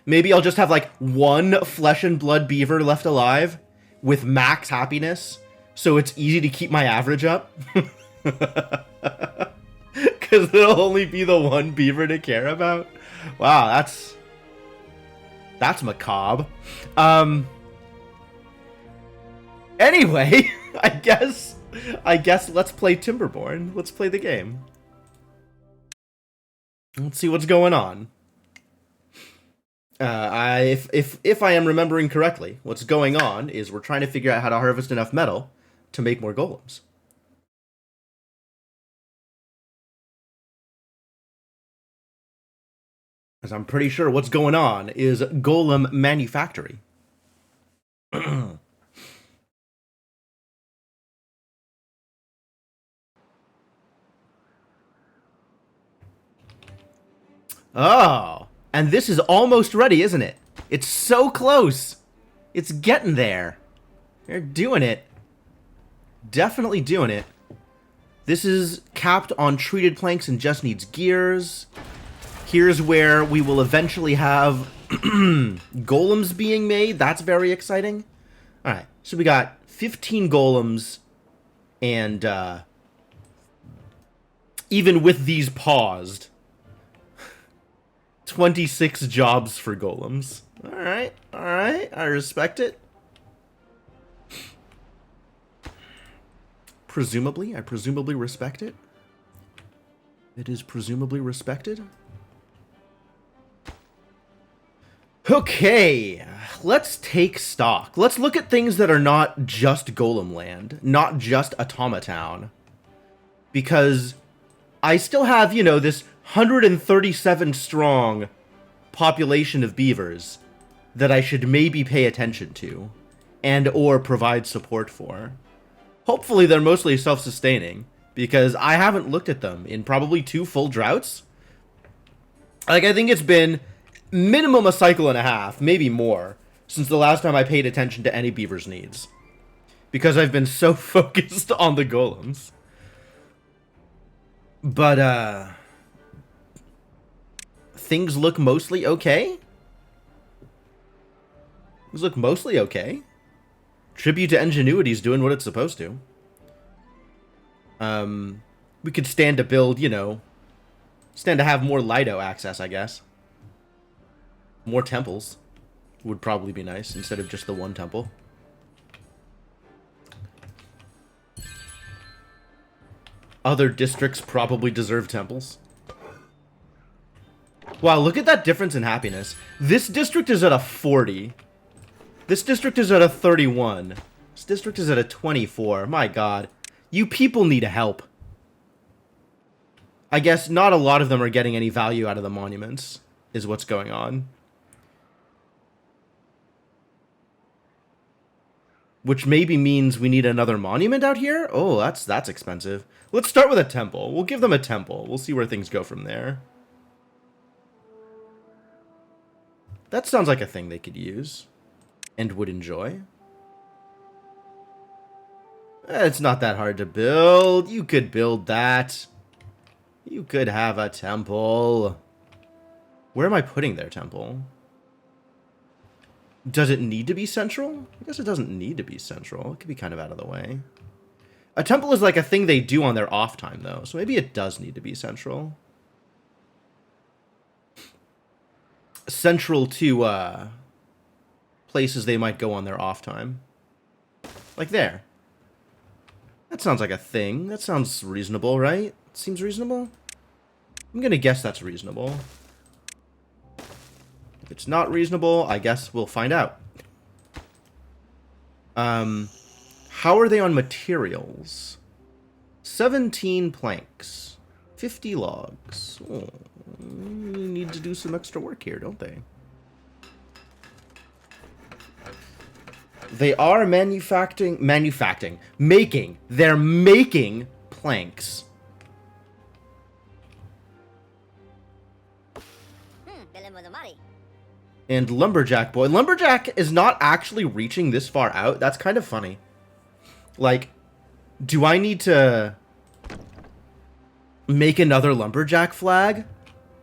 Maybe I'll just have like one flesh and blood beaver left alive with max happiness, so it's easy to keep my average up. Because there'll only be the one beaver to care about. Wow, that's macabre. Anyway, I guess let's play Timberborn. Let's play the game. Let's see what's going on. If I am remembering correctly, what's going on is we're trying to figure out how to harvest enough metal to make more golems. Because I'm pretty sure what's going on is golem manufactory. Oh, and this is almost ready, isn't it? It's so close. It's getting there. They're doing it. Definitely doing it. This is capped on treated planks and just needs gears. Here's where we will eventually have golems being made. That's very exciting. All right, so we got 15 golems, and even with these paused, 26 jobs for golems. All right, I respect it. I presumably respect it. It is presumably respected. Okay, let's take stock. Let's look at things that are not just Golem Land, not just Automatown. Because I still have, you know, this 137 strong population of beavers that I should maybe pay attention to and or provide support for. Hopefully they're mostly self-sustaining, because I haven't looked at them in probably 2 full droughts. Like, I think it's been minimum a cycle and a half, maybe more, since the last time I paid attention to any beaver's needs. Because I've been so focused on the golems. But, things look mostly okay? Things look mostly okay. Tribute to Ingenuity's doing what it's supposed to. We could stand to build, you know, stand to have more Lido access, I guess. More temples would probably be nice instead of just the one temple. Other districts probably deserve temples. Wow, look at that difference in happiness. This district is at a 40. This district is at a 31. This district is at a 24. My god. You people need help. I guess not a lot of them are getting any value out of the monuments, is what's going on. Which maybe means we need another monument out here? Oh, that's expensive. Let's start with a temple. We'll give them a temple. We'll see where things go from there. That sounds like a thing they could use and would enjoy. It's not that hard to build. You could build that. You could have a temple. Where am I putting their temple? Does it need to be central? I guess it doesn't need to be central. It could be kind of out of the way. A temple is like a thing they do on their off time, though. So maybe it does need to be central. Central to places they might go on their off time. Like there. That sounds like a thing. That sounds reasonable, right? Seems reasonable? I'm gonna guess that's reasonable. If it's not reasonable, I guess we'll find out. How are they on materials? 17 planks. 50 logs. Oh, they need to do some extra work here, don't they? They are making. They're making planks. And Lumberjack Boy. Lumberjack is not actually reaching this far out. That's kind of funny. Like, do I need to make another Lumberjack flag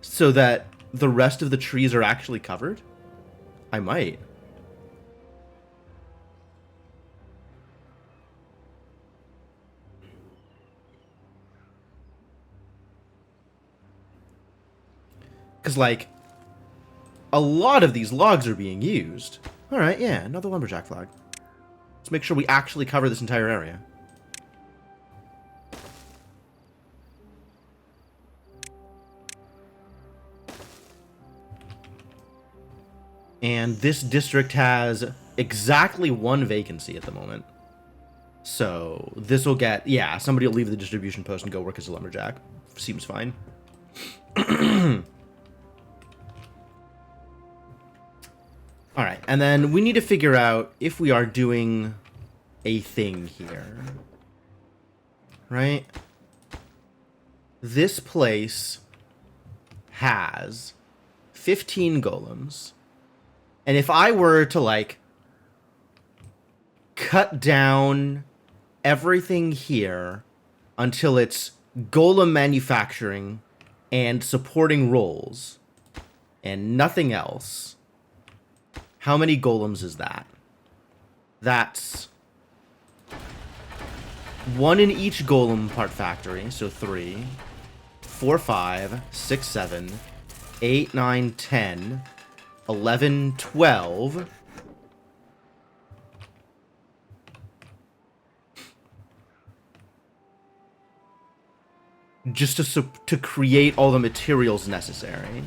so that the rest of the trees are actually covered? I might. Because, like, a lot of these logs are being used. Alright, yeah, another lumberjack flag. Let's make sure we actually cover this entire area. And this district has exactly 1 vacancy at the moment. So this will get... Yeah, somebody will leave the distribution post and go work as a lumberjack. Seems fine. Alright, and then we need to figure out if we are doing a thing here. Right? This place has 15 golems. And if I were to, like, cut down everything here until it's golem manufacturing and supporting roles and nothing else, how many golems is that? That's 1 in each golem part factory, so 3, 4, 5, 6, 7, 8, 9, 10, 11, 12. Just to create all the materials necessary.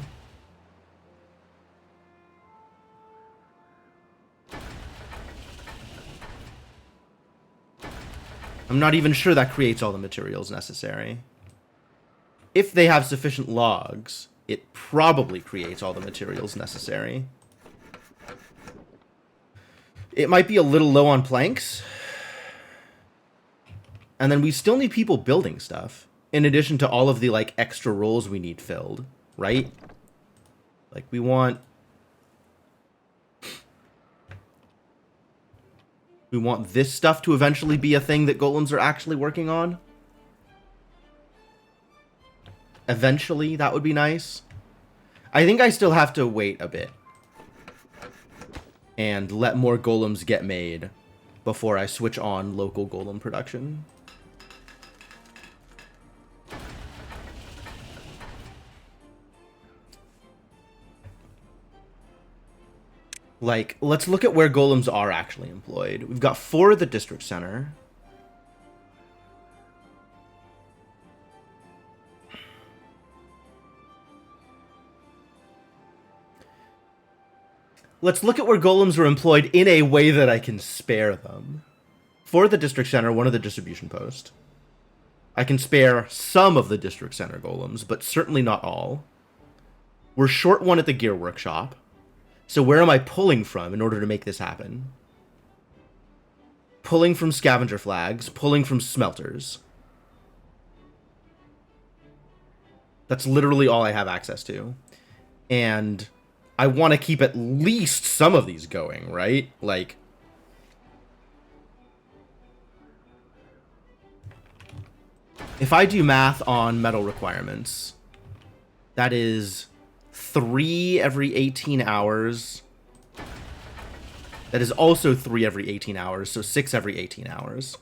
I'm not even sure that creates all the materials necessary. If they have sufficient logs, it probably creates all the materials necessary. It might be a little low on planks. And then we still need people building stuff. In addition to all of the, like, extra roles we need filled, right? Like, we want this stuff to eventually be a thing that golems are actually working on. Eventually, that would be nice. I think I still have to wait a bit. And let more golems get made before I switch on local golem production. Like, let's look at where golems are actually employed. We've got 4 at the district center. Let's look at where golems are employed in a way that I can spare them. 4 at the district center, 1 at the distribution post. I can spare some of the district center golems, but certainly not all. We're short 1 at the gear workshop. So where am I pulling from in order to make this happen? Pulling from scavenger flags, pulling from smelters. That's literally all I have access to. And I want to keep at least some of these going, right? Like, if I do math on metal requirements, that is 3 every 18 hours. That is also 3 every 18 hours, so 6 every 18 hours.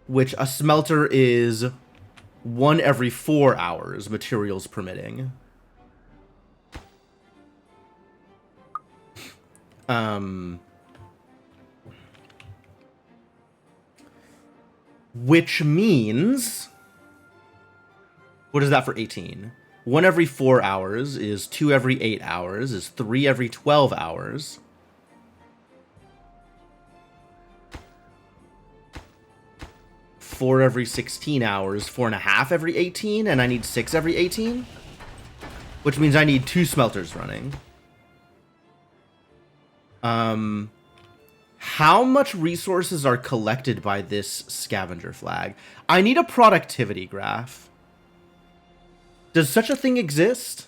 Which a smelter is 1 every 4 hours, materials permitting. Which means... What is that for 18? 1 every 4 hours is 2 every 8 hours, is 3 every 12 hours. Four every 16 hours, 4.5 every 18, and I need 6 every 18? Which means I need 2 smelters running. How much resources are collected by this scavenger flag? I need a productivity graph. Does such a thing exist?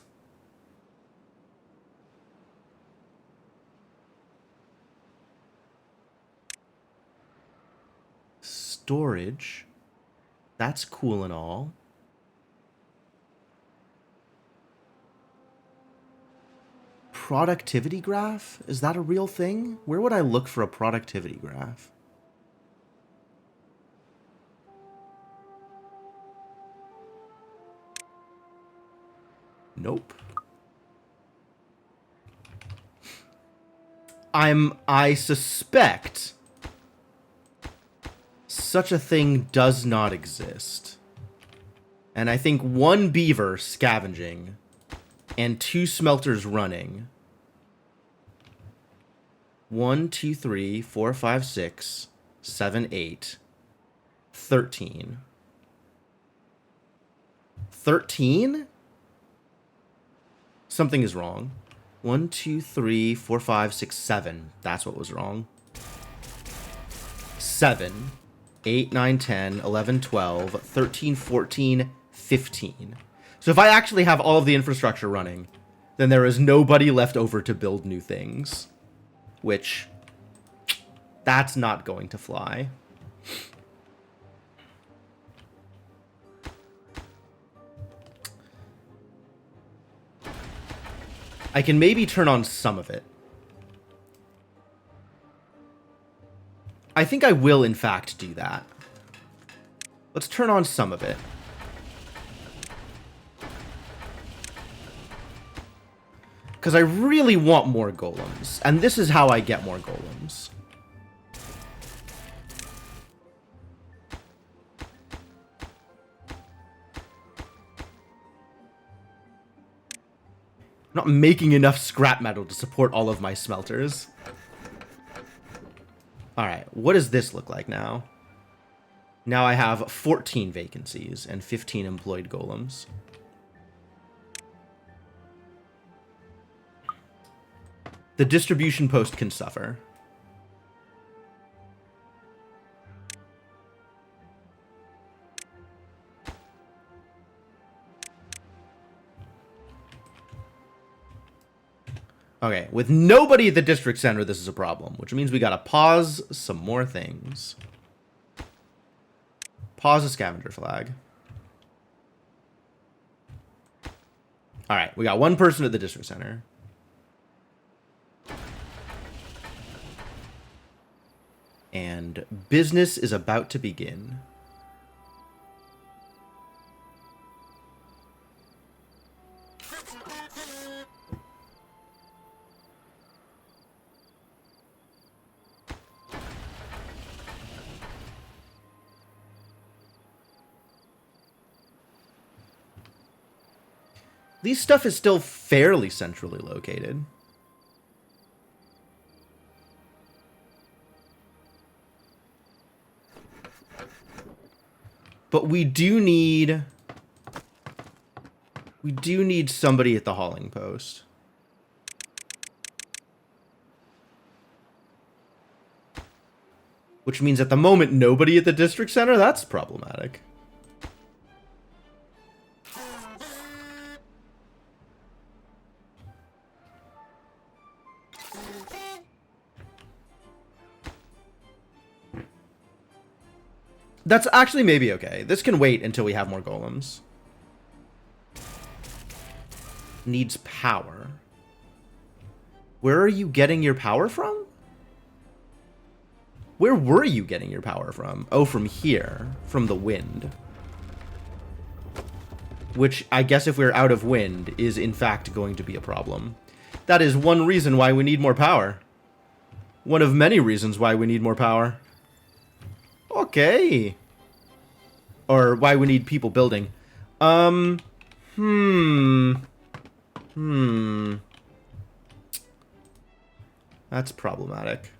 Storage. That's cool and all. productivity graph? Is that a real thing? Where would I look for a productivity graph? Nope. I suspect such a thing does not exist. And I think 1 beaver scavenging and 2 smelters running. 1, 2, 3, 4, 5, 6, 7, 8, 13. 13? Something is wrong. 1, 2, 3, 4, 5, 6, 7. That's what was wrong. 7, 8, 9, 10, 11, 12, 13, 14, 15. So if I actually have all of the infrastructure running, then there is nobody left over to build new things. Which, that's not going to fly. I can maybe turn on some of it. I think I will, in fact, do that. Let's turn on some of it. Because I really want more golems. And this is how I get more golems. I'm not making enough scrap metal to support all of my smelters. Alright, what does this look like now? Now I have 14 vacancies and 15 employed golems. The distribution post can suffer. Okay, with nobody at the district center, this is a problem, which means we gotta pause some more things. Pause a scavenger flag. Alright, we got 1 person at the district center. And business is about to begin. This stuff is still fairly centrally located. But we do need somebody at the hauling post. Which means at the moment nobody at the district center. That's problematic. That's actually maybe okay. This can wait until we have more golems. Needs power. Where are you getting your power from? Where were you getting your power from? Oh, from here. From the wind. Which, I guess if we're out of wind, is in fact going to be a problem. That is one reason why we need more power. One of many reasons why we need more power. Okay. Or why we need people building. That's problematic.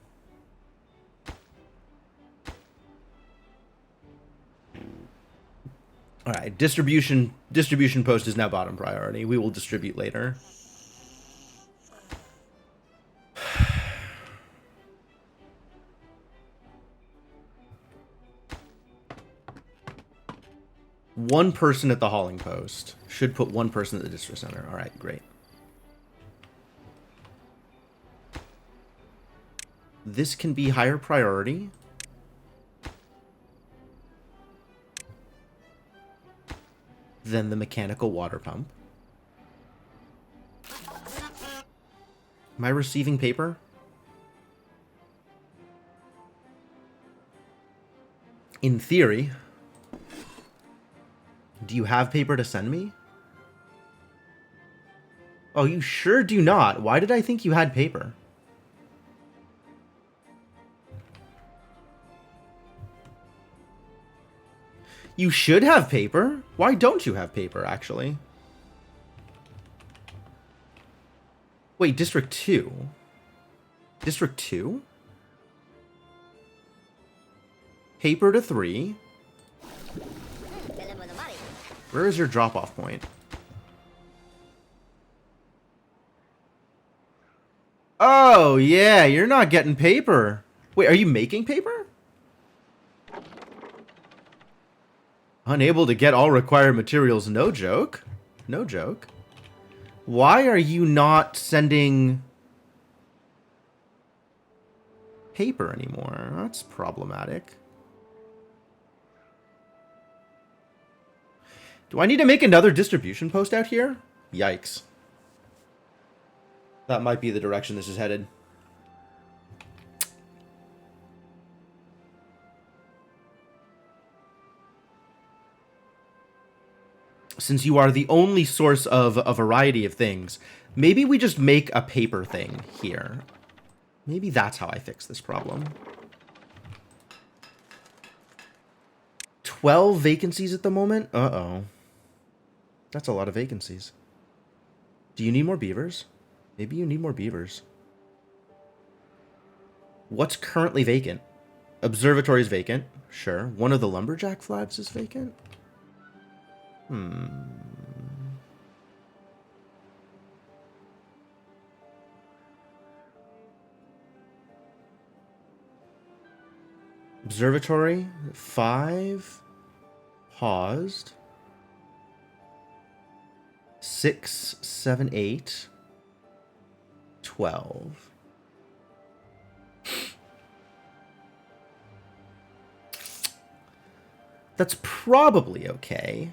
Alright, distribution post is now bottom priority. We will distribute later. One person at the hauling post. Should put 1 person at the district center. Alright, great. This can be higher priority. Than the mechanical water pump. Am I receiving paper? In theory. Do you have paper to send me? Oh, you sure do not. Why did I think you had paper? You should have paper. Why don't you have paper, actually? Wait, District 2? District 2? Paper to 3. Where is your drop-off point? Oh, yeah, you're not getting paper. Wait, are you making paper? Unable to get all required materials, no joke. No joke. Why are you not sending paper anymore? That's problematic. Do I need to make another distribution post out here? Yikes. That might be the direction this is headed. Since you are the only source of a variety of things, maybe we just make a paper thing here. Maybe that's how I fix this problem. 12 vacancies at the moment? Uh-oh. That's a lot of vacancies. Do you need more beavers? Maybe you need more beavers. What's currently vacant? Observatory is vacant. Sure. One of the lumberjack flags is vacant. Observatory, 5. Paused. 6, 7, 8. 12. That's probably okay.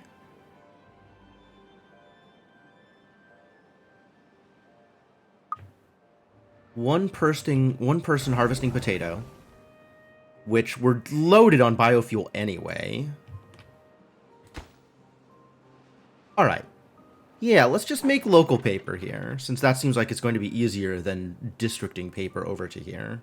One person harvesting potato, which we're loaded on biofuel anyway. All right. Yeah, let's just make local paper here, since that seems like it's going to be easier than districting paper over to here.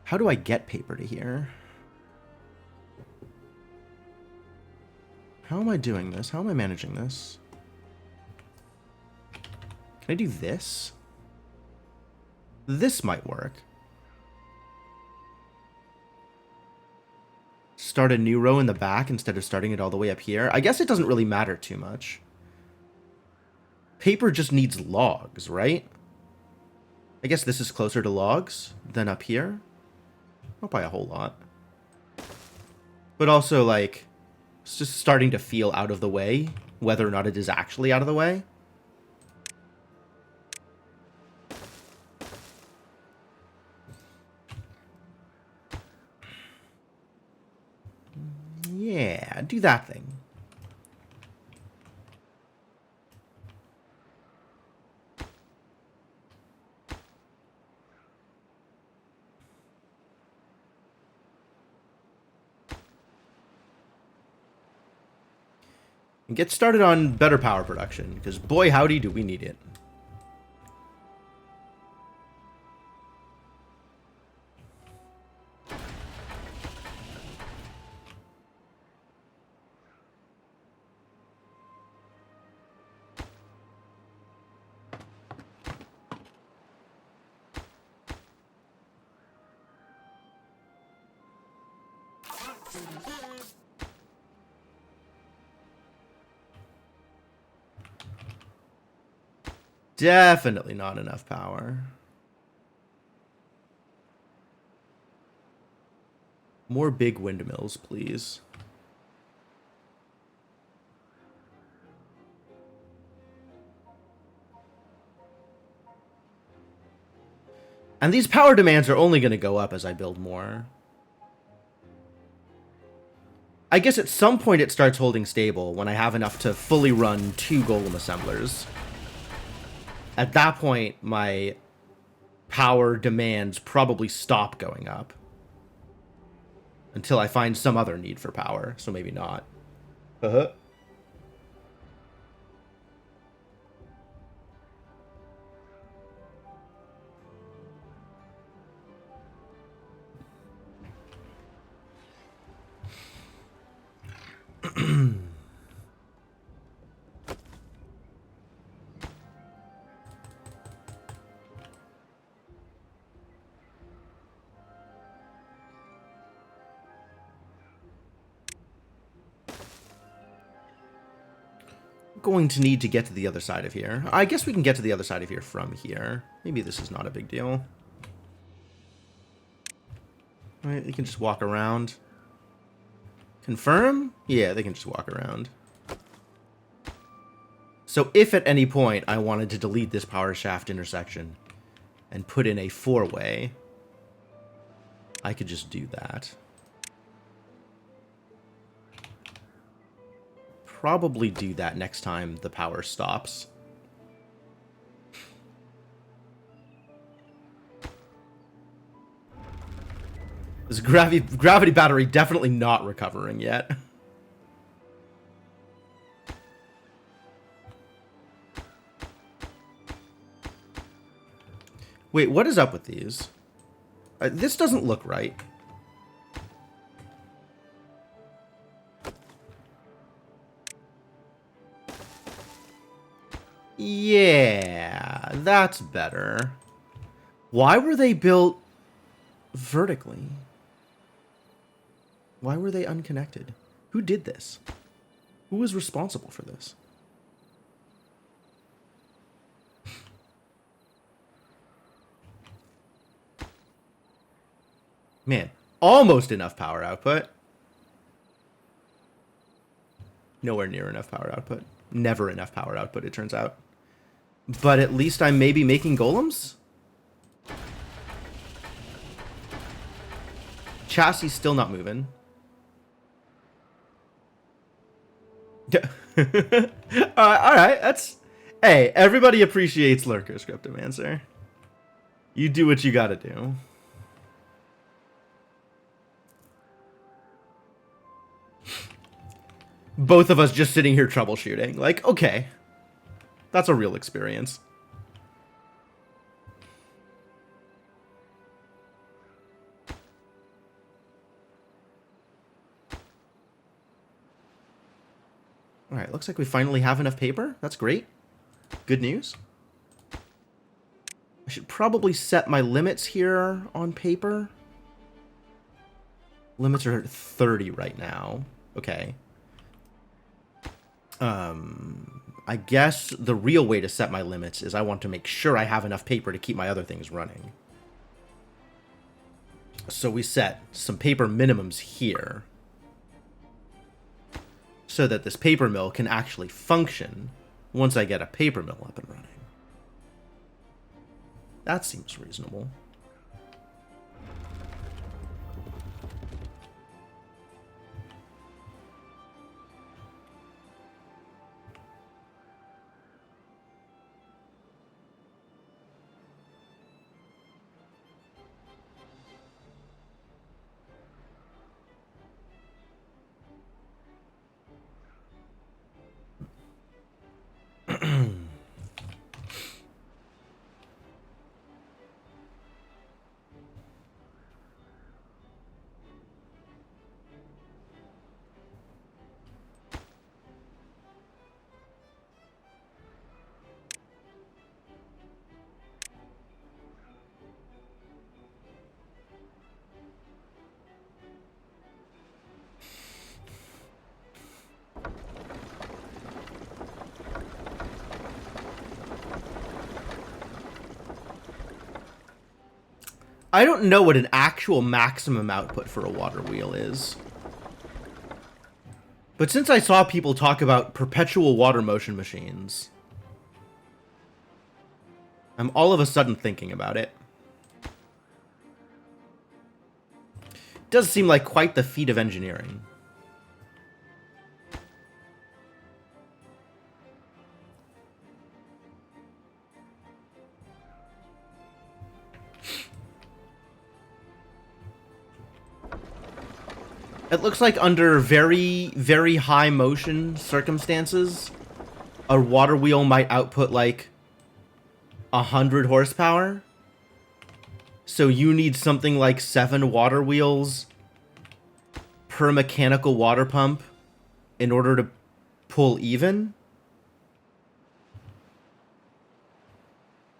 How do I get paper to here? How am I doing this? How am I managing this? Can I do this? This might work. Start a new row in the back instead of starting it all the way up here. I guess it doesn't really matter too much. Paper just needs logs, right? I guess this is closer to logs than up here. Not by a whole lot. But also, like, it's just starting to feel out of the way, whether or not it is actually out of the way. Yeah, do that thing. And get started on better power production, because boy howdy do we need it. Definitely not enough power. More big windmills, please. And these power demands are only going to go up as I build more. I guess at some point it starts holding stable when I have enough to fully run 2 golem assemblers. At that point, my power demands probably stop going up. Until I find some other need for power, so maybe not. Uh-huh. Going to need to get to the other side of here. I guess we can get to the other side of here from here. Maybe this is not a big deal. Right, they can just walk around. Confirm? Yeah, they can just walk around. So if at any point I wanted to delete this power shaft intersection and put in a 4-way, I could just do that. Probably do that next time the power stops. This gravity battery definitely not recovering yet. Wait, what is up with these? This doesn't look right. Yeah, that's better. Why were they built vertically? Why were they unconnected? Who did this? Who was responsible for this? Man, almost enough power output. Nowhere near enough power output. Never enough power output, it turns out. But at least I'm maybe making golems? Chassis still not moving. Alright, that's... Hey, everybody appreciates Lurkers, Cryptomancer. You do what you gotta do. Both of us just sitting here troubleshooting. Like, okay. That's a real experience. Alright, looks like we finally have enough paper. That's great. Good news. I should probably set my limits here on paper. Limits are 30 right now. Okay. I guess the real way to set my limits is I want to make sure I have enough paper to keep my other things running. So we set some paper minimums here so that this paper mill can actually function once I get a paper mill up and running. That seems reasonable. I don't know what an actual maximum output for a water wheel is. But since I saw people talk about perpetual water motion machines, I'm all of a sudden thinking about it. Does seem like quite the feat of engineering. It looks like under very, very high motion circumstances, a water wheel might output like 100 horsepower. So you need something like 7 water wheels per mechanical water pump in order to pull even.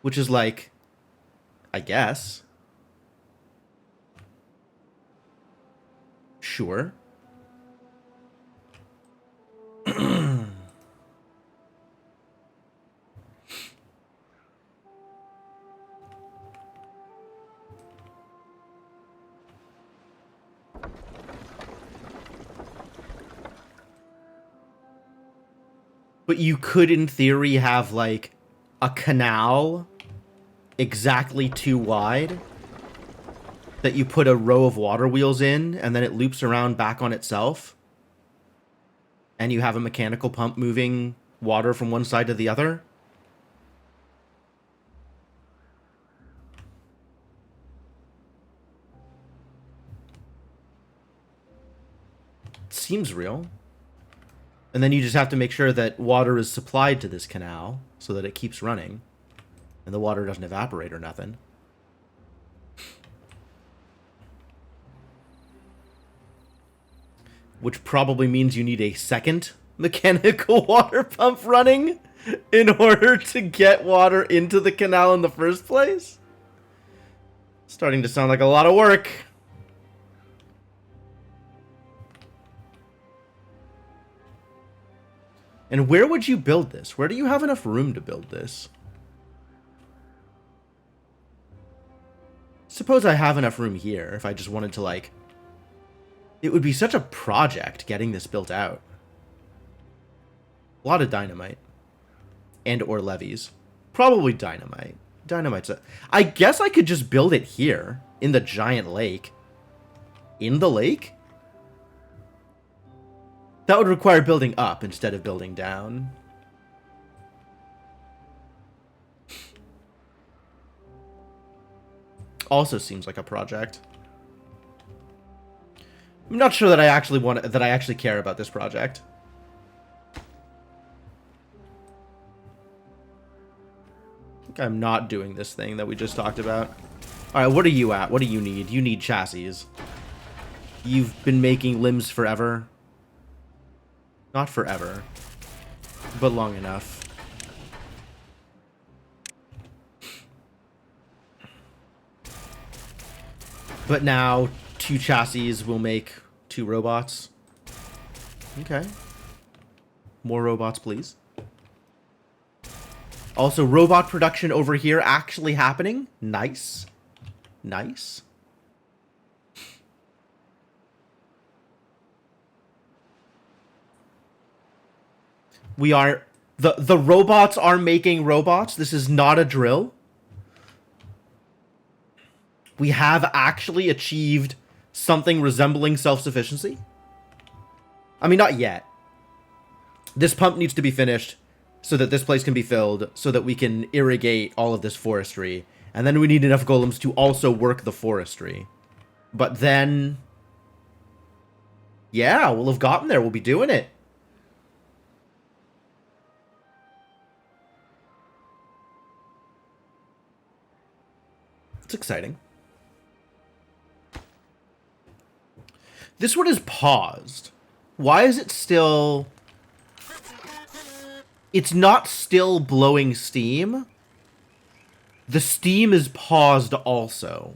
Which is like, I guess. Sure. But you could, in theory, have, like, a canal exactly too wide that you put a row of water wheels in, and then it loops around back on itself. And you have a mechanical pump moving water from one side to the other. Seems real. And then you just have to make sure that water is supplied to this canal so that it keeps running. And the water doesn't evaporate or nothing. Which probably means you need a second mechanical water pump running in order to get water into the canal in the first place. Starting to sound like a lot of work. And where would you build this? Where do you have enough room to build this? Suppose I have enough room here if I just wanted to, like... It would be such a project getting this built out. A lot of dynamite. And or levees. Probably dynamite. Dynamite's a... I guess I could just build it here. In the giant lake. In the lake? That would require building up instead of building down. Also seems like a project. I'm not sure that I actually care about this project. I think I'm not doing this thing that we just talked about. Alright, what are you at? What do you need? You need chassis. You've been making limbs forever. Not forever, but long enough. But now, 2 chassis will make 2 robots. Okay. More robots, please. Also, robot production over here actually happening. Nice. Nice. We are... The robots are making robots. This is not a drill. We have actually achieved something resembling self-sufficiency. I mean, not yet. This pump needs to be finished so that this place can be filled, so that we can irrigate all of this forestry. And then we need enough golems to also work the forestry. But then... yeah, we'll have gotten there. We'll be doing it. It's exciting. This one is paused. Why is it still... It's not still blowing steam. The steam is paused also.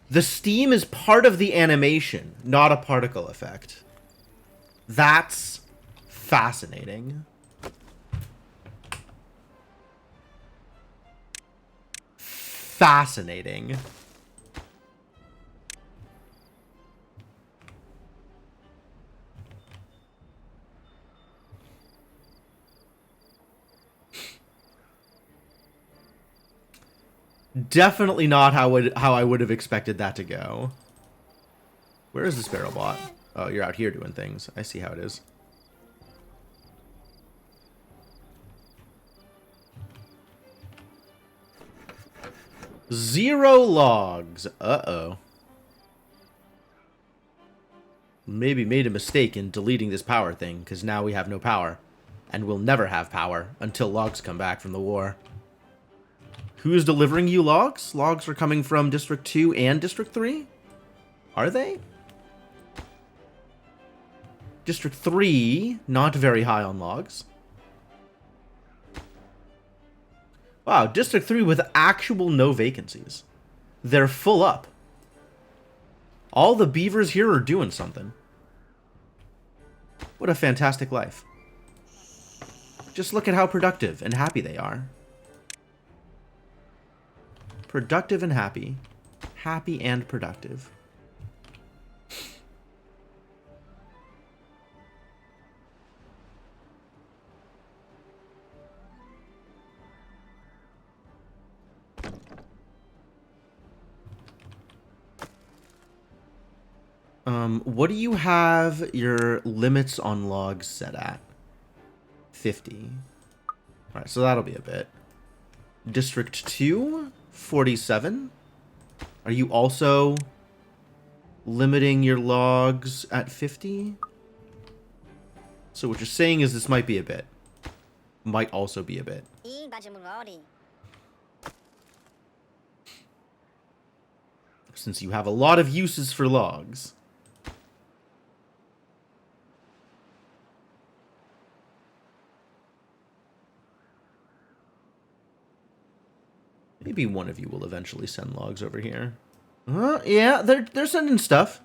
The steam is part of the animation, not a particle effect. That's fascinating. Fascinating. Definitely not how I would have expected that to go. Where is this barrel bot? Oh, you're out here doing things. I see how it is. Zero logs. Uh-oh. Maybe made a mistake in deleting this power thing, because now we have no power. And we'll never have power until logs come back from the war. Who is delivering you logs? Logs are coming from District 2 and District 3? Are they? District 3, not very high on logs. Wow, District 3 with actual no vacancies. They're full up. All the beavers here are doing something. What a fantastic life. Just look at how productive and happy they are. Productive and happy. Happy and productive. What do you have your limits on logs set at? 50. Alright, so that'll be a bit. District 2, 47. Are you also limiting your logs at 50? So what you're saying is this might be a bit. Might also be a bit. Since you have a lot of uses for logs. Maybe one of you will eventually send logs over here. Yeah, they're sending stuff.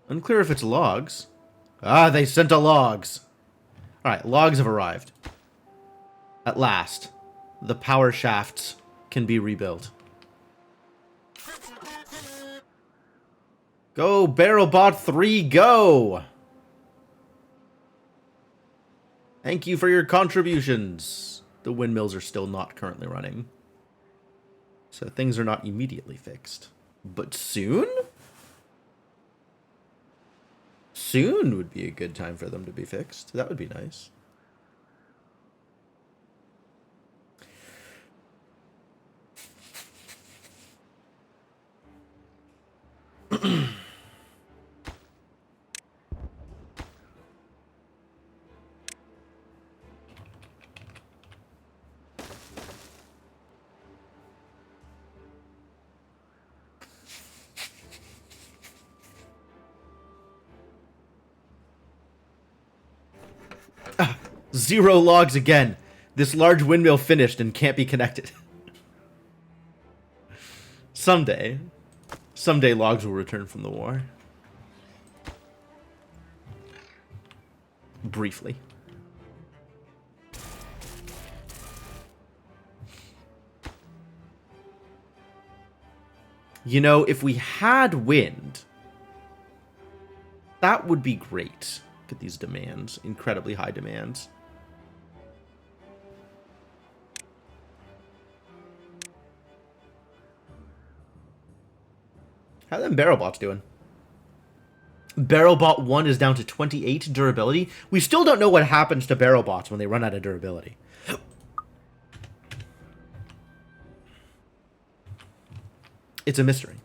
Unclear if it's logs. Ah, they sent a logs. Alright, logs have arrived. At last, the power shafts can be rebuilt. Go, BarrelBot 3, go! Thank you for your contributions. The windmills are still not currently running. So things are not immediately fixed. But soon? Soon would be a good time for them to be fixed. That would be nice. Zero logs again. This large windmill finished and can't be connected. Someday logs will return from the war. Briefly. You know, if we had wind, that would be great. Look at these demands. Incredibly high demands. How are them BarrelBots doing? BarrelBot 1 is down to 28 durability. We still don't know what happens to BarrelBots when they run out of durability. It's a mystery.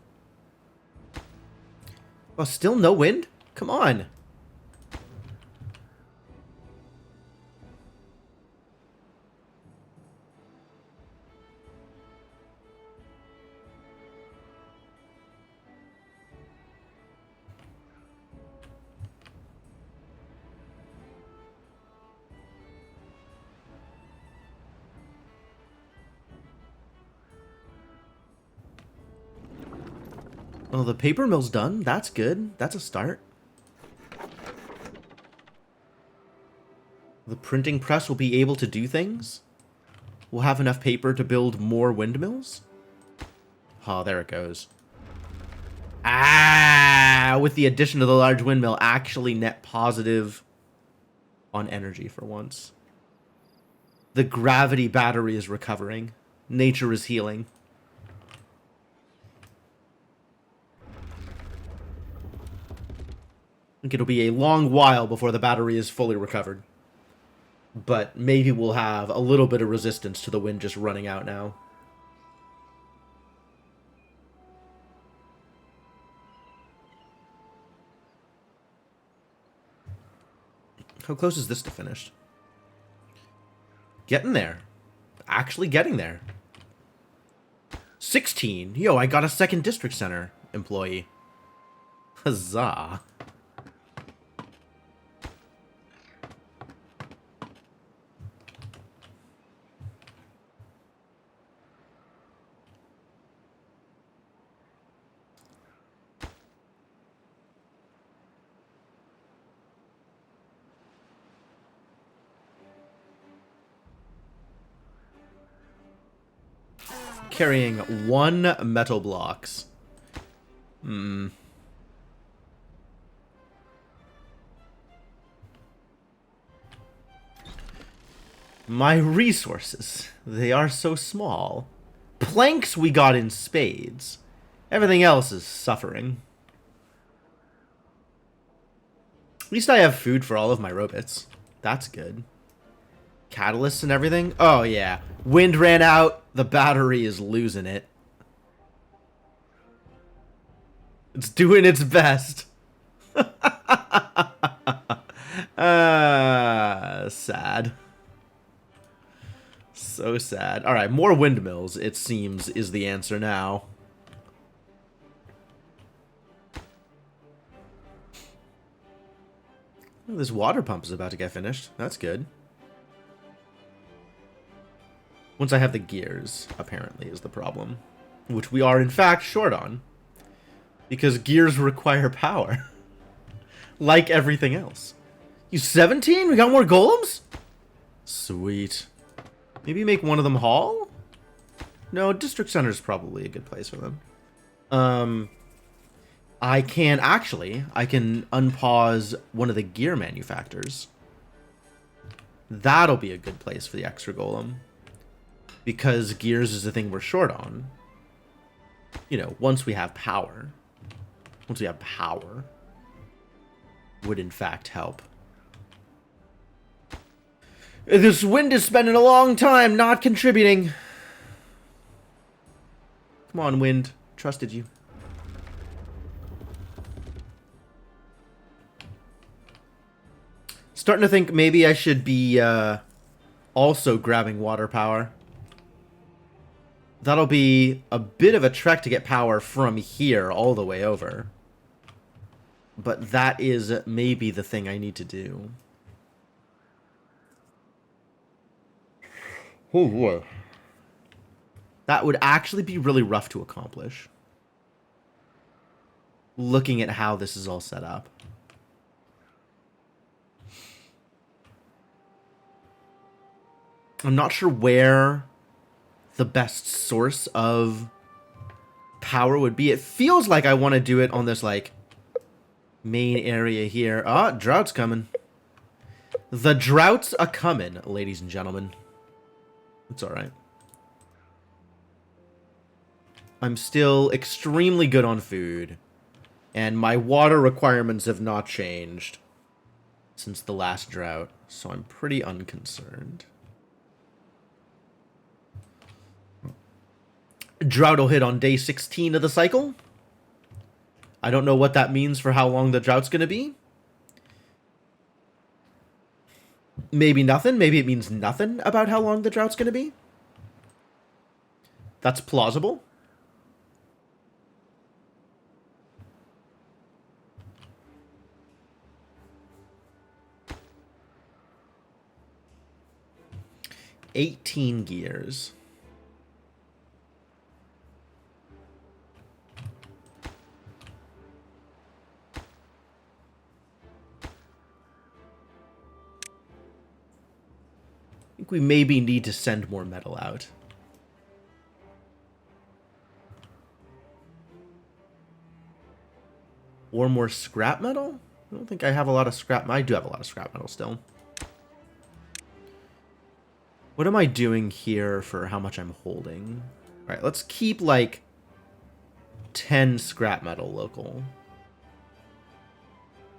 Well, still no wind? Come on. Oh, the paper mill's done. That's good. That's a start. The printing press will be able to do things. We'll have enough paper to build more windmills. Oh, there it goes. Ah! With the addition of the large windmill, actually net positive on energy for once. The gravity battery is recovering. Nature is healing. I think it'll be a long while before the battery is fully recovered. But maybe we'll have a little bit of resistance to the wind just running out now. How close is this to finished? Getting there. Actually getting there. 16. Yo, I got a second district center employee. Huzzah. Carrying 1 metal blocks. My resources. They are so small. Planks we got in spades. Everything else is suffering. At least I have food for all of my robots. That's good. Catalysts and everything? Oh, yeah. Wind ran out. The battery is losing it. It's doing its best. Sad. So sad. Alright, more windmills, it seems, is the answer now. Oh, this water pump is about to get finished. That's good. Once I have the gears, apparently, is the problem. Which we are, in fact, short on. Because gears require power. Like everything else. You 17? We got more golems? Sweet. Maybe make one of them haul? No, district center is probably a good place for them. I can unpause one of the gear manufacturers. That'll be a good place for the extra golem. Because gears is the thing we're short on. You know, once we have power. Once we have power. Would in fact help. This wind is spending a long time not contributing. Come on, wind. Trusted you. Starting to think maybe I should be also grabbing water power. That'll be a bit of a trek to get power from here all the way over. But that is maybe the thing I need to do. Oh boy. That would actually be really rough to accomplish. Looking at how this is all set up. I'm not sure where the best source of power would be. It feels like I want to do it on this, like, main area here. Ah, drought's coming. The drought's a-coming, ladies and gentlemen. It's alright. I'm still extremely good on food. And my water requirements have not changed since the last drought. So I'm pretty unconcerned. Drought will hit on day 16 of the cycle. I don't know what that means for how long the drought's going to be. Maybe nothing. Maybe it means nothing about how long the drought's going to be. That's plausible. $18 gears. I think we maybe need to send more metal out. Or more scrap metal? I don't think I have a lot of scrap. I do have a lot of scrap metal still. What am I doing here for how much I'm holding? All right, let's keep like 10 scrap metal local.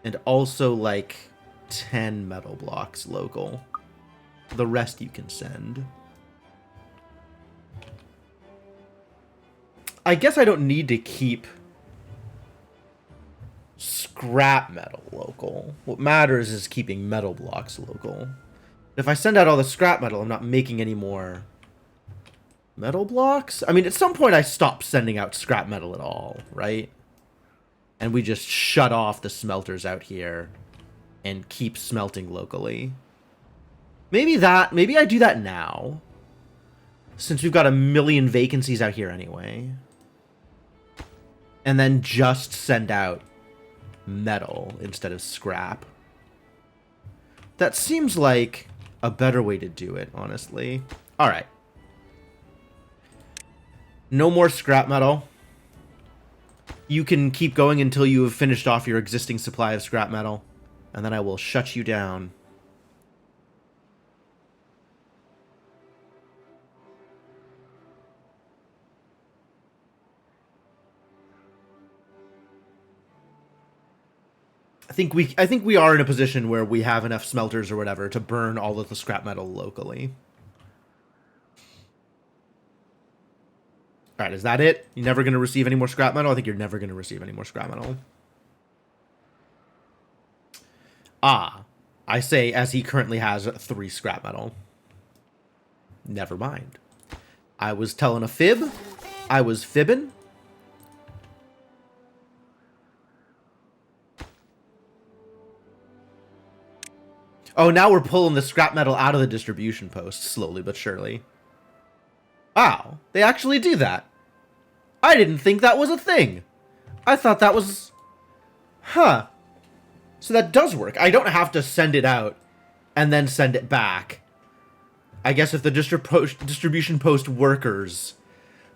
And also like 10 metal blocks local. The rest you can send. I guess I don't need to keep scrap metal local. What matters is keeping metal blocks local. If I send out all the scrap metal, I'm not making any more metal blocks. I mean, at some point I stop sending out scrap metal at all, right? And we just shut off the smelters out here and keep smelting locally. Maybe I do that now. Since we've got a million vacancies out here anyway. And then just send out metal instead of scrap. That seems like a better way to do it, honestly. Alright. No more scrap metal. You can keep going until you have finished off your existing supply of scrap metal. And then I will shut you down. I think we are in a position where we have enough smelters or whatever to burn all of the scrap metal locally. Alright, is that it? You're never going to receive any more scrap metal? I think you're never going to receive any more scrap metal. Ah, I say as he currently has 3 scrap metal. Never mind. I was telling a fib. I was fibbing. Oh, now we're pulling the scrap metal out of the distribution post, slowly but surely. Wow, they actually do that. I didn't think that was a thing. I thought that was... Huh. So that does work. I don't have to send it out and then send it back. I guess if the distribution post workers...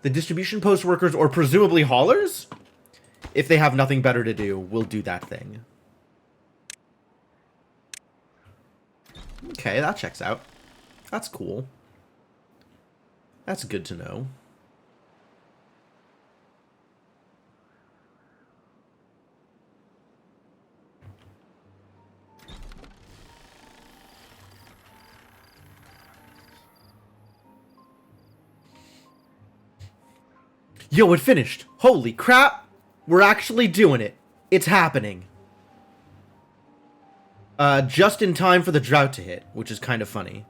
The distribution post workers, or presumably haulers, if they have nothing better to do, will do that thing. Okay, that checks out. That's cool. That's good to know. Yo, it finished. Holy crap. We're actually doing it. It's happening. Just in time for the drought to hit, which is kind of funny.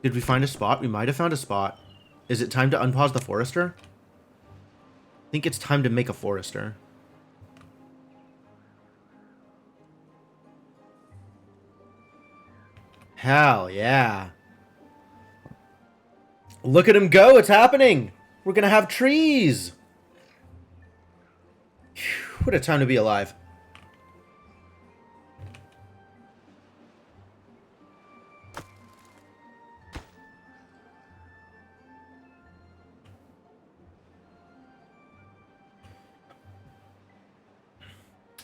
Did we find a spot? We might have found a spot. Is it time to unpause the forester? I think it's time to make a forester. Hell yeah. Look at him go, it's happening! We're gonna have trees! Whew, what a time to be alive.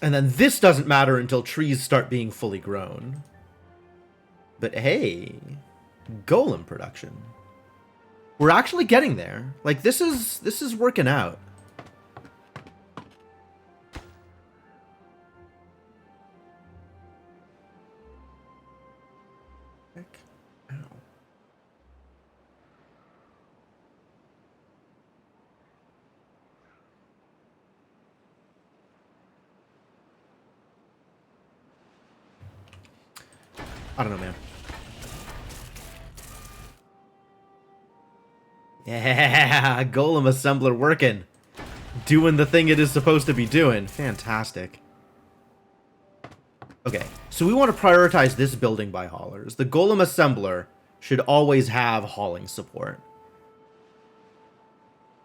And then this doesn't matter until trees start being fully grown. But hey, golem production. We're actually getting there. Like, this is working out. Heck, ow. I don't know, man. Yeah, golem assembler working. Doing the thing it is supposed to be doing. Fantastic. Okay, so we want to prioritize this building by haulers. The golem assembler should always have hauling support.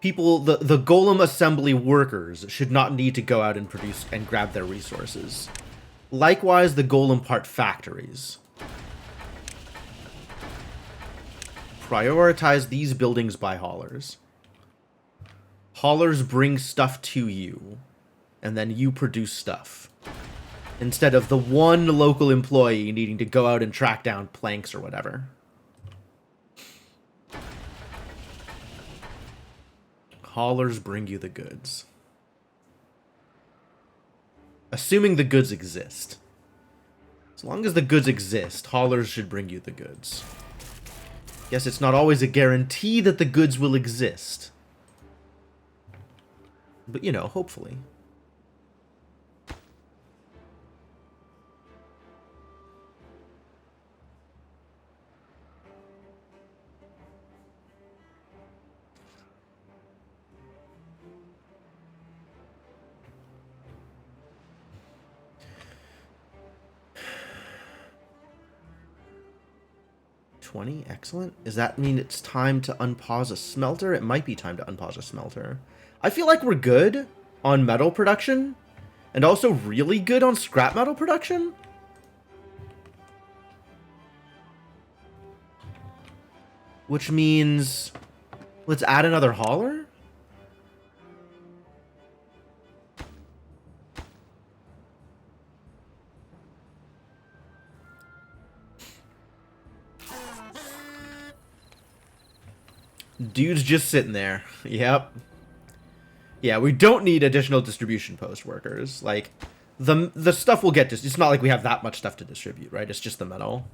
People, the golem assembly workers should not need to go out and produce and grab their resources. Likewise, the golem part factories. Prioritize these buildings by haulers. Haulers bring stuff to you, and then you produce stuff. Instead of the one local employee needing to go out and track down planks or whatever. Haulers bring you the goods. Assuming the goods exist. As long as the goods exist, haulers should bring you the goods. Guess it's not always a guarantee that the goods will exist. But, you know, hopefully. Excellent. Does that mean it's time to unpause a smelter? It might be time to unpause a smelter. I feel like we're good on metal production, and also really good on scrap metal production. Which means, let's add another hauler? Dude's just sitting there. Yep. Yeah, we don't need additional distribution post workers. Like, the stuff we'll get to... It's not like we have that much stuff to distribute, right? It's just the metal.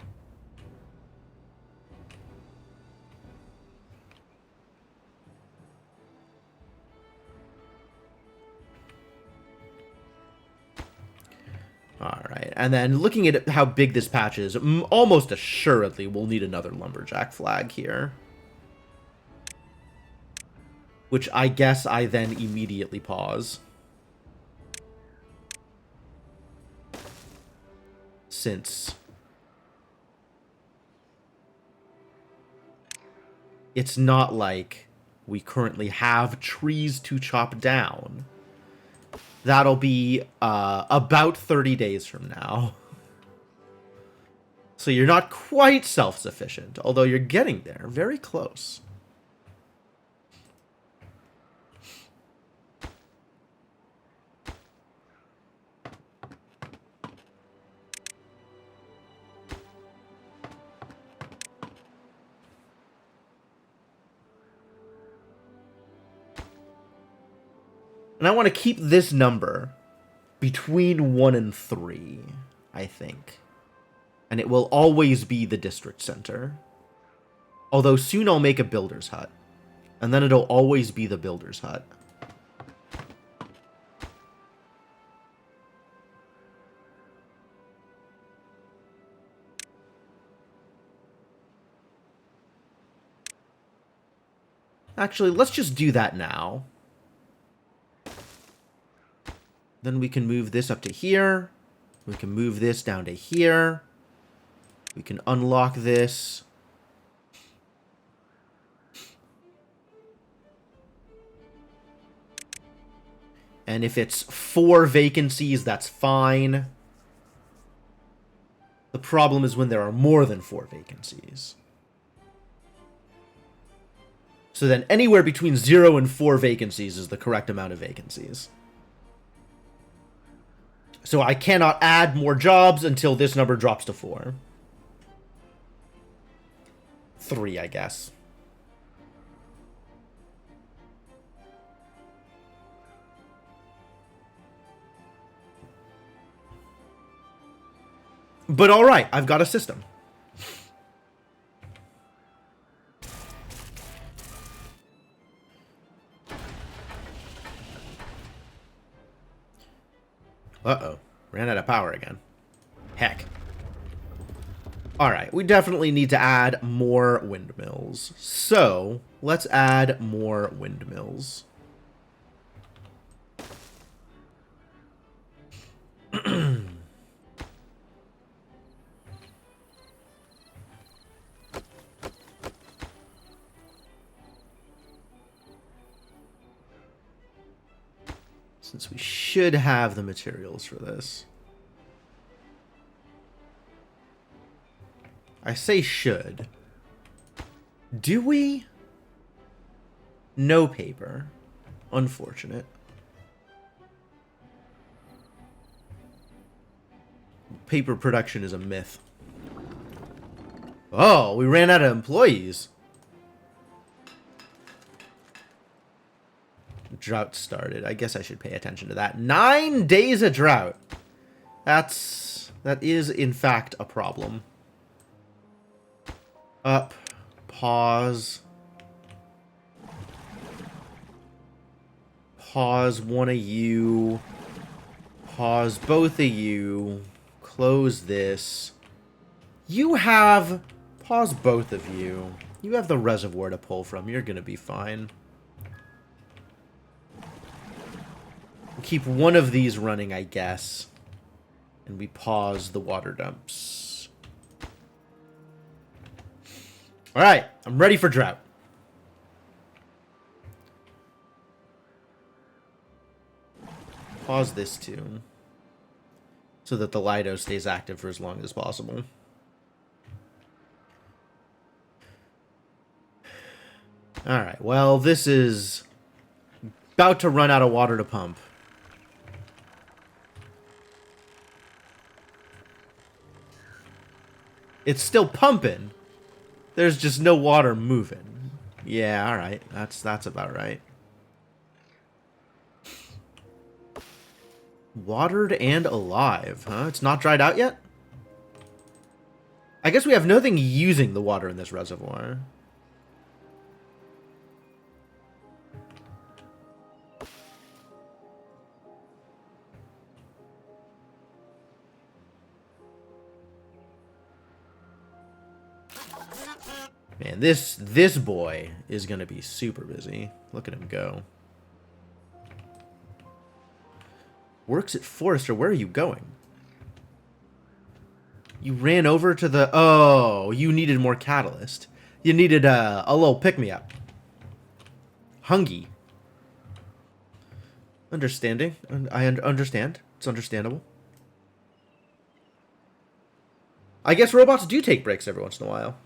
Alright, and then looking at how big this patch is, almost assuredly we'll need another lumberjack flag here. Which I guess I then immediately pause. Since it's not like we currently have trees to chop down. That'll be about 30 days from now. So you're not quite self-sufficient, although you're getting there. Very close. And I want to keep this number between 1 and 3, I think. And it will always be the district center. Although soon I'll make a builder's hut. And then it'll always be the builder's hut. Actually, let's just do that now. Then we can move this up to here. We can move this down to here. We can unlock this. And if it's 4 vacancies, that's fine. The problem is when there are more than 4 vacancies. So then anywhere between 0 and 4 vacancies is the correct amount of vacancies. So I cannot add more jobs until this number drops to 4. 3, I guess. But alright, I've got a system. Uh-oh. Ran out of power again. Heck. Alright, we definitely need to add more windmills. So, let's add more windmills. Since we should have the materials for this. I say should. Do we? No paper. Unfortunate. Paper production is a myth. Oh, we ran out of employees. Drought started. I guess I should pay attention to that. 9 days of drought. That is in fact a problem. Up. Pause. Pause one of you. Pause both of you. Close this. You have... Pause both of you. You have the reservoir to pull from. You're gonna be fine. We'll keep one of these running, I guess. And we pause the water dumps. Alright, I'm ready for drought. Pause this too. So that the Lido stays active for as long as possible. Alright, well, this is about to run out of water to pump. It's still pumping. There's just no water moving. Yeah, alright. That's about right. Watered and alive, huh? It's not dried out yet? I guess we have nothing using the water in this reservoir. Man, this boy is gonna be super busy. Look at him go. Works at Forester. Where are you going? You ran over to the... Oh, you needed more catalyst. You needed a little pick-me-up. Hungy. Understanding. I understand. It's understandable. I guess robots do take breaks every once in a while.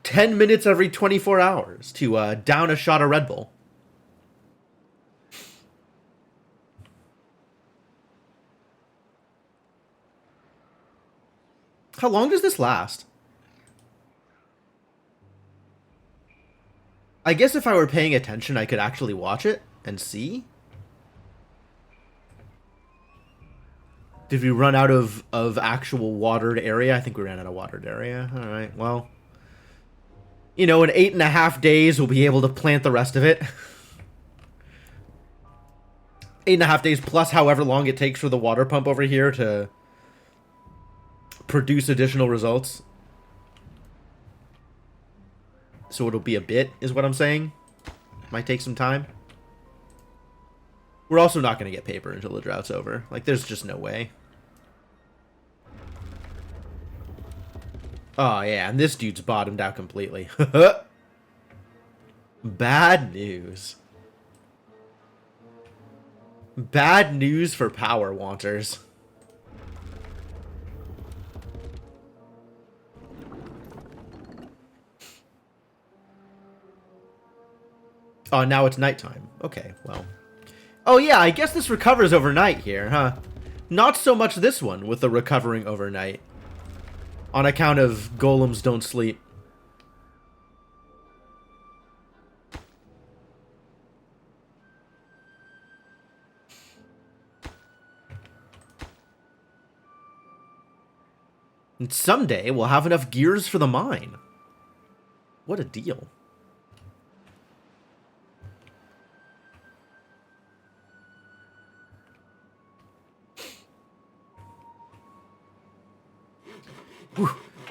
10 minutes every 24 hours to down a shot of Red Bull. How long does this last? I guess if I were paying attention, I could actually watch it and see. Did we run out of actual watered area? I think we ran out of watered area. All right, well. You know, in 8.5 days, we'll be able to plant the rest of it. 8.5 days plus however long it takes for the water pump over here to produce additional results. So it'll be a bit, is what I'm saying. Might take some time. We're also not going to get paper until the drought's over. Like, there's just no way. Oh, yeah, and this dude's bottomed out completely. Bad news. Bad news for power wanters. Oh, now it's nighttime. Okay, well. Oh, yeah, I guess this recovers overnight here, huh? Not so much this one with the recovering overnight. On account of golems don't sleep. And someday we'll have enough gears for the mine. What a deal. Woo,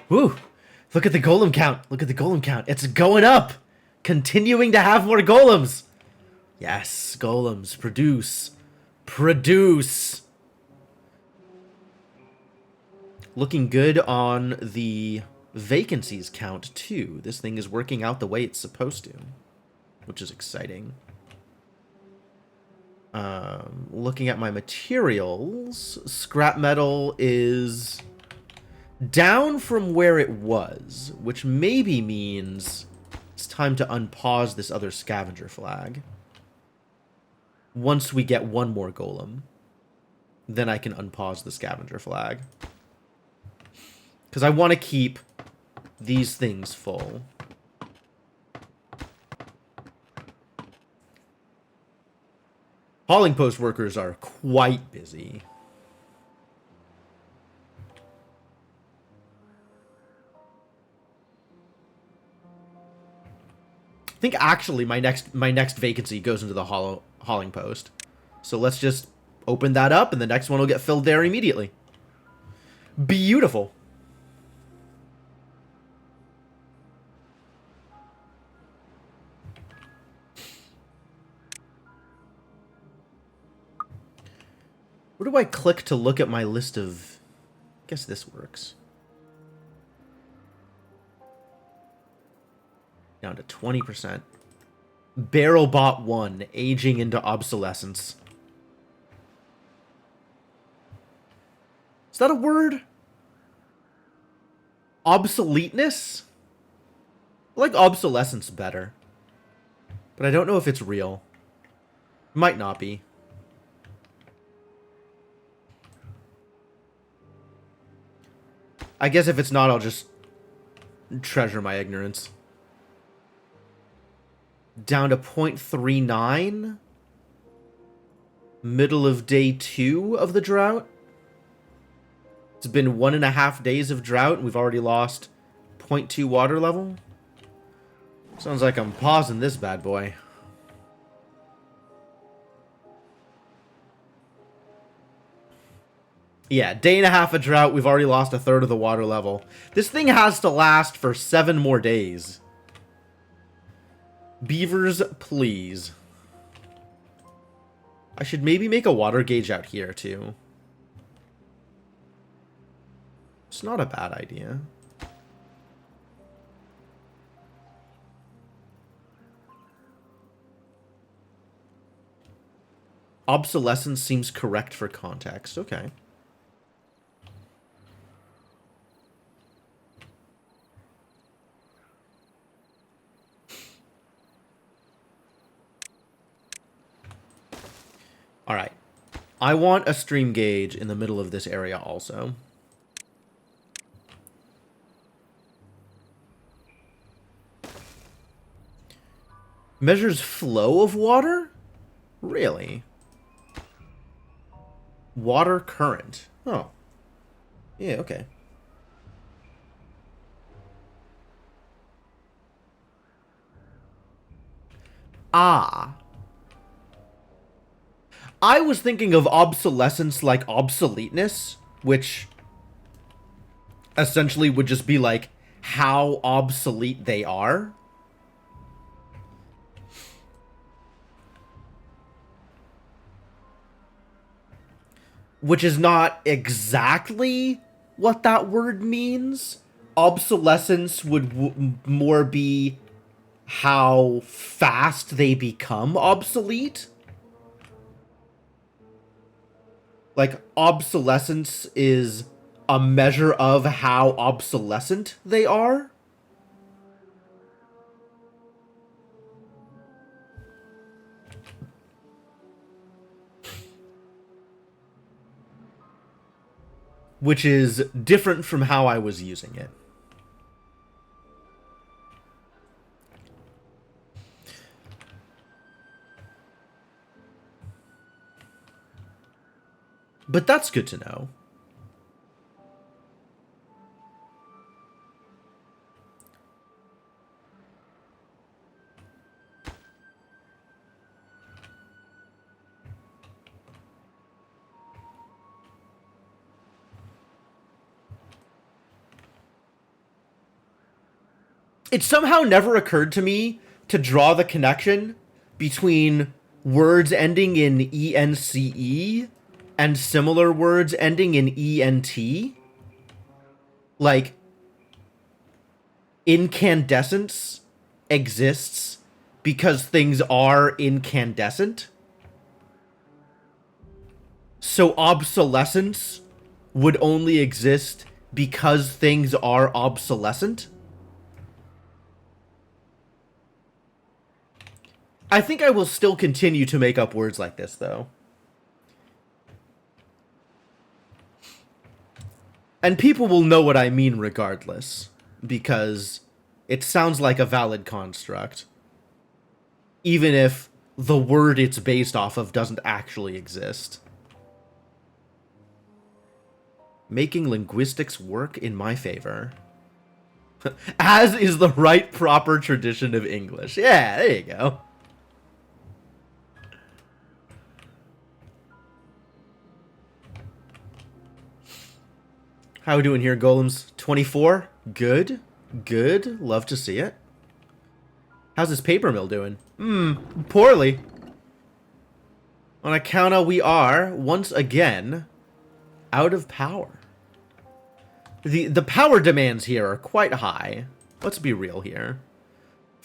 woo. Look at the golem count. Look at the golem count. It's going up. Continuing to have more golems. Yes, golems. Produce. Produce. Looking good on the vacancies count, too. This thing is working out the way it's supposed to, which is exciting. Looking at my materials, scrap metal is down from where it was, which maybe means it's time to unpause this other scavenger flag. once we get one more golem, then I can unpause the scavenger flag. Because I want to keep these things full. Hauling post workers are quite busy. I think actually my next vacancy goes into the hauling post. So let's just open that up and the next one will get filled there immediately. Beautiful. Where do I click to look at my list of... I guess this works. Down to 20%. Barrelbot 1, aging into obsolescence. Is that a word? Obsoleteness? I like obsolescence better. But I don't know if it's real. Might not be. I guess if it's not, I'll just treasure my ignorance. Down to 0.39. Middle of day 2 of the drought. It's been 1.5 days of drought, and we've already lost 0.2 water level. Sounds like I'm pausing this bad boy. Yeah, 1.5 days of drought, we've already lost 1/3 of the water level. This thing has to last for 7 more days. Beavers, please. I should maybe make a water gauge out here, too. It's not a bad idea. Obsolescence seems correct for context. Okay. Alright. I want a stream gauge in the middle of this area also. Measures flow of water? Really? Water current. Oh. Yeah, okay. Ah. I was thinking of obsolescence like obsoleteness, which essentially would just be like how obsolete they are. Which is not exactly what that word means. Obsolescence would more be how fast they become obsolete. Like, obsolescence is a measure of how obsolescent they are. Which is different from how I was using it. But that's good to know. It somehow never occurred to me to draw the connection between words ending in ENCE and similar words ending in ENT. Like, incandescence exists because things are incandescent. So obsolescence would only exist because things are obsolescent. I think I will still continue to make up words like this, though. And people will know what I mean regardless, because it sounds like a valid construct, even if the word it's based off of doesn't actually exist. Making linguistics work in my favor. As is the right proper tradition of English. Yeah, there you go. How we doing here, golems? 24? Good. Good. Love to see it. How's this paper mill doing? Poorly. On account of we are, once again, out of power. The power demands here are quite high. Let's be real here.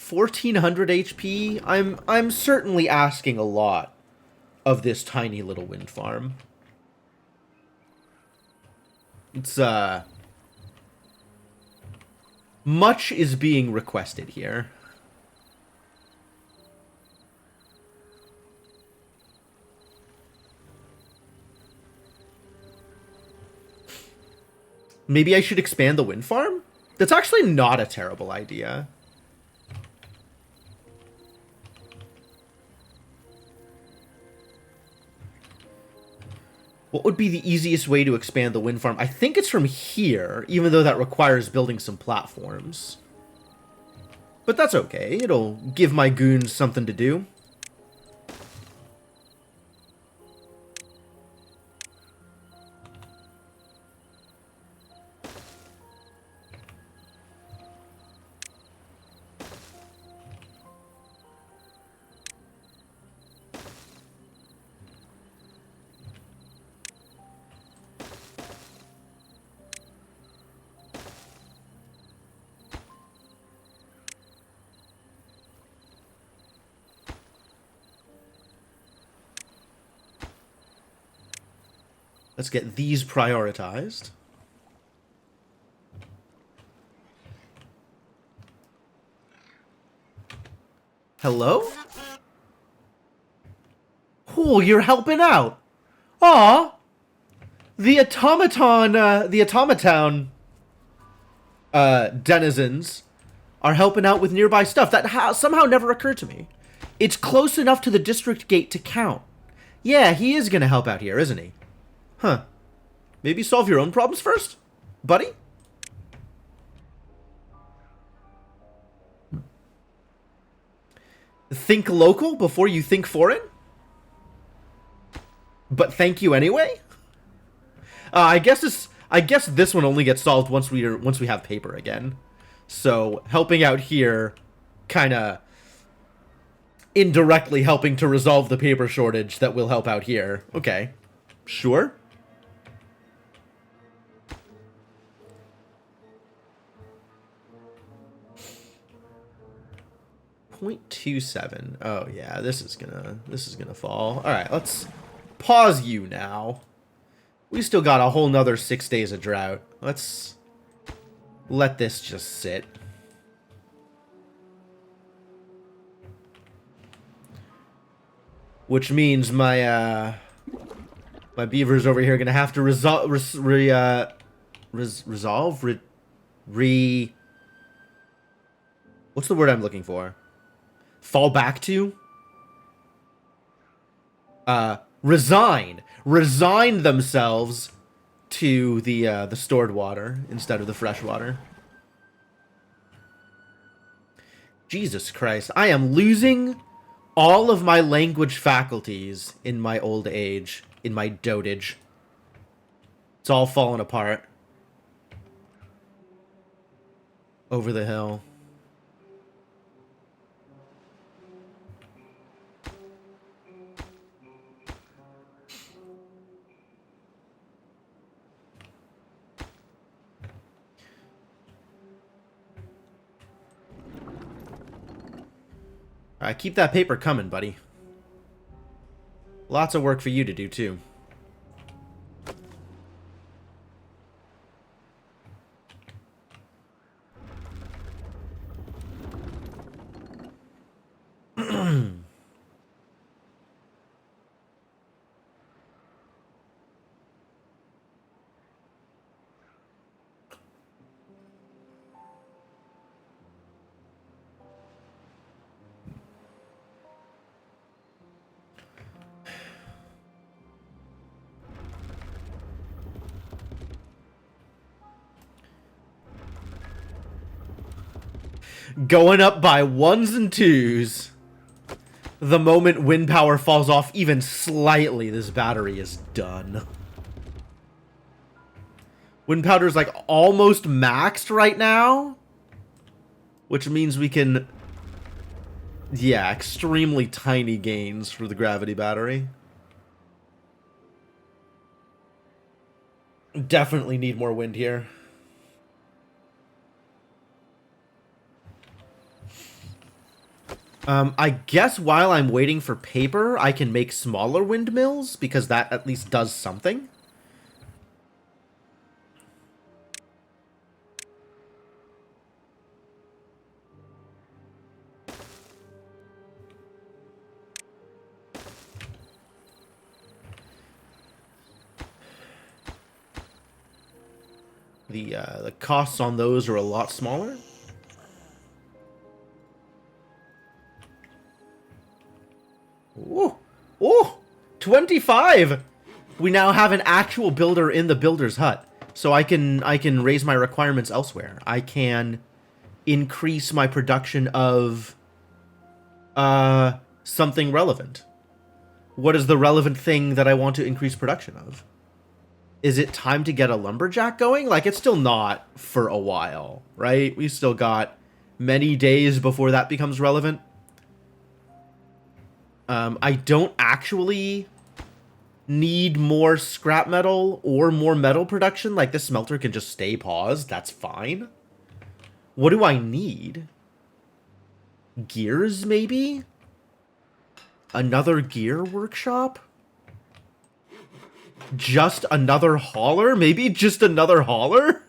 1400 HP? I'm certainly asking a lot of this tiny little wind farm. It's, much is being requested here. Maybe I should expand the wind farm? That's actually not a terrible idea. What would be the easiest way to expand the wind farm? I think it's from here, even though that requires building some platforms. But that's okay. It'll give my goons something to do. Let's get these prioritized. Hello? Oh, you're helping out. Aw. The automaton denizens are helping out with nearby stuff. That somehow never occurred to me. It's close enough to the district gate to count. Yeah, he is gonna help out here, isn't he? Huh. Maybe solve your own problems first, buddy? Think local before you think foreign? But thank you anyway? I guess this one only gets solved once we have paper again. So helping out here kinda indirectly helping to resolve the paper shortage that will help out here. Okay. Sure. .27. Oh yeah, this is gonna fall. Alright, let's pause you now. We still got a whole nother 6 days of drought. Let's let this just sit. Which means my my beavers over here are gonna have to resolve what's the word I'm looking for? Fall back to? Resign themselves to the stored water instead of the fresh water. Jesus Christ, I am losing all of my language faculties in my old age, in my dotage. It's all falling apart. Over the hill. Alright, keep that paper coming, buddy. Lots of work for you to do, too. Going up by ones and twos. The moment wind power falls off even slightly, this battery is done. Wind powder is like almost maxed right now. Which means we can... Yeah, extremely tiny gains for the gravity battery. Definitely need more wind here. I guess while I'm waiting for paper, I can make smaller windmills, because that at least does something. The costs on those are a lot smaller. Ooh, ooh, 25. We now have an actual builder in the builder's hut, so I can raise my requirements elsewhere. I can increase my production of something relevant. What is the relevant thing that I want to increase production of? Is it time to get a lumberjack going? Like, it's still not for a while, right? We still got many days before that becomes relevant. I don't actually need more scrap metal or more metal production. Like, this smelter can just stay paused. That's fine. What do I need? Gears, maybe? Another gear workshop? Just another hauler? Maybe just another hauler?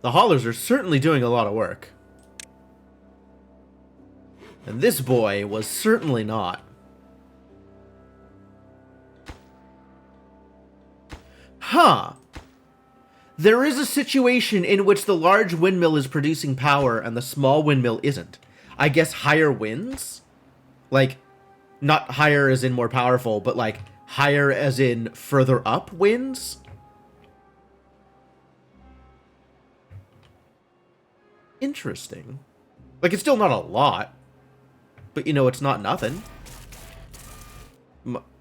The haulers are certainly doing a lot of work. And this boy was certainly not. Huh. There is a situation in which the large windmill is producing power and the small windmill isn't. I guess higher winds? Like, not higher as in more powerful, but like higher as in further up winds? Interesting. Like, it's still not a lot. But, you know, it's not nothing.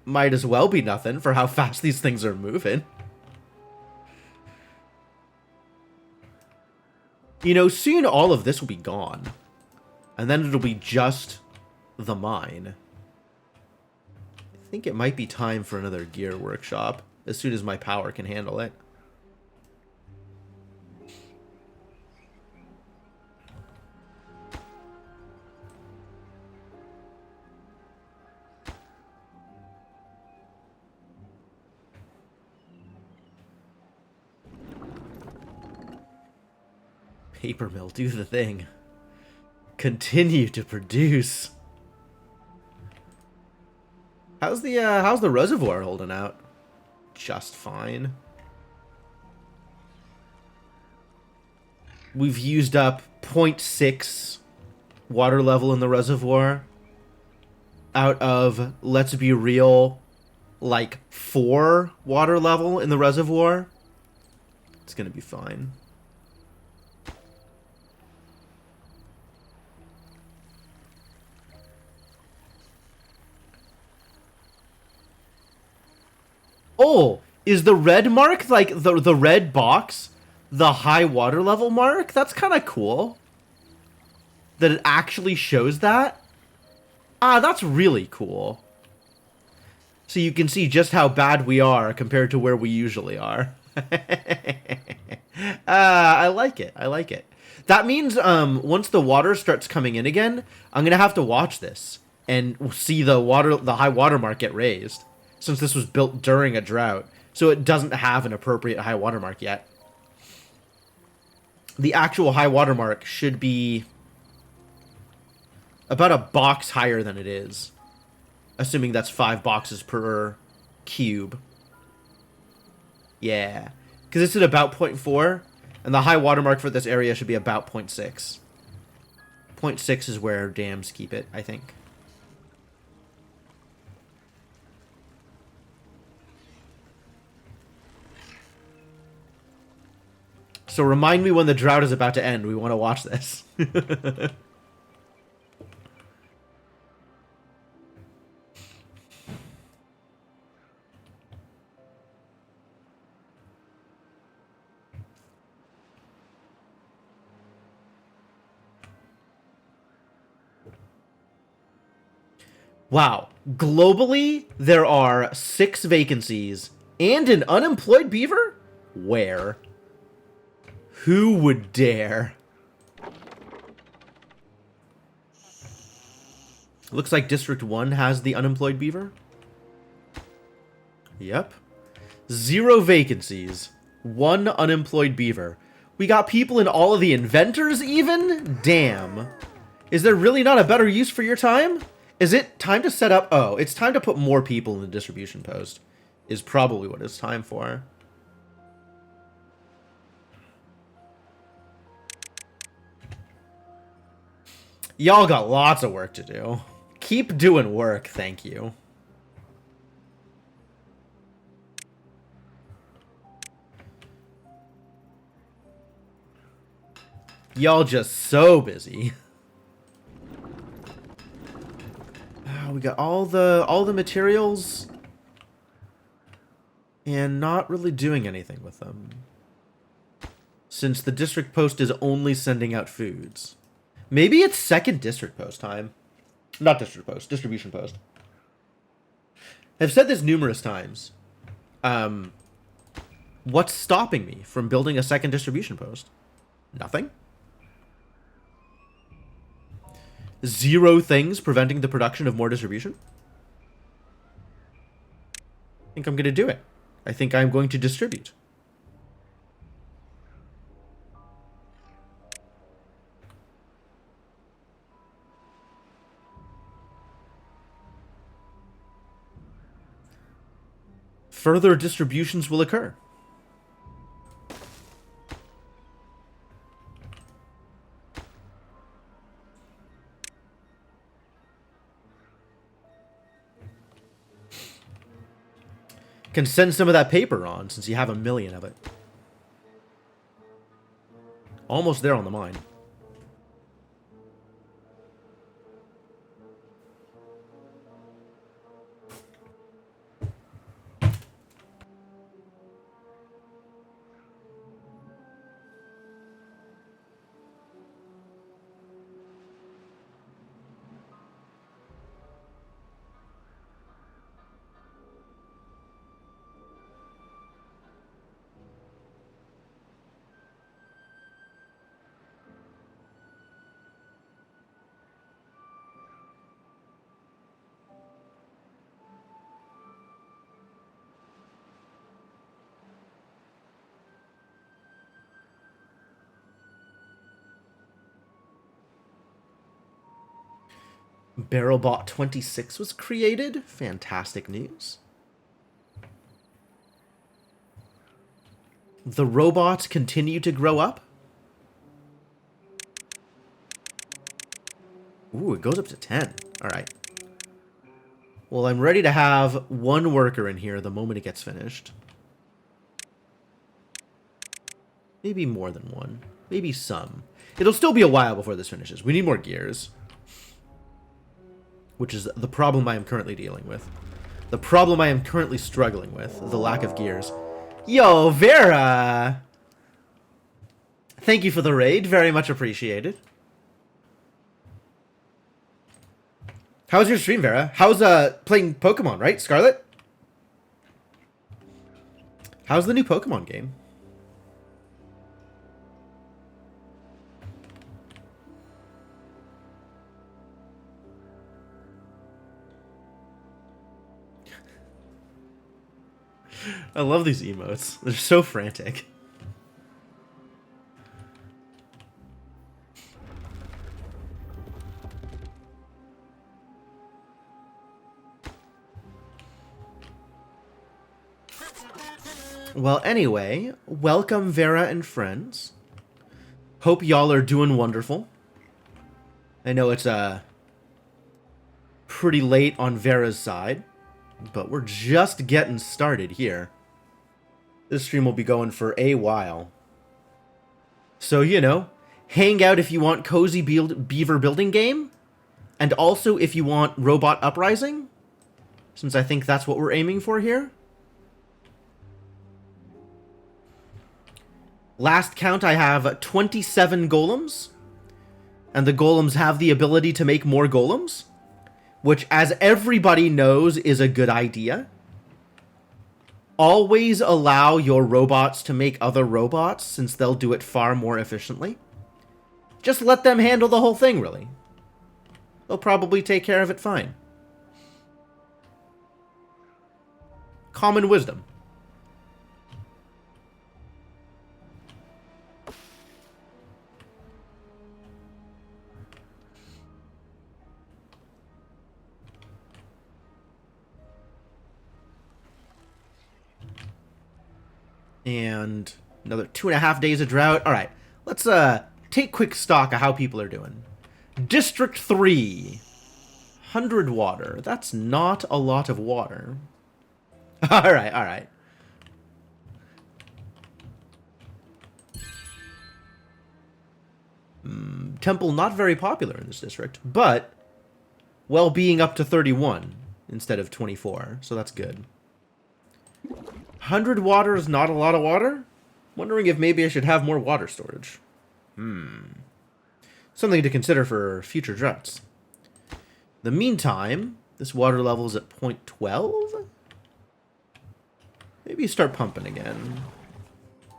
Might as well be nothing for how fast these things are moving. You know, soon all of this will be gone. And then it'll be just the mine. I think it might be time for another gear workshop, as soon as my power can handle it. Paper mill, do the thing. Continue to produce. How's the reservoir holding out? Just fine. We've used up 0.6 water level in the reservoir out of, let's be real, like 4 water level in the reservoir. It's gonna be fine. Oh, is the red mark, like the red box, the high water level mark? That's kind of cool. That it actually shows that. Ah, that's really cool. So you can see just how bad we are compared to where we usually are. I like it. I like it. That means once the water starts coming in again, I'm gonna have to watch this and see the high water mark get raised, since this was built during a drought, so it doesn't have an appropriate high water mark yet. The actual high water mark should be about a box higher than it is, assuming that's 5 boxes per cube. Yeah, because it's at about 0.4, and the high water mark for this area should be about 0.6. 0.6 is where dams keep it, I think. So remind me when the drought is about to end. We want to watch this. Wow. Globally, there are 6 vacancies and an unemployed beaver? Where? Who would dare? Looks like District 1 has the unemployed beaver. Yep. 0 vacancies. 1 unemployed beaver. We got people in all of the inventors even? Damn. Is there really not a better use for your time? Is it time to set up... Oh, it's time to put more people in the distribution post. Is probably what it's time for. Y'all got lots of work to do. Keep doing work, thank you. Y'all just so busy. We got all the materials and not really doing anything with them. Since the district post is only sending out foods. Maybe it's second district post time. Not district post, distribution post. I've said this numerous times. What's stopping me from building a second distribution post? Nothing. 0 things preventing the production of more distribution? I think I'm going to do it. I think I'm going to distribute. Further distributions will occur. Can send some of that paper on, since you have 1 million of it. Almost there on the mine. BarrelBot 26 was created. Fantastic news. The robots continue to grow up. Ooh, it goes up to 10. Alright. Well, I'm ready to have 1 worker in here the moment it gets finished. Maybe more than 1. Maybe some. It'll still be a while before this finishes. We need more gears. Which is the problem I am currently dealing with. The problem I am currently struggling with. The lack of gears. Yo, Vera! Thank you for the raid. Very much appreciated. How's your stream, Vera? How's playing Pokemon, right? Scarlet? How's the new Pokemon game? I love these emotes. They're so frantic. Well, anyway, welcome Vera and friends. Hope y'all are doing wonderful. I know it's pretty late on Vera's side, but we're just getting started here. This stream will be going for a while. So, you know, hang out if you want cozy beaver building game, and also if you want robot uprising, since I think that's what we're aiming for here. Last count, I have 27 golems, and the golems have the ability to make more golems, which, as everybody knows, is a good idea. Always allow your robots to make other robots, since they'll do it far more efficiently. Just let them handle the whole thing, really. They'll probably take care of it fine. Common wisdom. And another 2.5 days of drought. All right, let's take quick stock of how people are doing. District 3. 100 water. That's not a lot of water. All right, all right. Temple not very popular in this district, but well-being up to 31 instead of 24, so that's good. 100 water is not a lot of water? Wondering if maybe I should have more water storage. Something to consider for future droughts. In the meantime, this water level is at 0.12? Maybe start pumping again. I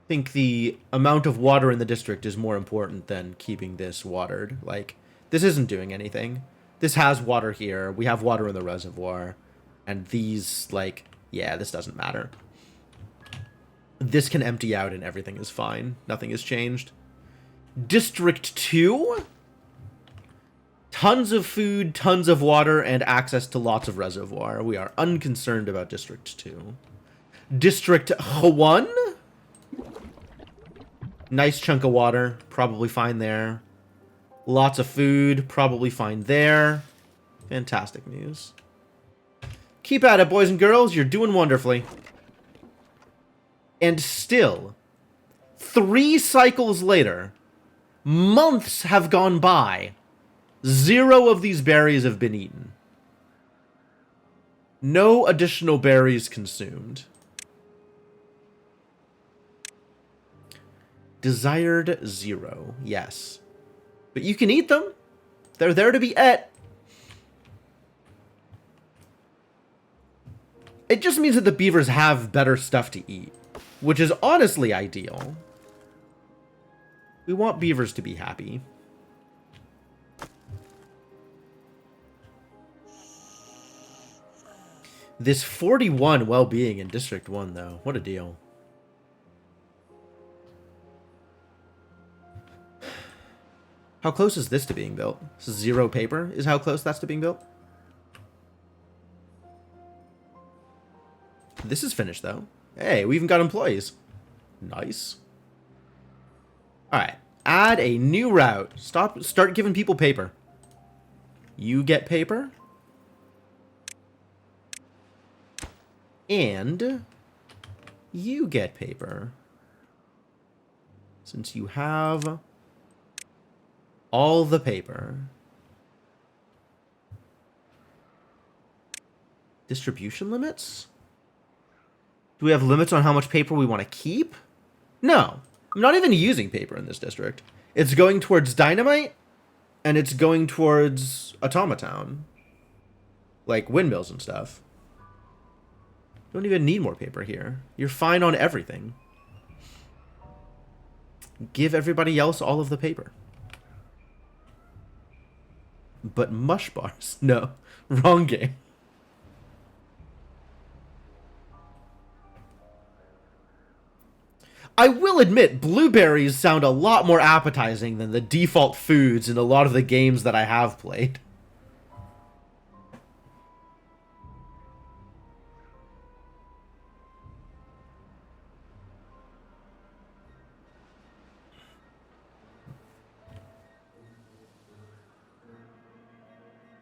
think the amount of water in the district is more important than keeping this watered. Like, this isn't doing anything. This has water here. We have water in the reservoir. And these, like, yeah, this doesn't matter. This can empty out and everything is fine. Nothing has changed. District 2? Tons of food, tons of water, and access to lots of reservoir. We are unconcerned about District 2. District 1? Nice chunk of water. Probably fine there. Lots of food. Probably fine there. Fantastic news. Keep at it, boys and girls. You're doing wonderfully. And still, 3 cycles later, months have gone by. 0 of these berries have been eaten. No additional berries consumed. Desired 0. Yes. But you can eat them. They're there to be ate. It just means that the beavers have better stuff to eat, which is honestly ideal. We want beavers to be happy. This 41 well-being in District 1, though. What a deal. How close is this to being built? 0 paper is how close that's to being built. This is finished, though. Hey, we even got employees. Nice. Alright. Add a new route. Start giving people paper. You get paper. And you get paper. Since you have all the paper. Distribution limits? Do we have limits on how much paper we want to keep? No. I'm not even using paper in this district. It's going towards dynamite, and it's going towards automaton. Like windmills and stuff. You don't even need more paper here. You're fine on everything. Give everybody else all of the paper. But mush bars? No. Wrong game. I will admit, blueberries sound a lot more appetizing than the default foods in a lot of the games that I have played.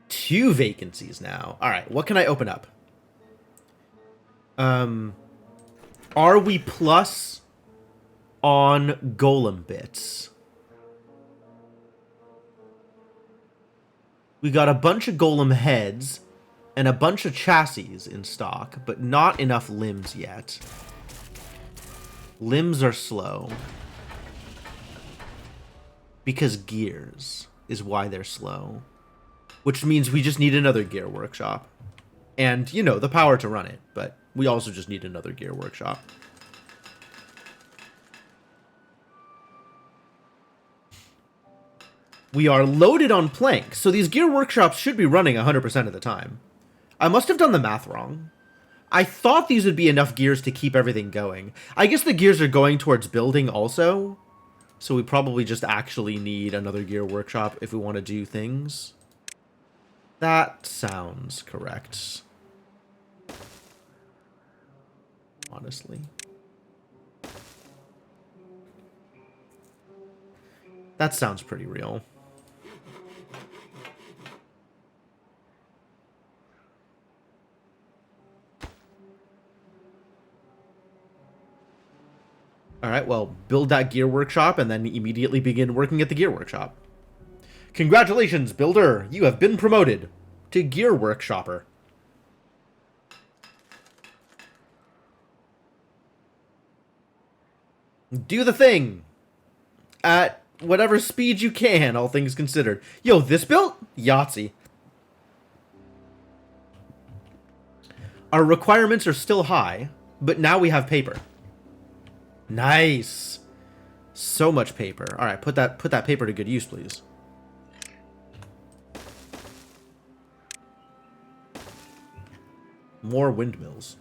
Two vacancies now. Alright, what can I open up? Are we plus on golem bits. We got a bunch of golem heads and a bunch of chassis in stock, but not enough limbs yet. Limbs are slow. Because gears is why they're slow. Which means we just need another gear workshop. And, you know, the power to run it, but we also just need another gear workshop. We are loaded on planks, so these gear workshops should be running 100% of the time. I must have done the math wrong. I thought these would be enough gears to keep everything going. I guess the gears are going towards building also, so we probably just actually need another gear workshop if we want to do things. That sounds correct. Honestly. That sounds pretty real. Alright, well, build that gear workshop and then immediately begin working at the gear workshop. Congratulations, builder! You have been promoted to gear workshopper. Do the thing! At whatever speed you can, all things considered. Yo, this built? Yahtzee. Our requirements are still high, but now we have paper. Nice. So much paper. All right, put that paper to good use, please. More windmills.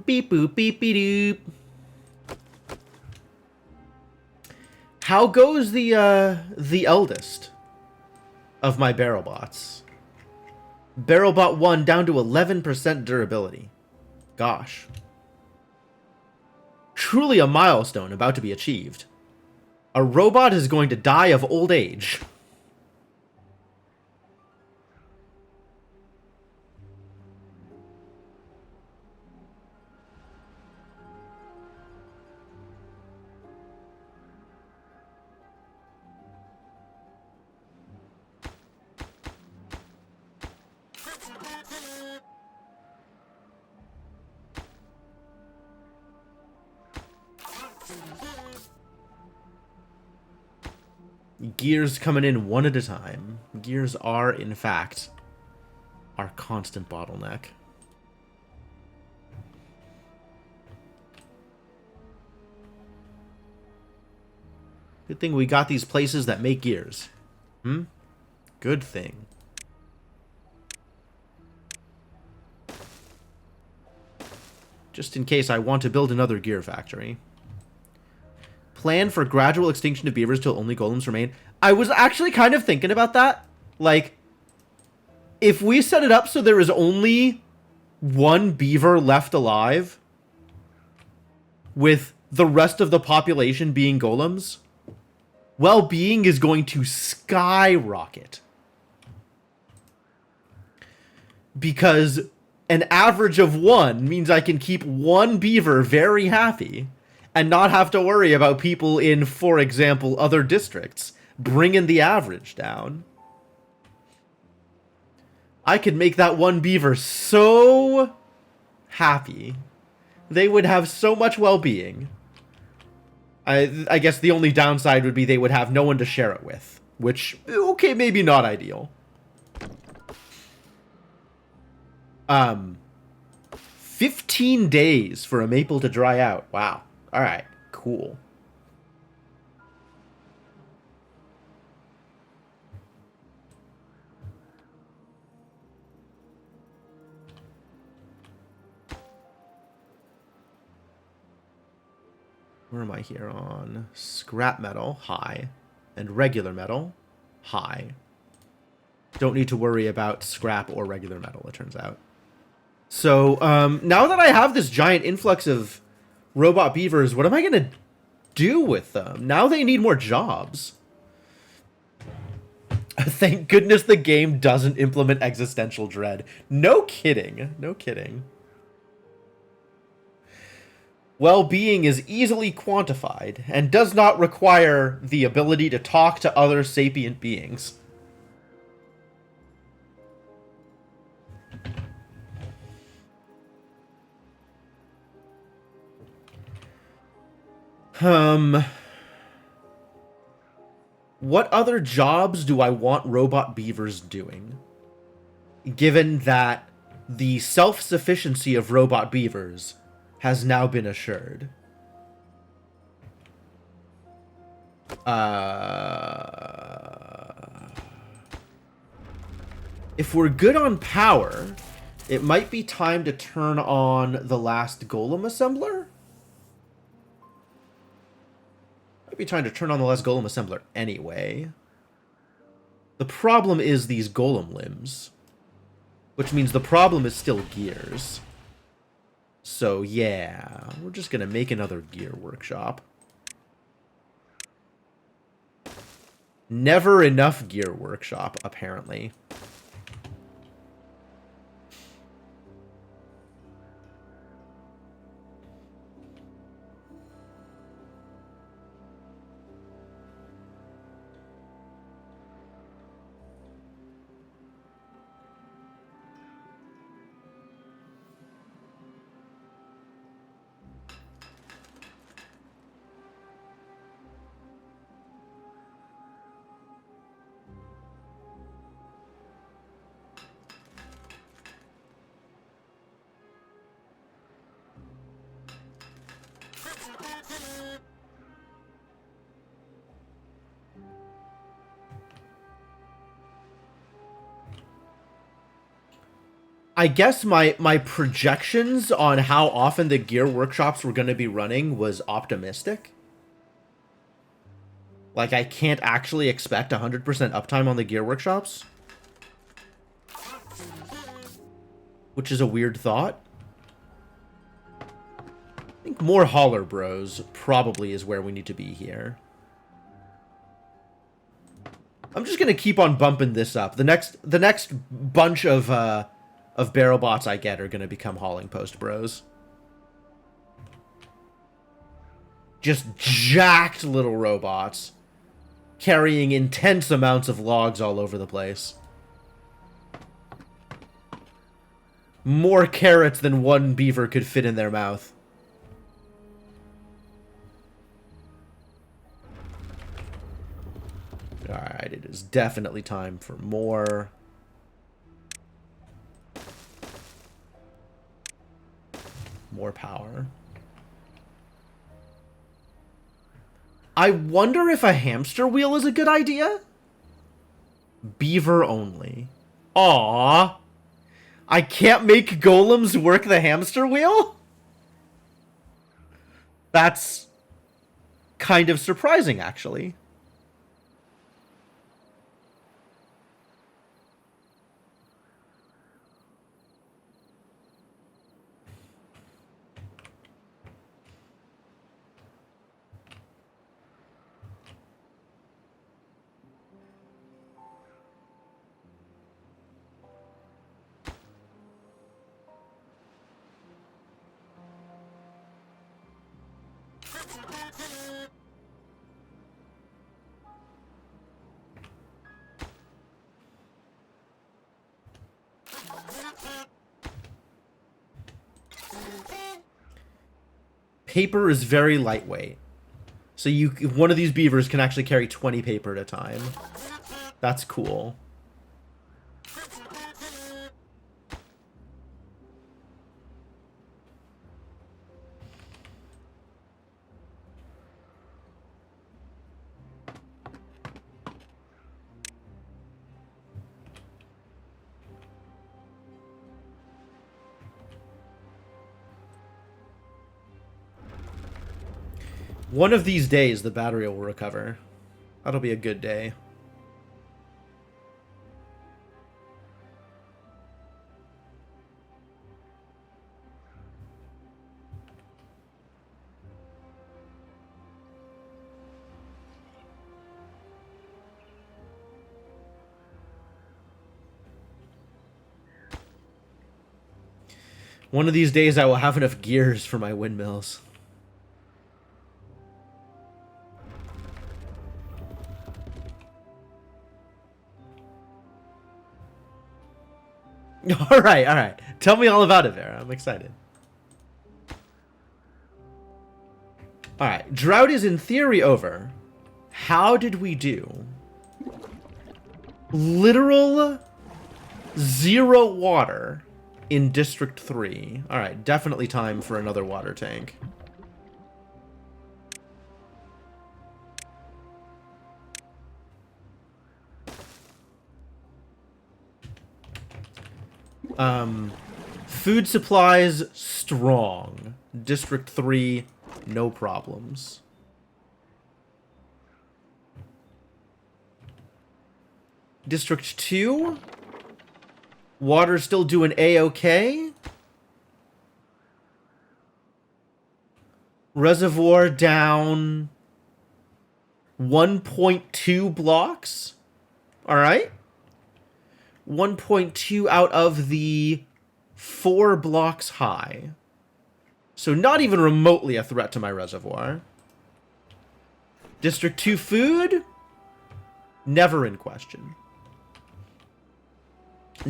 Beep boop beep beep doop. How goes the eldest of my barrel bots? Barrel bot 1 down to 11% durability. Gosh. Truly a milestone about to be achieved. A robot is going to die of old age. Gears coming in one at a time. Gears are, in fact, our constant bottleneck. Good thing we got these places that make gears. Good thing. Just in case I want to build another gear factory. Plan for gradual extinction of beavers till only golems remain. I was actually kind of thinking about that. Like, if we set it up so there is only one beaver left alive, with the rest of the population being golems, well-being is going to skyrocket. Because an average of 1 means I can keep one beaver very happy and not have to worry about people in, for example, other districts bringing the average down. I could make that one beaver so happy. They would have so much well-being. I guess the only downside would be they would have no one to share it with. Which, okay, maybe not ideal. 15 days for a maple to dry out. Wow. Alright, cool. Where am I here on? Scrap metal, high. And regular metal, high. Don't need to worry about scrap or regular metal, it turns out. So, now that I have this giant influx of robot beavers, what am I going to do with them? Now they need more jobs. Thank goodness the game doesn't implement existential dread. No kidding. No kidding. Well-being is easily quantified and does not require the ability to talk to other sapient beings. What other jobs do I want robot beavers doing? Given that the self-sufficiency of robot beavers has now been assured. If we're good on power, it might be time to turn on the last golem assembler. Might be time to turn on the last golem assembler anyway. The problem is these golem limbs, which means the problem is still gears. So yeah, we're just gonna make another gear workshop. Never enough gear workshop, apparently. I guess my projections on how often the gear workshops were going to be running was optimistic. Like, I can't actually expect 100% uptime on the gear workshops. Which is a weird thought. I think more Holler Bros probably is where we need to be here. I'm just going to keep on bumping this up. The next bunch of barrel bots I get are going to become hauling post bros. Just jacked little robots carrying intense amounts of logs all over the place. More carrots than one beaver could fit in their mouth. Alright, it is definitely time for more. More power. I wonder if a hamster wheel is a good idea? Beaver only. Aww. I can't make golems work the hamster wheel? That's kind of surprising, actually. Paper is very lightweight. So one of these beavers can actually carry 20 paper at a time. That's cool. One of these days, the battery will recover. That'll be a good day. One of these days I will have enough gears for my windmills. Alright, alright. Tell me all about it, Vera. I'm excited. Alright, drought is in theory over. How did we do? Literal 0 water in District 3. Alright, definitely time for another water tank. Food supplies, strong. District 3, no problems. District 2, water's still doing A-okay. Reservoir down 1.2 blocks. Alright. 1.2 out of the 4 blocks high. So not even remotely a threat to my reservoir. District 2 food, never in question.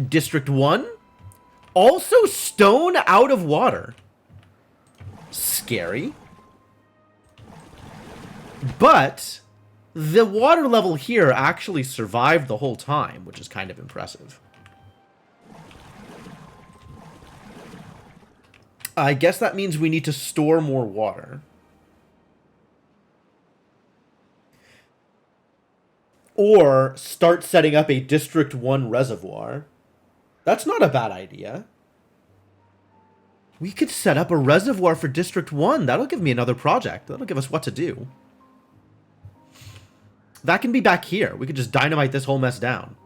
District 1, also stone out of water. Scary. But the water level here actually survived the whole time, which is kind of impressive. I guess that means we need to store more water. Or start setting up a District 1 reservoir. That's not a bad idea. We could set up a reservoir for District 1. That'll give me another project. That'll give us what to do. That can be back here. We could just dynamite this whole mess down.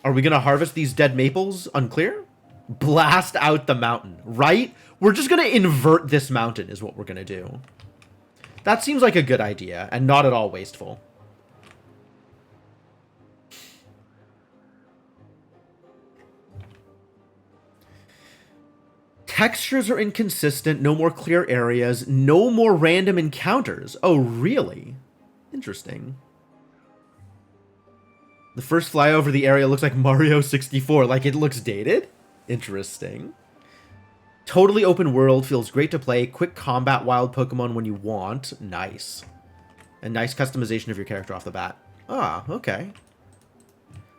Are we going to harvest these dead maples? Unclear. Blast out the mountain, right? We're just going to invert this mountain is what we're going to do. That seems like a good idea and not at all wasteful. Textures are inconsistent, no more clear areas, no more random encounters. Oh, really? Interesting. The first flyover of the area looks like Mario 64, like it looks dated? Interesting. Totally open world, feels great to play, quick combat wild Pokemon when you want. Nice. And nice customization of your character off the bat. Ah, okay.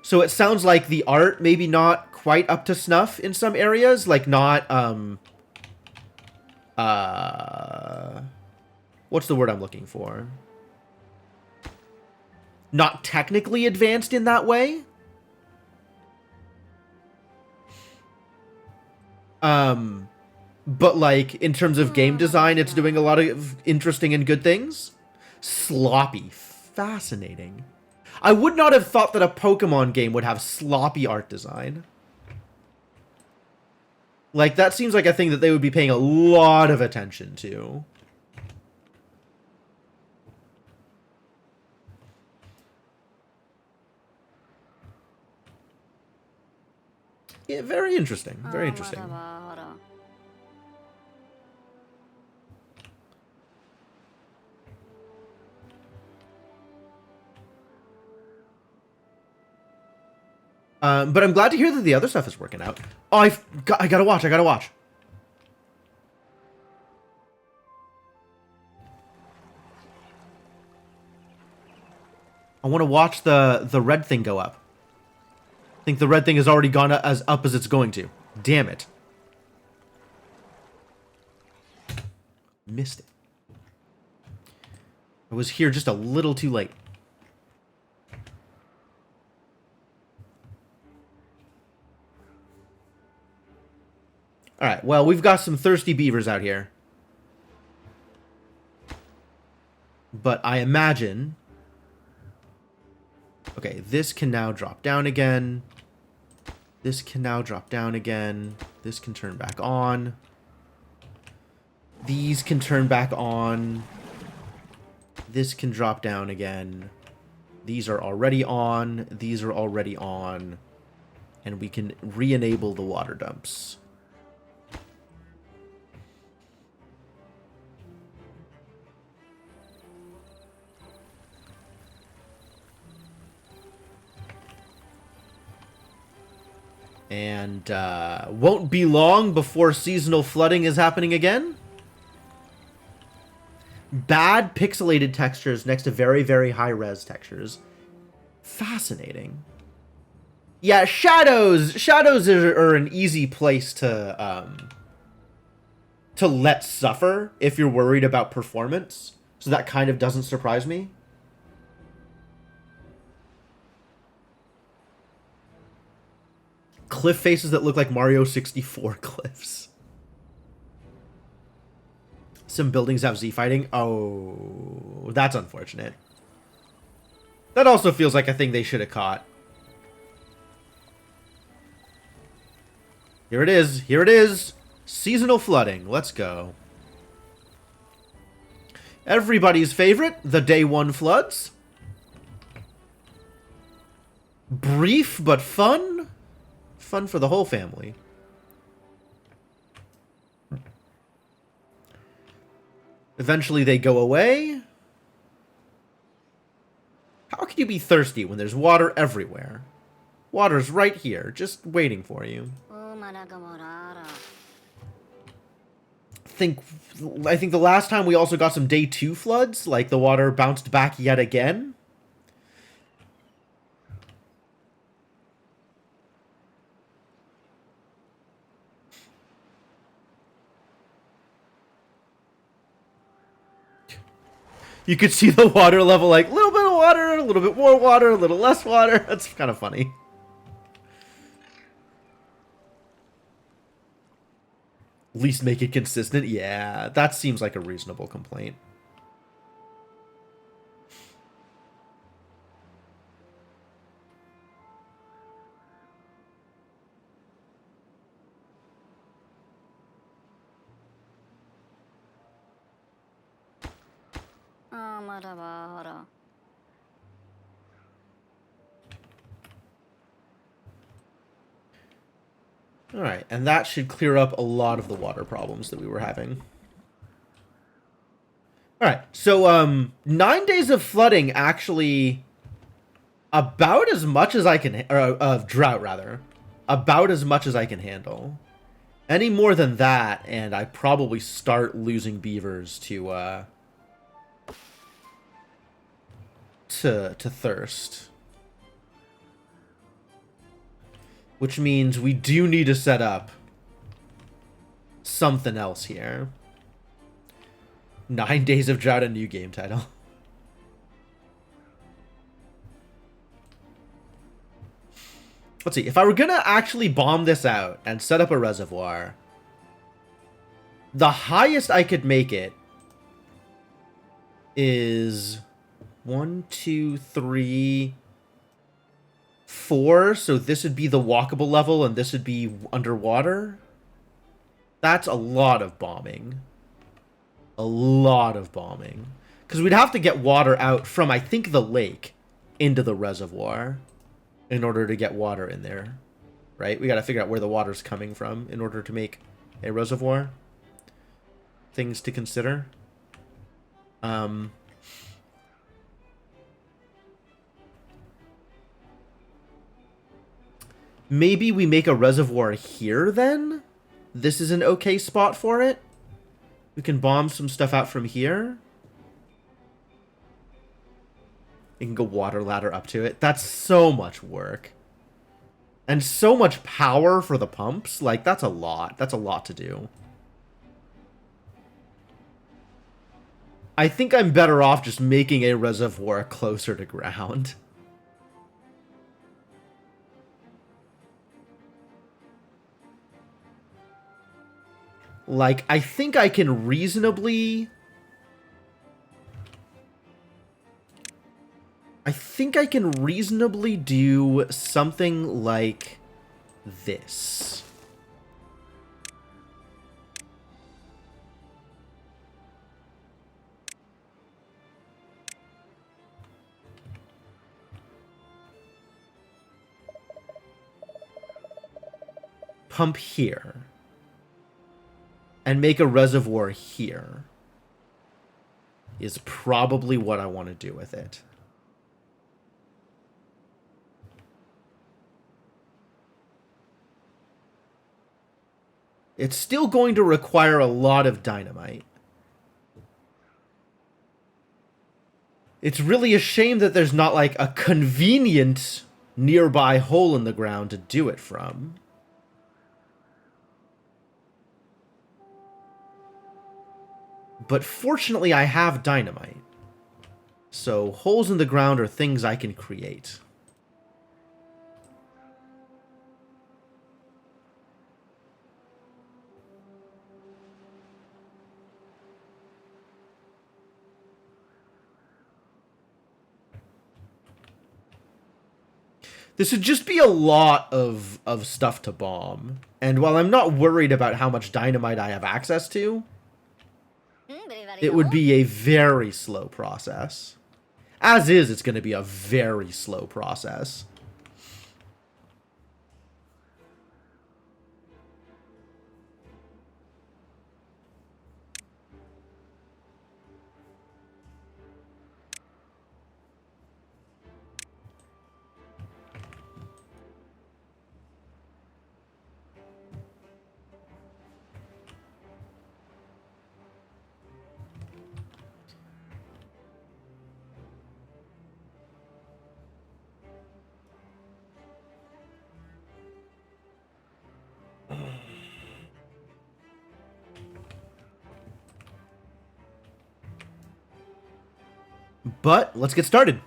So it sounds like the art maybe not quite up to snuff in some areas, like not, what's the word I'm looking for? Not technically advanced in that way. But like, in terms of game design, it's doing a lot of interesting and good things. Sloppy. Fascinating. I would not have thought that a Pokemon game would have sloppy art design. Like, that seems like a thing that they would be paying a lot of attention to. Yeah, very interesting. Very interesting. But I'm glad to hear that the other stuff is working out. Oh, I gotta watch. I gotta watch. I want to watch the red thing go up. I think the red thing has already gone as up as it's going to. Damn it. Missed it. I was here just a little too late. Alright, well, we've got some thirsty beavers out here. But I imagine... Okay, this can now drop down again. This can now drop down again. This can turn back on. These can turn back on. This can drop down again. These are already on. These are already on. and we can re-enable the water dumps. And won't be long before seasonal flooding is happening again. Bad pixelated textures next to very, very high-res textures. Fascinating. Yeah, shadows. Shadows are an easy place to let suffer if you're worried about performance. So that kind of doesn't surprise me. Cliff faces that look like Mario 64 cliffs. Some buildings have Z fighting. Oh, that's unfortunate. That also feels like a thing they should have caught. Here it is. Here it is. Seasonal flooding. Let's go. Everybody's favorite, the day one floods. Brief but fun. Fun for the whole family. Eventually they go away. How can you be thirsty when there's water everywhere? Water's right here, just waiting for you. I think the last time we also got some day 2 floods, like the water bounced back yet again. You could see the water level, like, a little bit of water, a little bit more water, a little less water. That's kind of funny. At least make it consistent. Yeah, that seems like a reasonable complaint. Alright, and that should clear up a lot of the water problems that we were having. Alright, so 9 days of flooding actually about as much as I can, or of drought rather, about as much as I can handle. Any more than that, and I probably start losing beavers to thirst. Which means we do need to set up something else here. 9 days of drought, a new game title. Let's see, if I were gonna actually bomb this out and set up a reservoir, the highest I could make it is 1, 2, 3, 4. So this would be the walkable level and this would be underwater. That's a lot of bombing. A lot of bombing. Because we'd have to get water out from, I think, the lake into the reservoir in order to get water in there. Right? We got to figure out where the water's coming from in order to make a reservoir. Things to consider. Maybe we make a reservoir here, then? This is an okay spot for it? We can bomb some stuff out from here. You can go water ladder up to it. That's so much work. And so much power for the pumps. Like, that's a lot. That's a lot to do. I think I'm better off just making a reservoir closer to ground. Like, I think I can reasonably... do something like this. pump here and make a reservoir here is probably what I want to do with it. It's still going to require a lot of dynamite. It's really a shame that there's not like a convenient nearby hole in the ground to do it from. But fortunately, I have dynamite. So holes in the ground are things I can create. This would just be a lot of stuff to bomb. And while I'm not worried about how much dynamite I have access to, it would be a very slow process. As is, it's going to be a very slow process. But let's get started.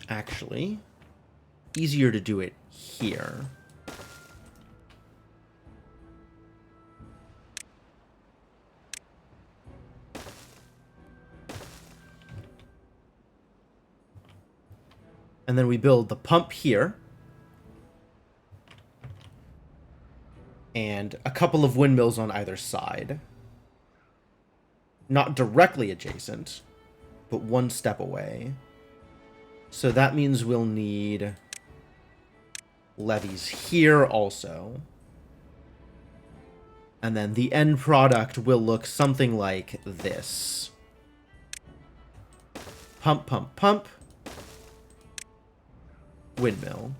Actually, easier to do it here. And then we build the pump here. And a couple of windmills on either side. Not directly adjacent, but one step away. So that means we'll need levees here also. And then the end product will look something like this. Pump, pump, pump. Windmill.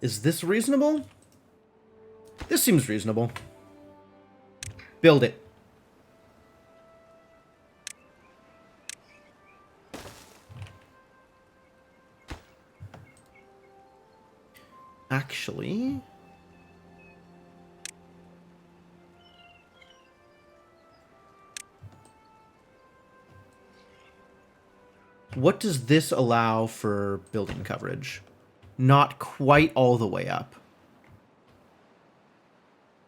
Is this reasonable? This seems reasonable. Build it. Actually, what does this allow for building coverage? Not quite all the way up.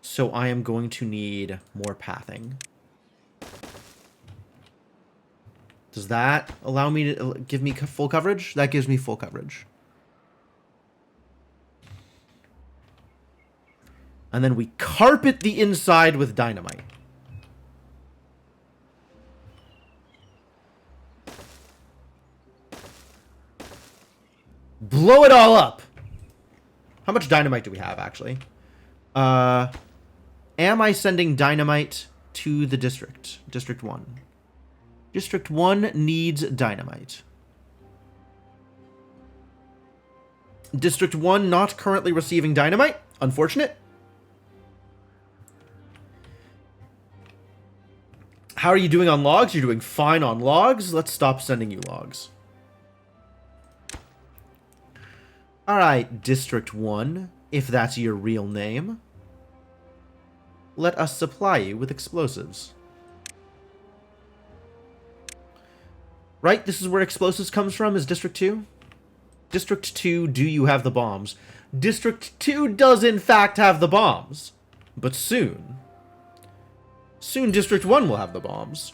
So I am going to need more pathing. Does that allow me to give me full coverage? That gives me full coverage. And then we carpet the inside with dynamite. Blow it all up. How much dynamite do we have, actually? Am I sending dynamite to the district? District 1. District 1 needs dynamite. District 1 not currently receiving dynamite. Unfortunate. How are you doing on logs? You're doing fine on logs. Let's stop sending you logs. Alright, District 1, if that's your real name. Let us supply you with explosives. Right? This is where explosives comes from, is District 2? District 2, do you have the bombs? District 2 does in fact have the bombs. But soon. Soon District 1 will have the bombs.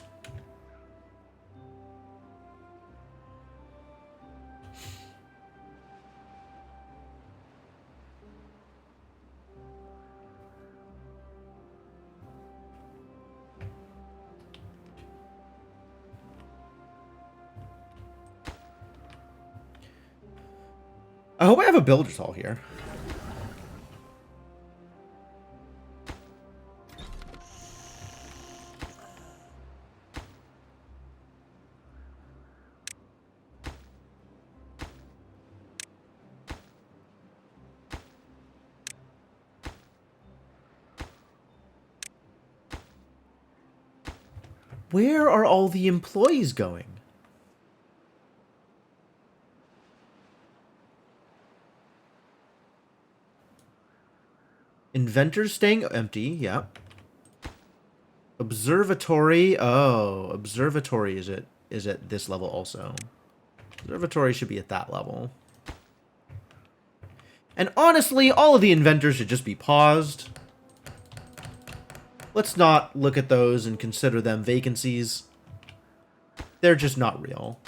I hope I have a builder's hall here. Where are all the employees going? Inventors staying empty, yeah. Observatory, oh, observatory is at this level also. Observatory should be at that level. And honestly, all of the inventors should just be paused. Let's not look at those and consider them vacancies. They're just not real.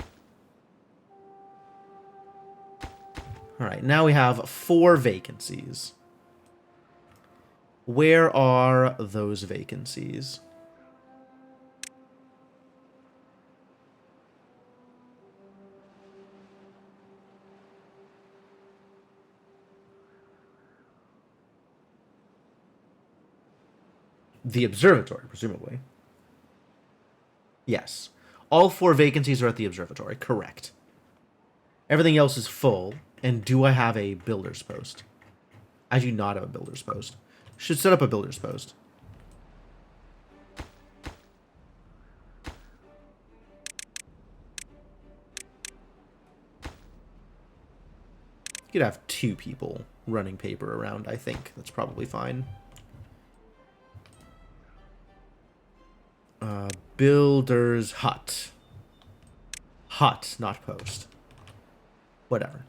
Alright, now we have 4 vacancies. Where are those vacancies? The observatory, presumably. Yes. All 4 vacancies are at the observatory. Correct. Everything else is full. And do I have a builder's post? I do not have a builder's post. Should set up a builder's post. You could have 2 people running paper around, I think. That's probably fine. Builder's hut. Hut, not post. Whatever.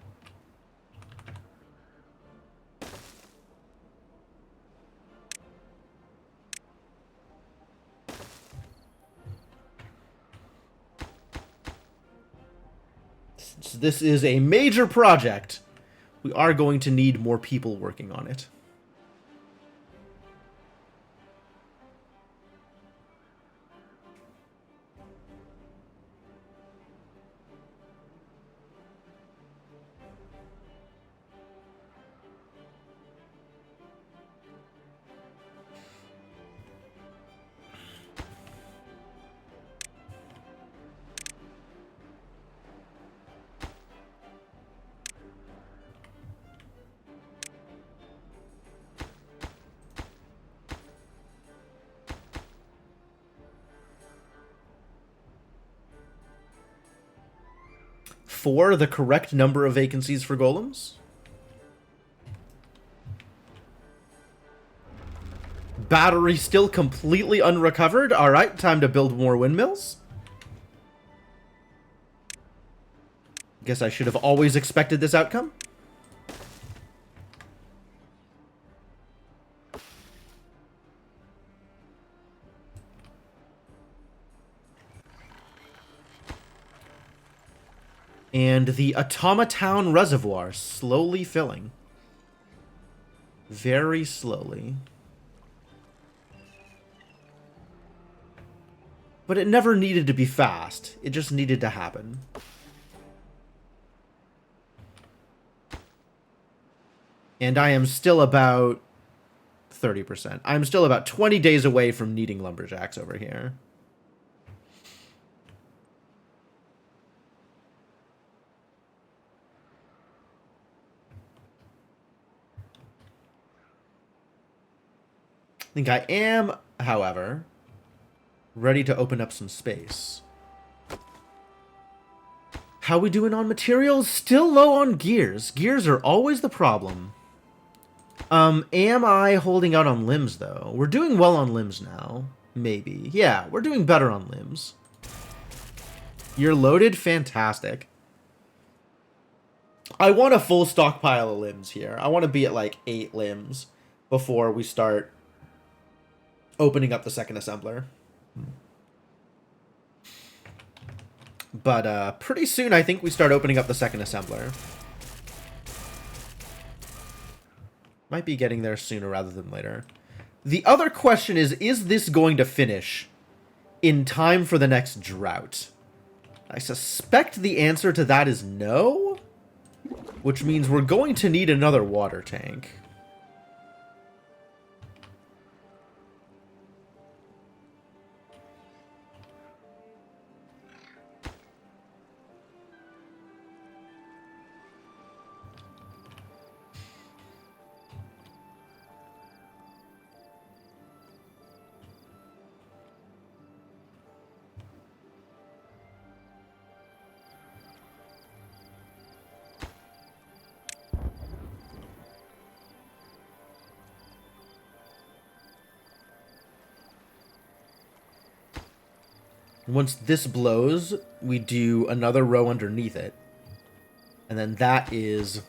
Since this is a major project, we are going to need more people working on it. Four, the correct number of vacancies for golems. Battery still completely unrecovered. Alright, time to build more windmills. Guess I should have always expected this outcome. And the Automatown Reservoir slowly filling. Very slowly. But it never needed to be fast. It just needed to happen. And I am still about 30%. I'm still about 20 days away from needing lumberjacks over here. I think I am, however, Ready to open up some space. How we doing on materials? Still low on gears. Gears are always the problem. Am I holding out on limbs, though? We're doing well on limbs now. Maybe. Yeah, we're doing better on limbs. You're loaded? Fantastic. I want a full stockpile of limbs here. I want to be at like 8 limbs before we start opening up the second assembler. But pretty soon I think we start opening up the second assembler. Might be getting there sooner rather than later. The other question is this going to finish in time for the next drought? I suspect the answer to that is no, which means we're going to need another water tank. Once this blows, we do another row underneath it. And then that is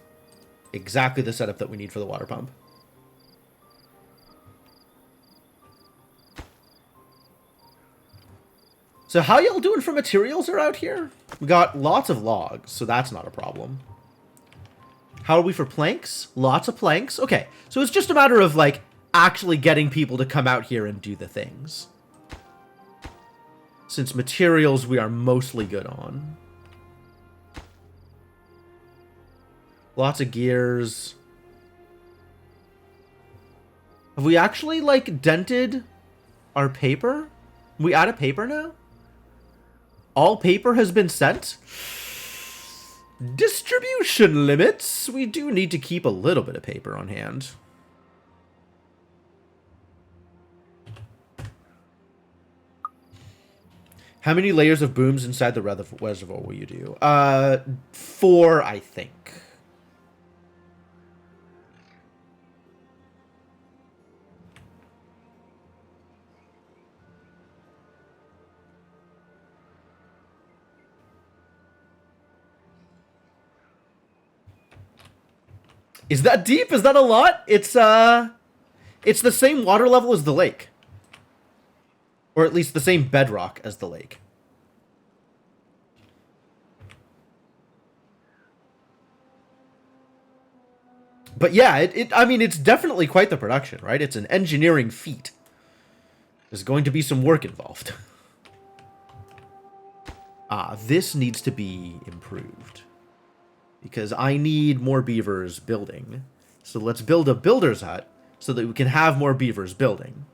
exactly the setup that we need for the water pump. So how y'all doing for materials are out here? We got lots of logs, so that's not a problem. How are we for planks? Lots of planks. Okay, so it's just a matter of, like, actually getting people to come out here and do the things. Since materials we are mostly good on. Lots of gears. Have we actually, like, dented our paper? Are we out of paper now? All paper has been sent? Distribution limits. We do need to keep a little bit of paper on hand. How many layers of booms inside the reservoir will you do? 4, I think. Is that deep? Is that a lot? It's the same water level as the lake. Or at least the same bedrock as the lake. But yeah, I mean, it's definitely quite the production, right? It's an engineering feat. There's going to be some work involved. This needs to be improved. Because I need more beavers building. So let's build a builder's hut so that we can have more beavers building.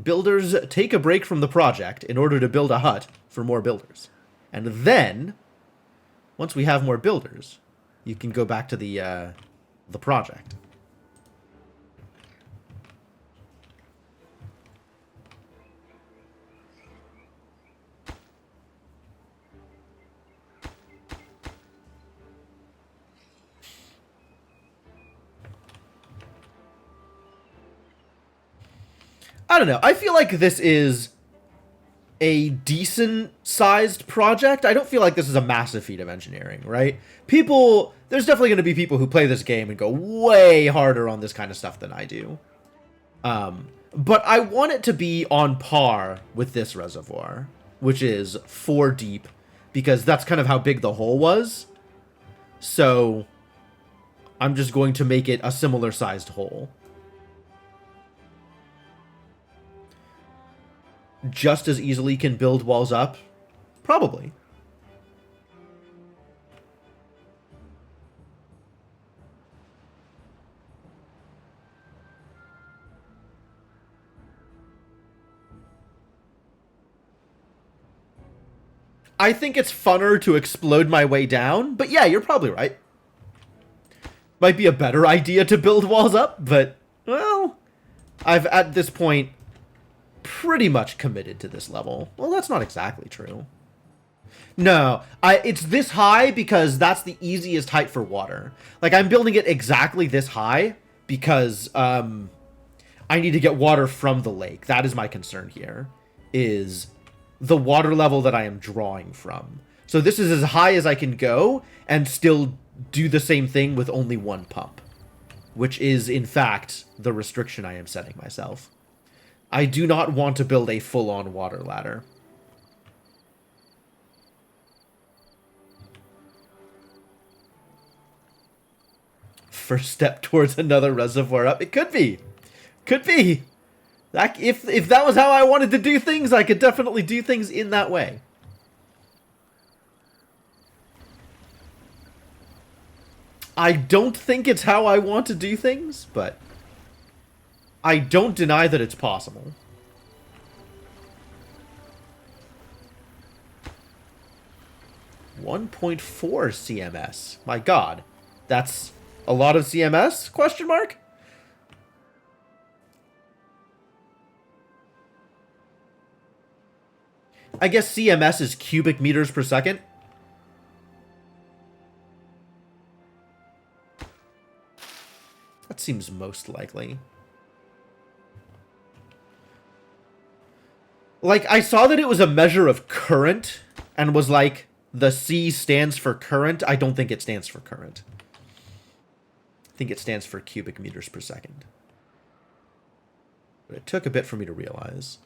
Builders take a break from the project in order to build a hut for more builders. And then, once we have more builders, you can go back to the project. I don't know. I feel like this is a decent-sized project. I don't feel like this is a massive feat of engineering, right? There's definitely going to be people who play this game and go way harder on this kind of stuff than I do. But I want it to be on par with this reservoir, which is 4 deep, because that's kind of how big the hole was. So I'm just going to make it a similar-sized hole. Just as easily can build walls up? Probably. I think it's funner to explode my way down, but yeah, you're probably right. Might be a better idea to build walls up, but, well, I've, at this point, pretty much committed to this level. Well, that's not exactly true. No, it's this high because that's the easiest height for water. Like, I'm building it exactly this high because, I need to get water from the lake. That is my concern here, is the water level that I am drawing from. So this is as high as I can go and still do the same thing with only one pump, which is, in fact, the restriction I am setting myself. I do not want to build a full-on water ladder. First step towards another reservoir up. It could be. Could be. That, if that was how I wanted to do things, I could definitely do things in that way. I don't think it's how I want to do things, but I don't deny that it's possible. $1.4 CMS. My god. That's a lot of CMS? Question mark? I guess CMS is cubic meters per second. That seems most likely. Like, I saw that it was a measure of current, and was like, the C stands for current. I don't think it stands for current. I think it stands for cubic meters per second. But it took a bit for me to realize.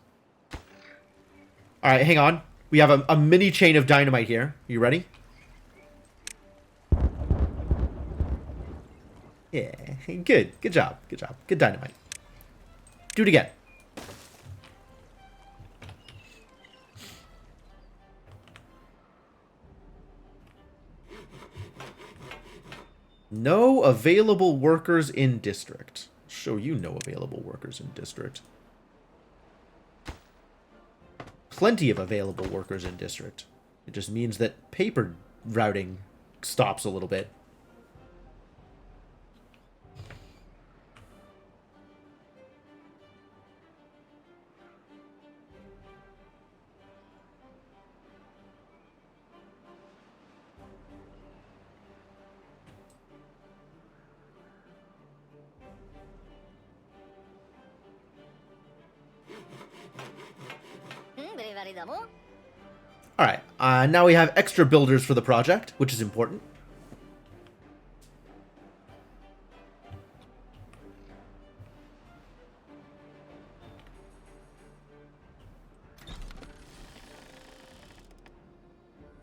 Alright, hang on. We have a mini chain of dynamite here. You ready? Yeah, good. Good job. Good job. Good dynamite. Do it again. No available workers in district. Show you no available workers in district. Plenty of available workers in district. It just means that paper routing stops a little bit. Alright, now we have extra builders for the project, which is important.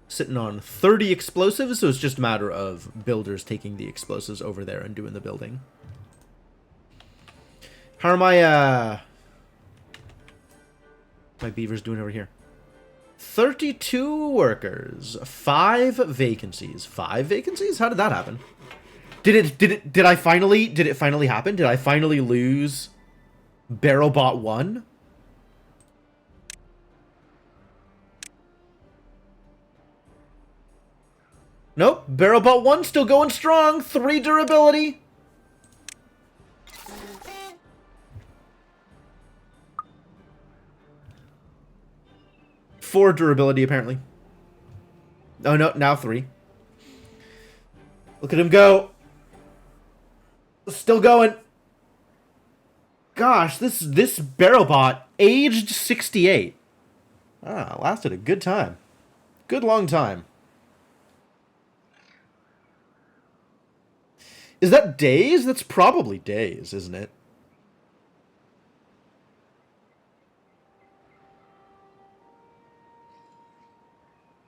Sitting on 30 explosives, so it's just a matter of builders taking the explosives over there and doing the building. How are my beavers doing over here? 32 workers, 5 vacancies. 5 vacancies? How did that happen? Did it finally happen? Did I finally lose BarrelBot 1? Nope, BarrelBot 1 still going strong. 3 durability. Four durability, apparently. Oh, no, now 3. Look at him go. Still going. Gosh, this BarrelBot aged 68. Ah, lasted a good time. Good long time. Is that days? That's probably days, isn't it?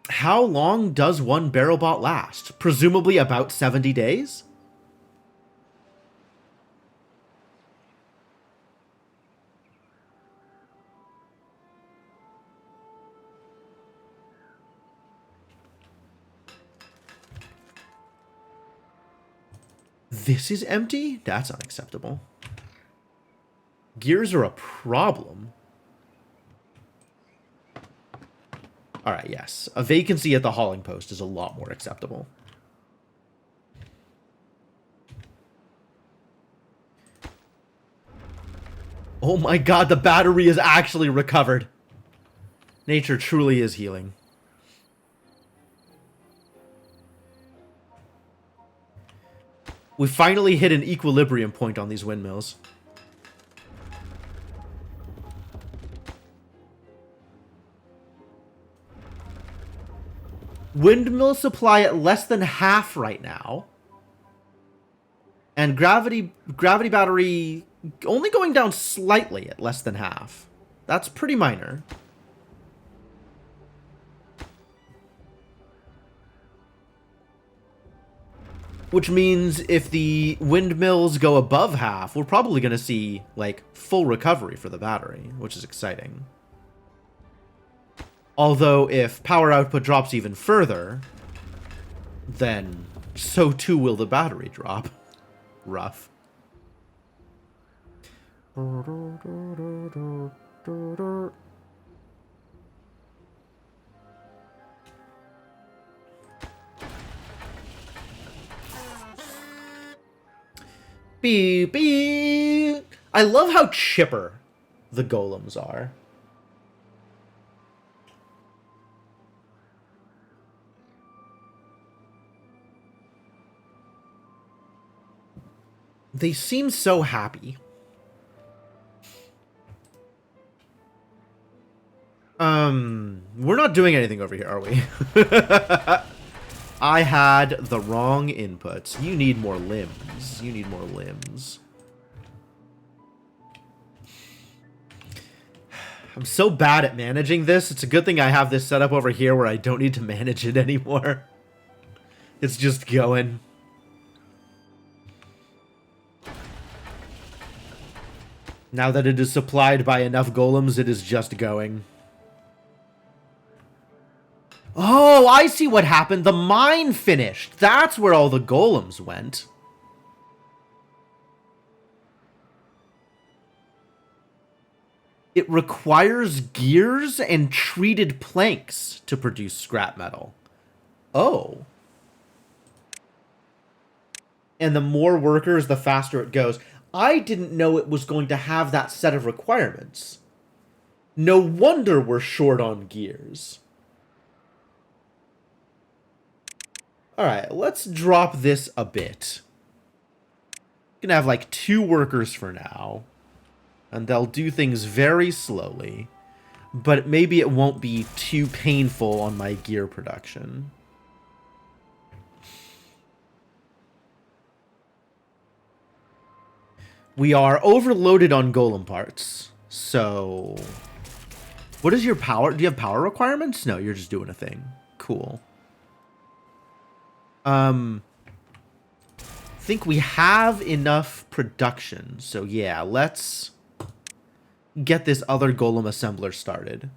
How long does one BarrelBot last? Presumably about 70 days? This is empty? That's unacceptable. Gears are a problem. Alright, yes. A vacancy at the hauling post is a lot more acceptable. Oh my god, the battery is actually recovered. Nature truly is healing. We finally hit an equilibrium point on these windmills. Windmill supply at less than half right now. And gravity battery only going down slightly at less than half. That's pretty minor. Which means if the windmills go above half, we're probably going to see, like, full recovery for the battery, which is exciting. Although, if power output drops even further, then so too will the battery drop. Rough. Beep, beep. I love how chipper the golems are. They seem so happy. We're not doing anything over here, are we? I had the wrong inputs. You need more limbs. You need more limbs. I'm so bad at managing this. It's a good thing I have this set up over here where I don't need to manage it anymore. It's just going. Now that it is supplied by enough golems, it is just going. Oh, I see what happened. The mine finished. That's where all the golems went. It requires gears and treated planks to produce scrap metal. Oh. And the more workers, the faster it goes. I didn't know it was going to have that set of requirements. No wonder we're short on gears. Alright, let's drop this a bit. Gonna have like 2 workers for now. And they'll do things very slowly. But maybe it won't be too painful on my gear production. We are overloaded on golem parts. So... what is your power? Do you have power requirements? No, you're just doing a thing. Cool. Think we have enough production. So yeah, let's get this other golem assembler started.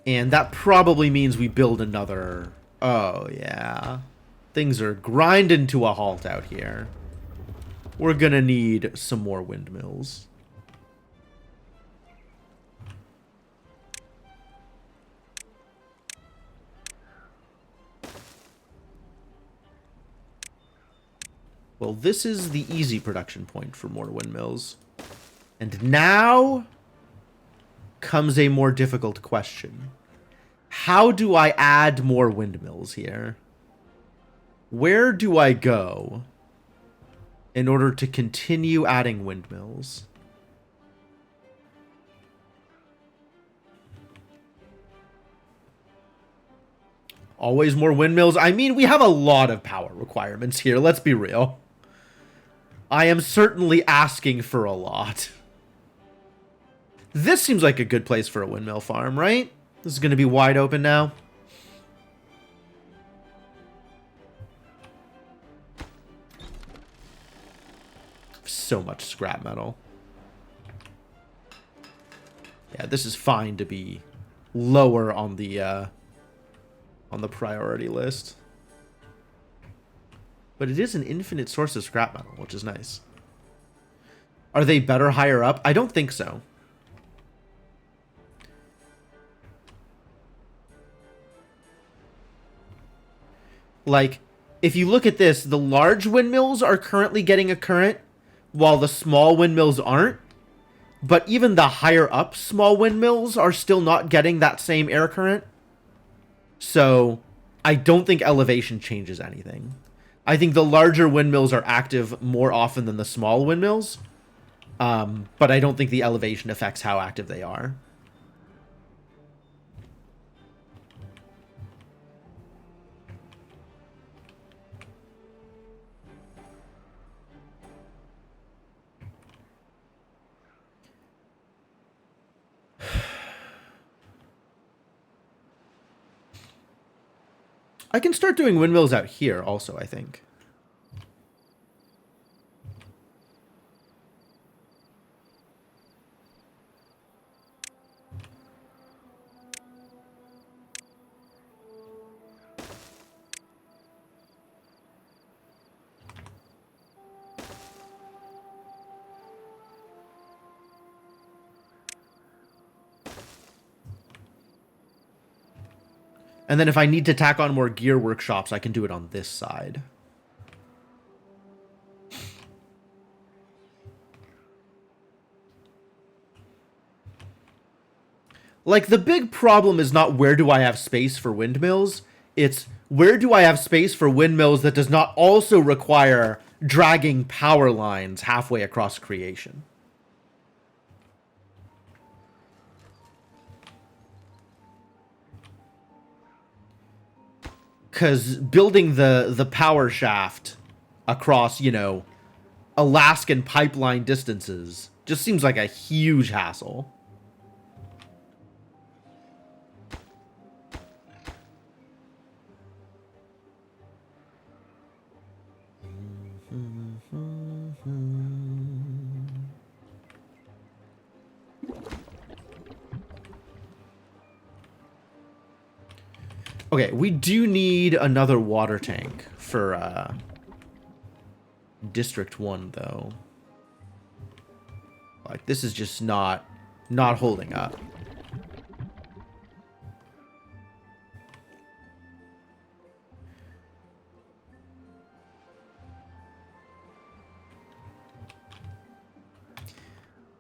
And that probably means we build another... oh, yeah. Things are grinding to a halt out here. We're gonna need some more windmills. Well, this is the easy production point for more windmills. And now comes a more difficult question. How do I add more windmills here? Where do I go in order to continue adding windmills? Always more windmills? I mean, we have a lot of power requirements here, let's be real. I am certainly asking for a lot. This seems like a good place for a windmill farm, right? This is going to be wide open now. So much scrap metal. Yeah, this is fine to be lower on the priority list. But it is an infinite source of scrap metal, which is nice. Are they better higher up? I don't think so. Like, if you look at this, the large windmills are currently getting a current, while the small windmills aren't. But even the higher up small windmills are still not getting that same air current. So I don't think elevation changes anything. I think the larger windmills are active more often than the small windmills. But I don't think the elevation affects how active they are. I can start doing windmills out here also, I think. And then if I need to tack on more gear workshops, I can do it on this side. Like, the big problem is not where do I have space for windmills, it's where do I have space for windmills that does not also require dragging power lines halfway across creation. Because building the power shaft across, you know, Alaskan pipeline distances just seems like a huge hassle. Okay, we do need another water tank for District 1, though. Like, this is just not holding up.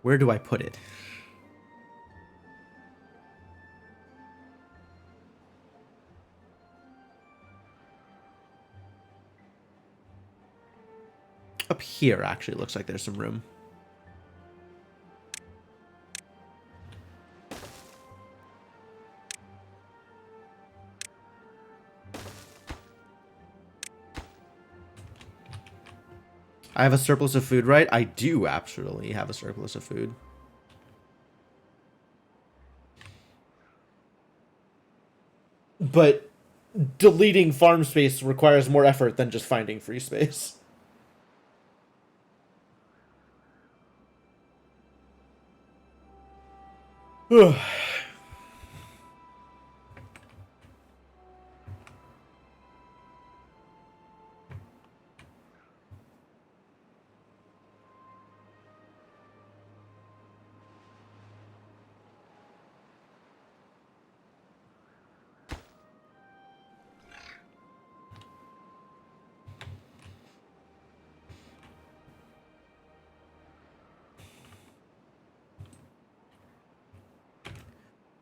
Where do I put it? Up here, actually, looks like there's some room. I have a surplus of food, right? I do absolutely have a surplus of food. But deleting farm space requires more effort than just finding free space.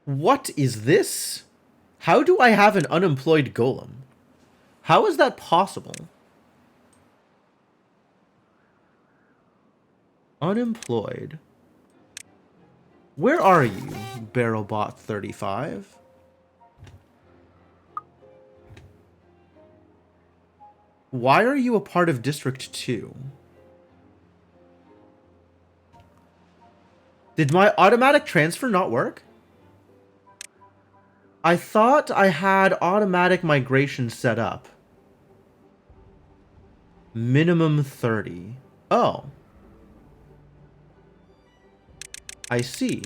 What is this? How do I have an unemployed golem? How is that possible? Unemployed. Where are you, BarrelBot35? Why are you a part of District 2? Did my automatic transfer not work? I thought I had automatic migration set up. Minimum 30. Oh. I see.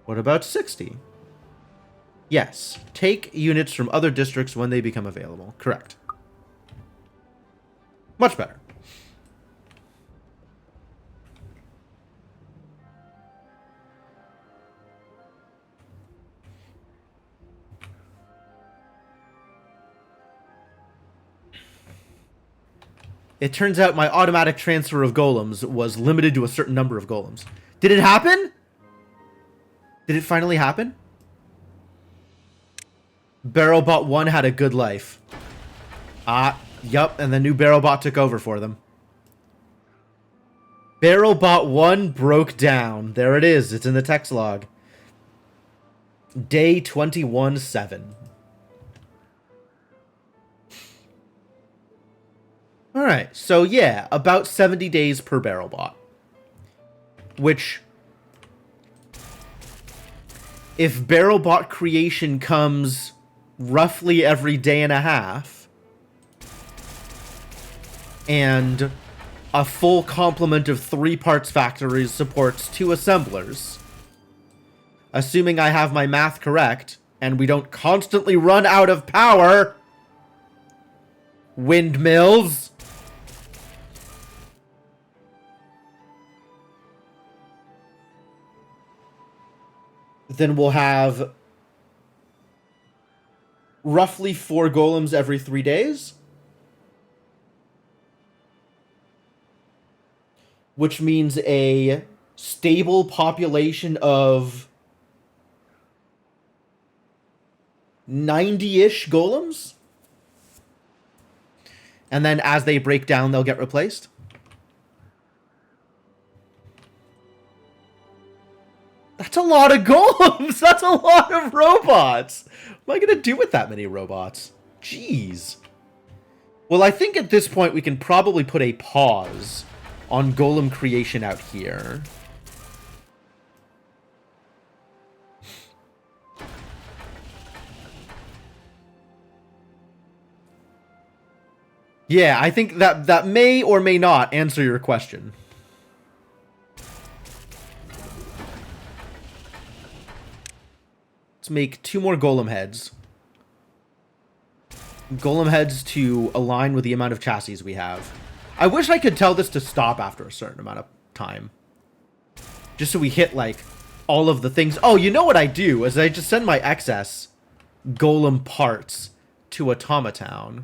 What about 60? Yes. Take units from other districts when they become available. Correct. Much better. It turns out my automatic transfer of golems was limited to a certain number of golems. Did it happen? Did it finally happen? Barrelbot 1 had a good life. Yup, and the new Barrelbot took over for them. Barrelbot 1 broke down. There it is. It's in the text log. Day 21-7. Alright, so yeah, about 70 days per Barrelbot. Which, if Barrelbot creation comes roughly every day and a half, and a full complement of 3 parts factories supports 2 assemblers, assuming I have my math correct, and we don't constantly run out of power, windmills, then we'll have roughly 4 golems every 3 days. Which means a stable population of 90-ish golems. And then as they break down, they'll get replaced. That's a lot of golems! That's a lot of robots! What am I going to do with that many robots? Jeez. Well, I think at this point we can probably put a pause on golem creation out here. Yeah, I think that may or may not answer your question. Let's make 2 more golem heads. Golem heads to align with the amount of chassis we have. I wish I could tell this to stop after a certain amount of time. Just so we hit, like, all of the things. Oh, you know what I do is I just send my excess golem parts to Automatown.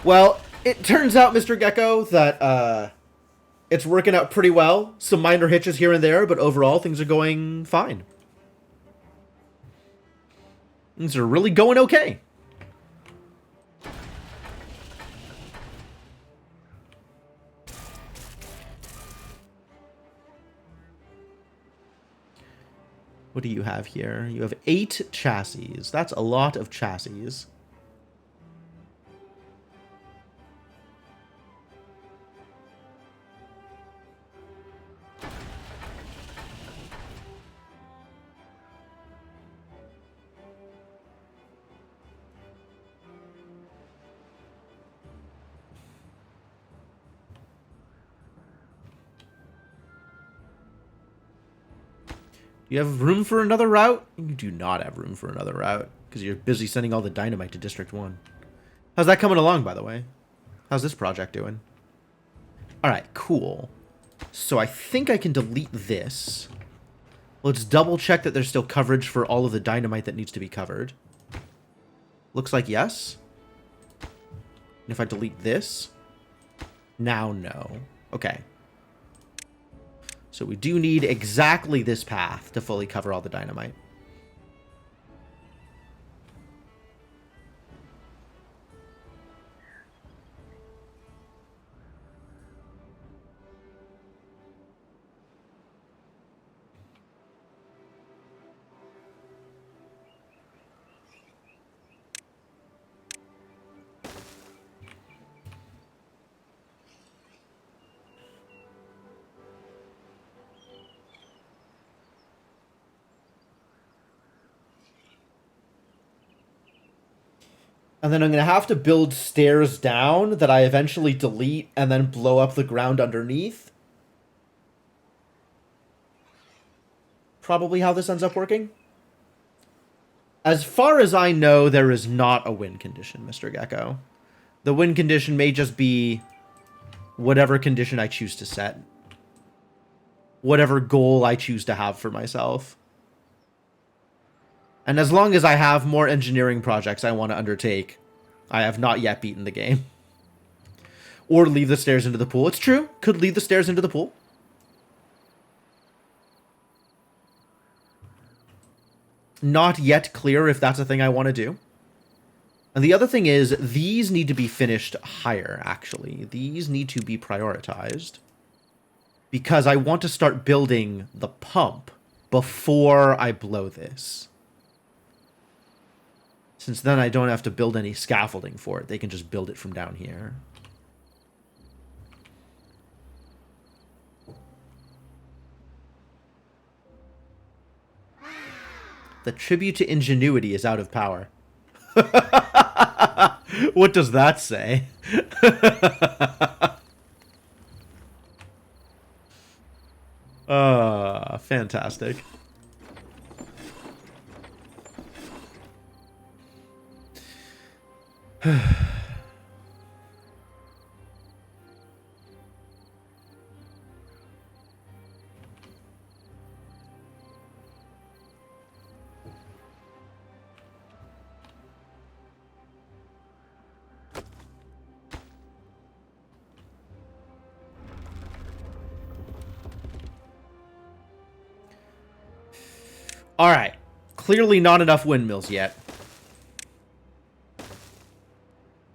Well, it turns out, Mr. Gecko, that it's working out pretty well. Some minor hitches here and there, but overall things are going fine. Things are really going okay. What do you have here? You have 8 chassis. That's a lot of chassis. You have room for another route? You do not have room for another route, because you're busy sending all the dynamite to District 1. How's that coming along, by the way? How's this project doing? Alright, cool. So I think I can delete this. Let's double check that there's still coverage for all of the dynamite that needs to be covered. Looks like yes. And if I delete this, now no. Okay. So we do need exactly this path to fully cover all the dynamite. And then I'm going to have to build stairs down that I eventually delete and then blow up the ground underneath. Probably how this ends up working. As far as I know, there is not a win condition, Mr. Gecko. The win condition may just be whatever condition I choose to set. Whatever goal I choose to have for myself. And as long as I have more engineering projects I want to undertake, I have not yet beaten the game. Or leave the stairs into the pool. It's true. Could leave the stairs into the pool. Not yet clear if that's a thing I want to do. And the other thing is, these need to be finished higher, actually. These need to be prioritized. Because I want to start building the pump before I blow this. Since then I don't have to build any scaffolding for it. They can just build it from down here. The tribute to ingenuity is out of power. What does that say? Fantastic. Alright. Clearly not enough windmills yet.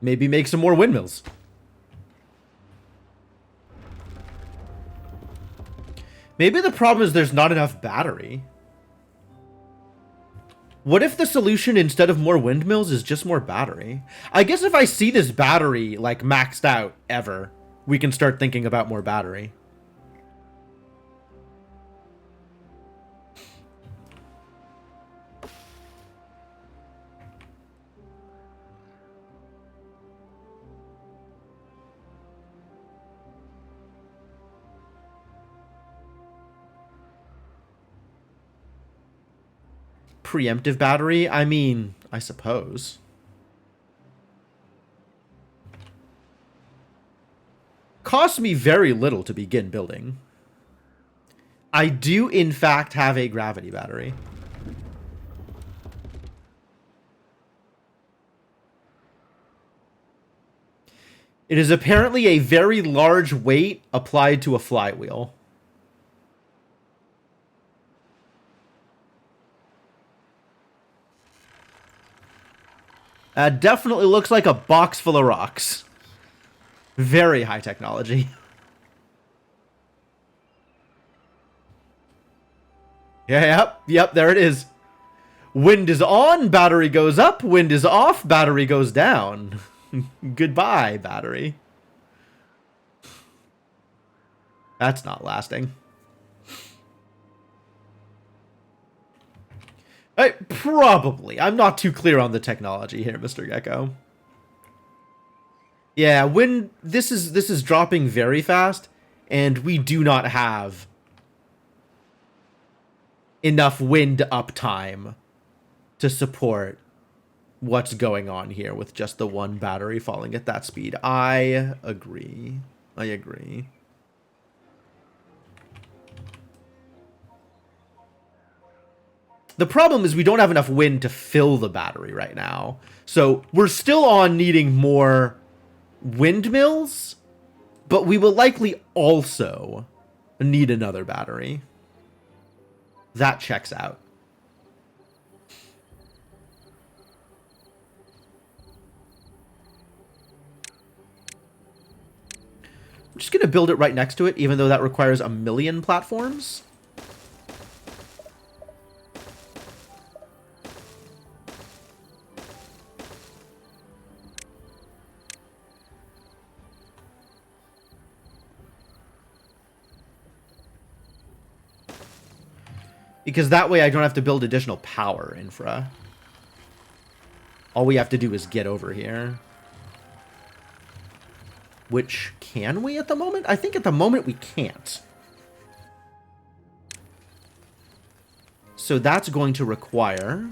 Maybe make some more windmills. Maybe the problem is there's not enough battery. What if the solution instead of more windmills is just more battery? I guess if I see this battery, like, maxed out ever, we can start thinking about more battery. Preemptive battery? I mean, I suppose. Costs me very little to begin building. I do, in fact, have a gravity battery. It is apparently a very large weight applied to a flywheel. Definitely looks like a box full of rocks. Very high technology. Yep, there it is. Wind is on, battery goes up. Wind is off, battery goes down. Goodbye, battery. That's not lasting. Probably. I'm not too clear on the technology here, Mr. Gecko. Yeah, this is dropping very fast, and we do not have enough wind uptime to support what's going on here with just the one battery falling at that speed. I agree. I agree. The problem is we don't have enough wind to fill the battery right now. So we're still on needing more windmills, but we will likely also need another battery. That checks out. I'm just going to build it right next to it, even though that requires 1,000,000 platforms. Because that way I don't have to build additional power infra. All we have to do is get over here. Which, can we at the moment? I think at the moment we can't. So that's going to require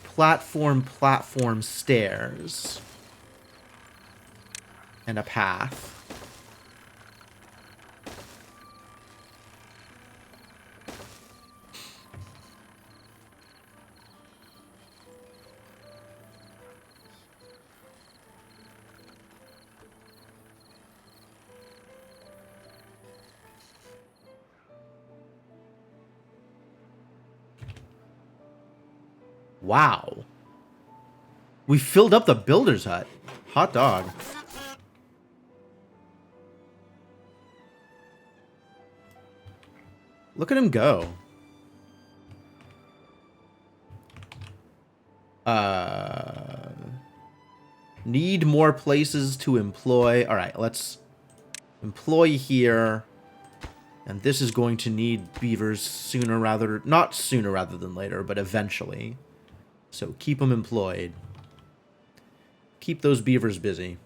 platform, stairs, and a path. Wow. We filled up the builder's hut. Hot dog. Look at him go. Need more places to employ. All right, let's employ here. And this is going to need beavers not sooner rather than later, but eventually. So keep them employed. Keep those beavers busy.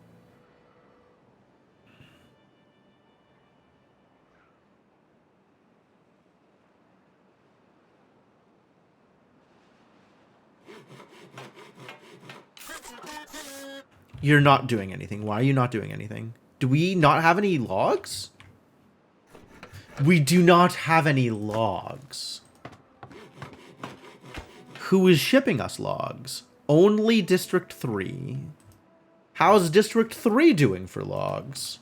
You're not doing anything. Why are you not doing anything? Do we not have any logs? We do not have any logs. Who is shipping us logs? Only District 3. How's District 3 doing for logs?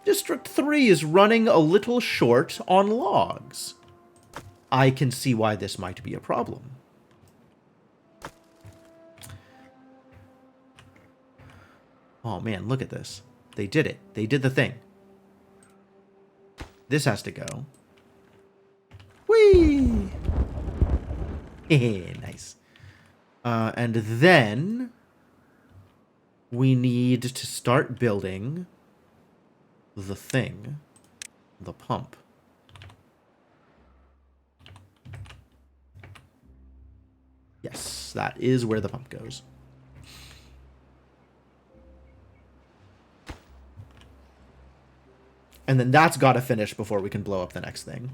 District 3 is running a little short on logs. I can see why this might be a problem. Oh man, look at this. They did it. They did the thing. This has to go. Whee! Nice. And then we need to start building the thing. The pump. Yes, that is where the pump goes. And then that's got to finish before we can blow up the next thing.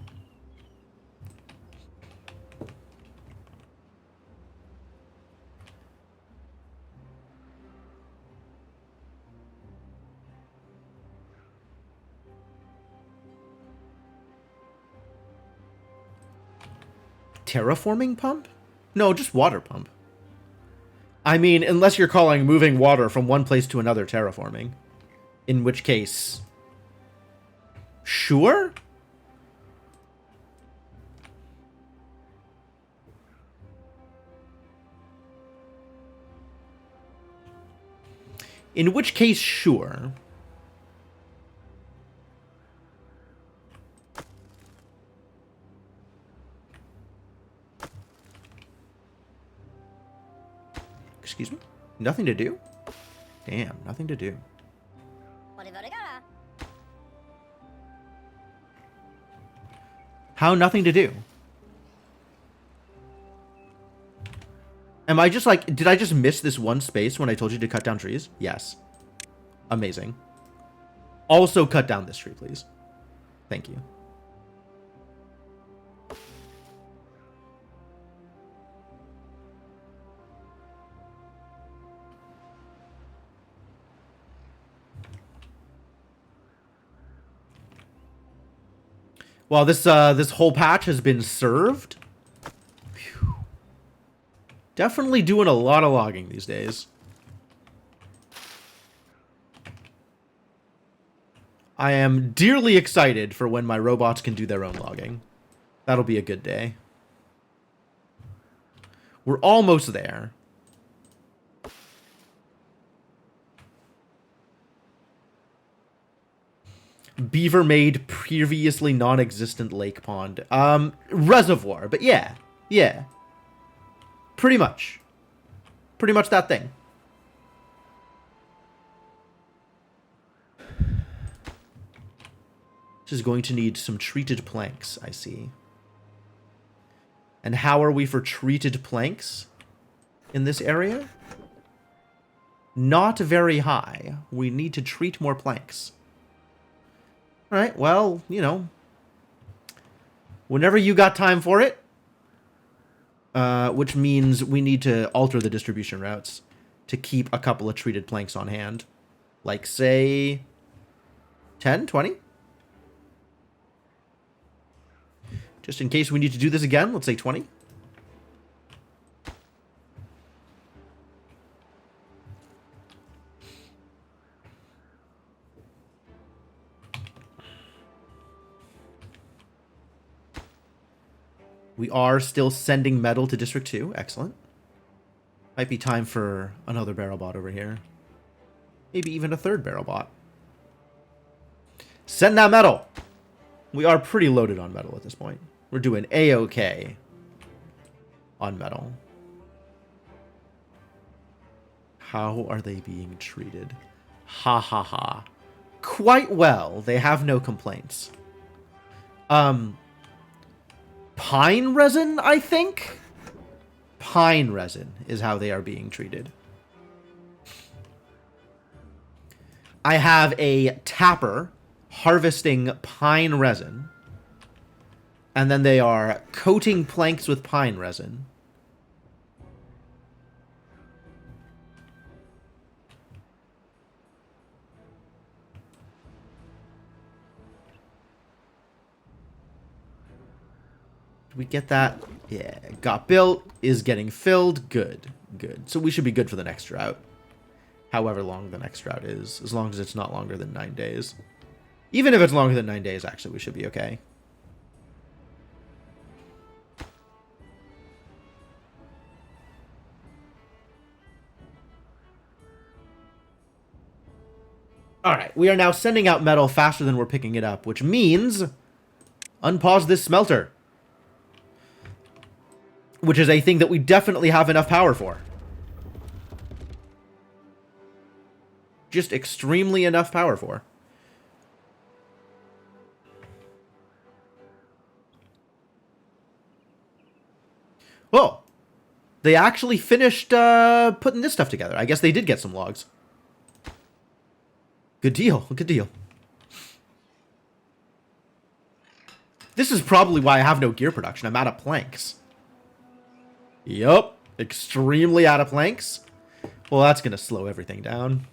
Terraforming pump? No, just water pump. I mean, unless you're calling moving water from one place to another terraforming. In which case... Sure? In which case, sure. Excuse me? Nothing to do? Damn, nothing to do. How nothing to do? Am I just like... Did I just miss this one space when I told you to cut down trees? Yes. Amazing. Also cut down this tree, please. Thank you. Well, this whole patch has been served. Phew. Definitely doing a lot of logging these days. I am dearly excited for when my robots can do their own logging. That'll be a good day. We're almost there. Beaver made previously non-existent lake pond. Reservoir, but yeah. Yeah. Pretty much. Pretty much that thing. This is going to need some treated planks, I see. And how are we for treated planks in this area? Not very high. We need to treat more planks. Alright, well, you know. Whenever you got time for it. Which means we need to alter the distribution routes to keep a couple of treated planks on hand. Like, say, 10, 20? Just in case we need to do this again, let's say 20. We are still sending metal to District 2. Excellent. Might be time for another barrel bot over here. Maybe even a third barrel bot. Send that metal! We are pretty loaded on metal at this point. We're doing A-OK on metal. How are they being treated? Ha ha ha. Quite well. They have no complaints. Pine resin, I think? Pine resin is how they are being treated. I have a tapper harvesting pine resin. And then they are coating planks with pine resin. Did we get that? Yeah, got built, is getting filled. Good, good. So we should be good for the next drought. However long the next drought is, as long as it's not longer than 9 days. Even if it's longer than 9 days, actually, we should be okay. Alright, we are now sending out metal faster than we're picking it up, which means unpause this smelter. Which is a thing that we definitely have enough power for. Just extremely enough power for. Oh, they actually finished putting this stuff together. I guess they did get some logs. Good deal, good deal. This is probably why I have no gear production. I'm out of planks. Yup, extremely out of planks. Well, that's going to slow everything down.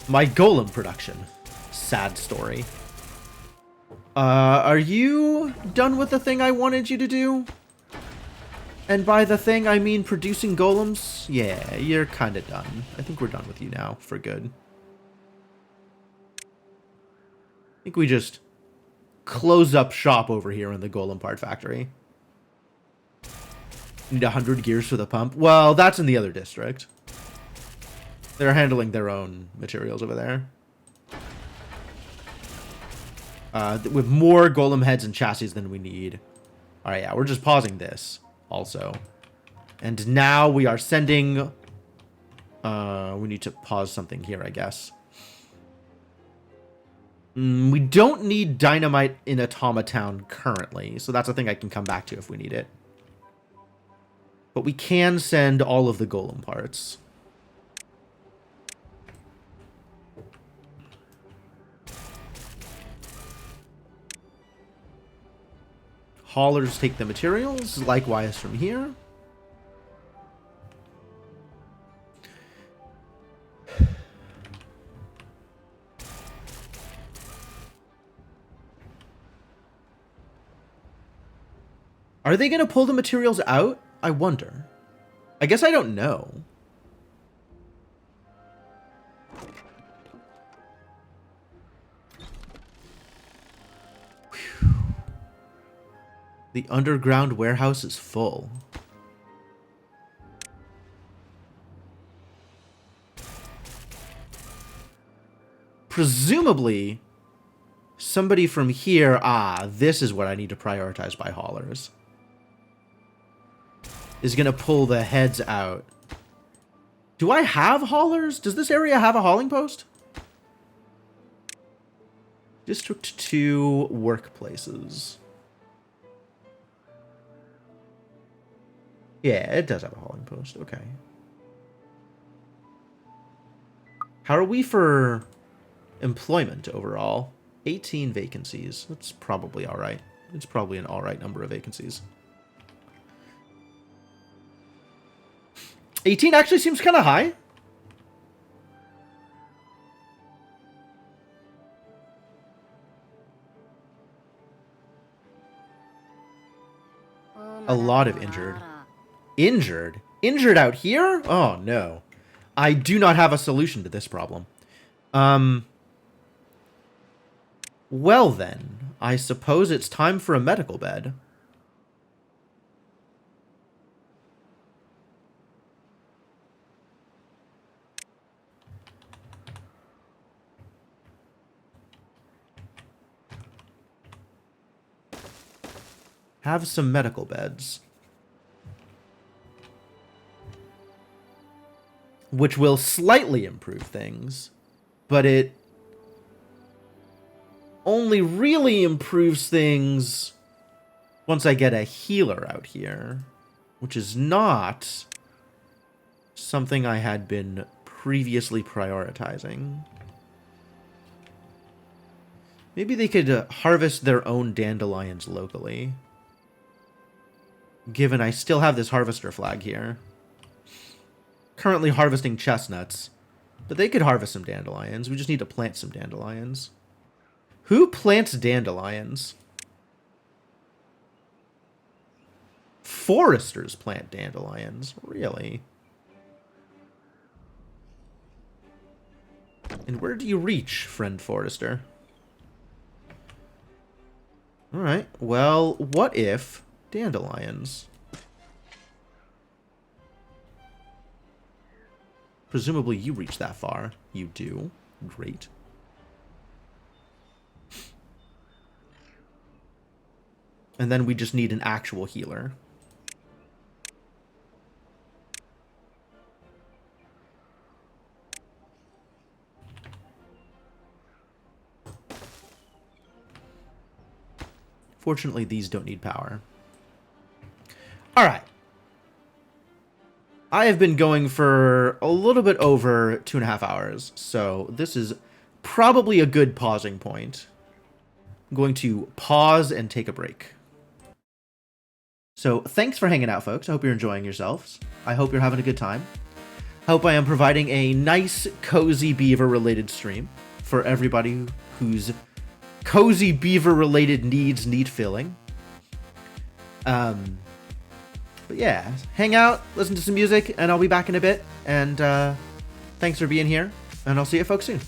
My golem production. Sad story. Are you done with the thing I wanted you to do? And by the thing, I mean producing golems? Yeah, you're kind of done. I think we're done with you now, for good. I think we just close up shop over here in the golem part factory. Need 100 gears for the pump. Well, that's in the other district. They're handling their own materials over there. With more golem heads and chassis than we need. Alright, yeah, we're just pausing this also. And now we are sending... we need to pause something here, I guess. We don't need dynamite in Automatown currently, so that's a thing I can come back to if we need it. But we can send all of the golem parts. Haulers take the materials, likewise from here. Are they going to pull the materials out? I wonder. I guess I don't know. Whew. The underground warehouse is full. Presumably, somebody from here... Ah, this is what I need to prioritize by haulers. Is going to pull the heads out. Do I have haulers? Does this area have a hauling post? District 2 workplaces. Yeah, it does have a hauling post. Okay. How are we for employment overall? 18 vacancies. That's probably all right. It's probably an all right number of vacancies. 18 actually seems kind of high. A lot of injured. Injured? Injured out here? Oh, no. I do not have a solution to this problem. Well then, I suppose it's time for a medical bed. have some medical beds. Which will slightly improve things, but it only really improves things once I get a healer out here, which is not something I had been previously prioritizing. Maybe they could harvest their own dandelions locally, given I still have this harvester flag here. Currently harvesting chestnuts, but they could harvest some dandelions. We just need to plant some dandelions. Who plants dandelions? Foresters plant dandelions, really? And where do you reach, friend forester? Alright, well, what if dandelions? Presumably you reach that far. You do. Great. And then we just need an actual healer. Fortunately, these don't need power. Alright. I have been going for a little bit over 2.5 hours, so this is probably a good pausing point. I'm going to pause and take a break. So thanks for hanging out, folks. I hope you're enjoying yourselves. I hope you're having a good time. I hope I am providing a nice, cozy beaver-related stream for everybody whose cozy beaver-related needs need filling. But yeah, hang out, listen to some music, and I'll be back in a bit. And thanks for being here, and I'll see you folks soon.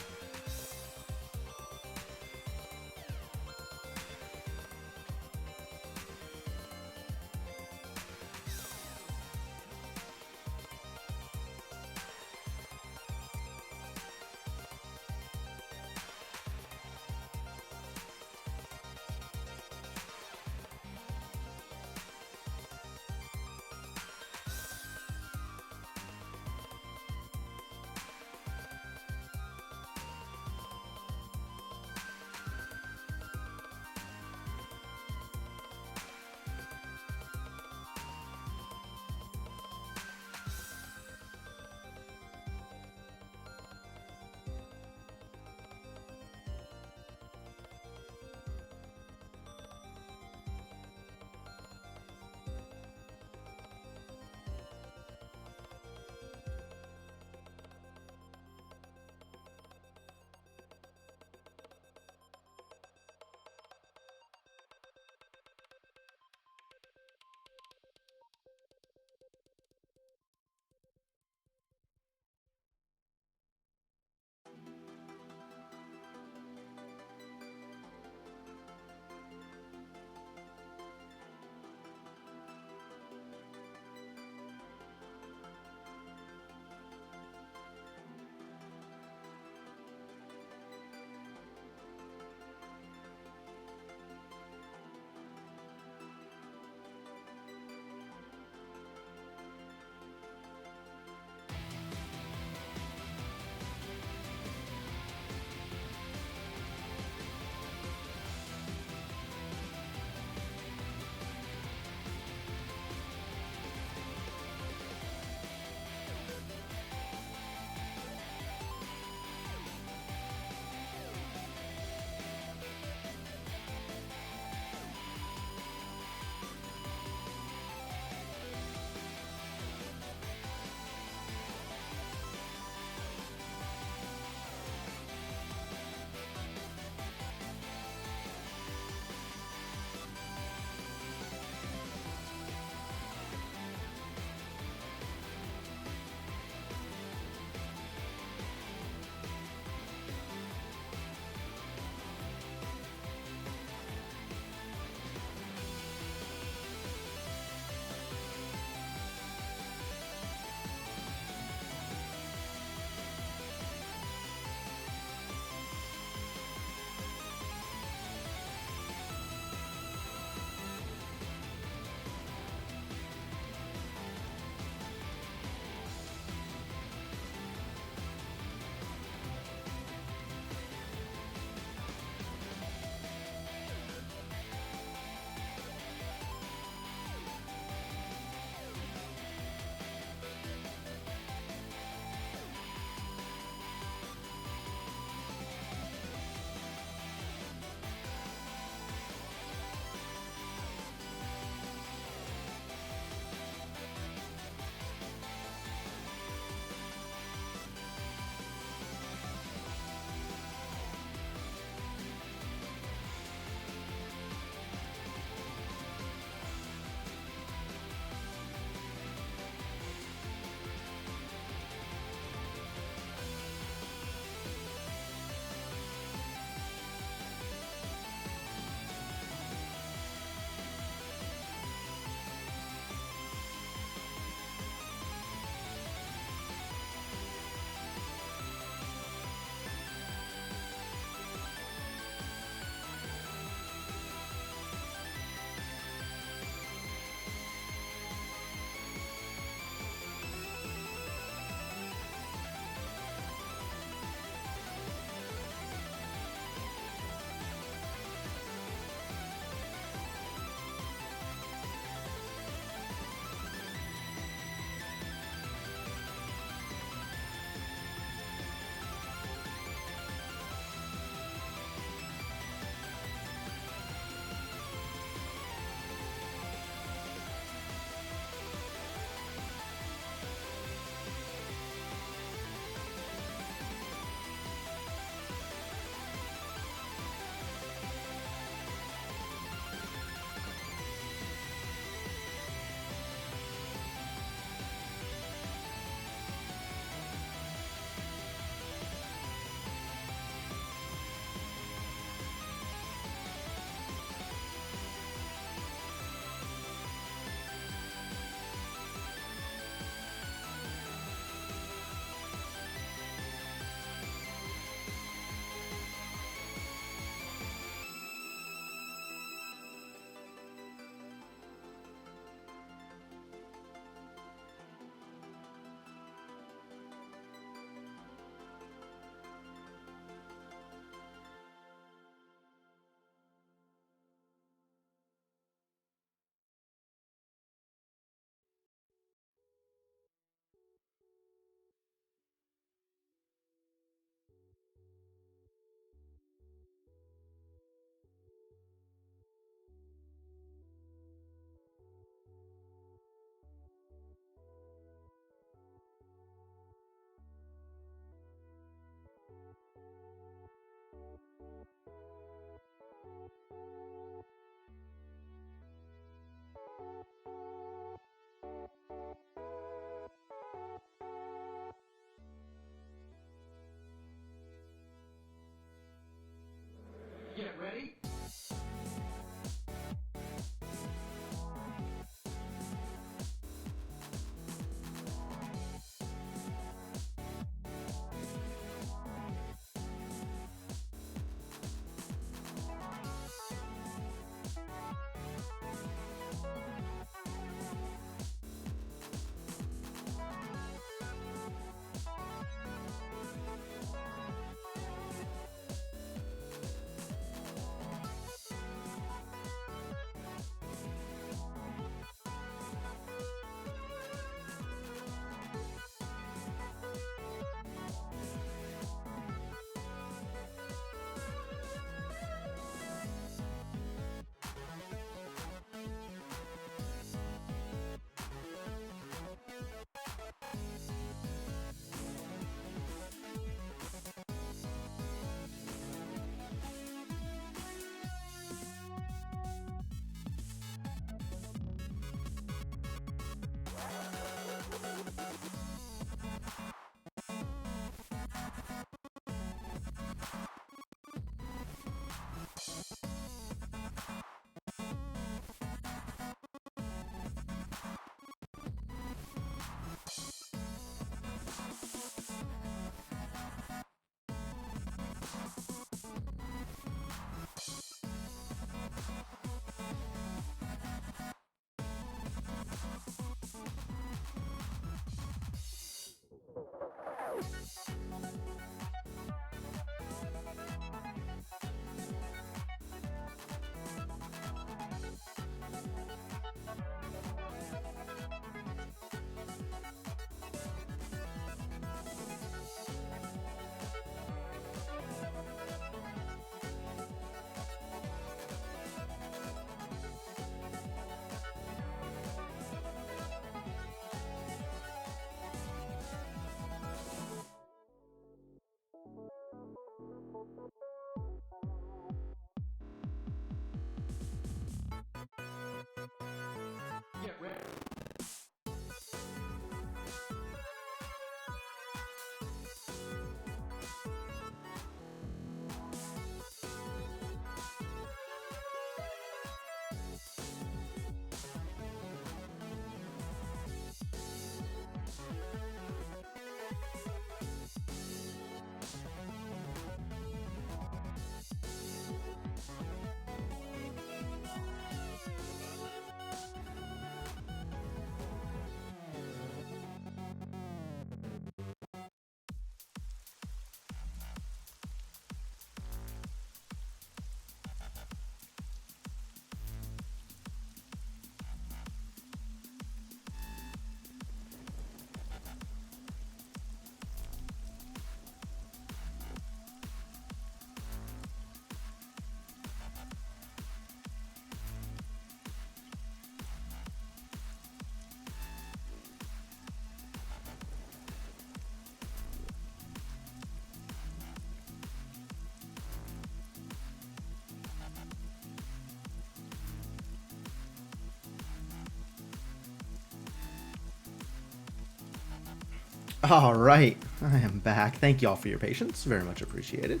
All right, I am back. Thank you all for your patience. Very much appreciated.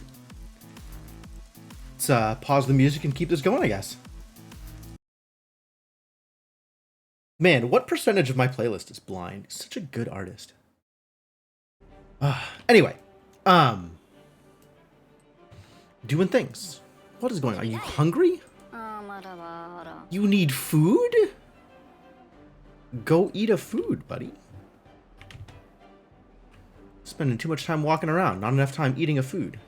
Let's pause the music and keep this going, I guess. Man, what percentage of my playlist is blind? Such a good artist. Anyway, doing things. What is going on? Are you hungry? You need food? Go eat a food, buddy. Spending too much time walking around, not enough time eating a food.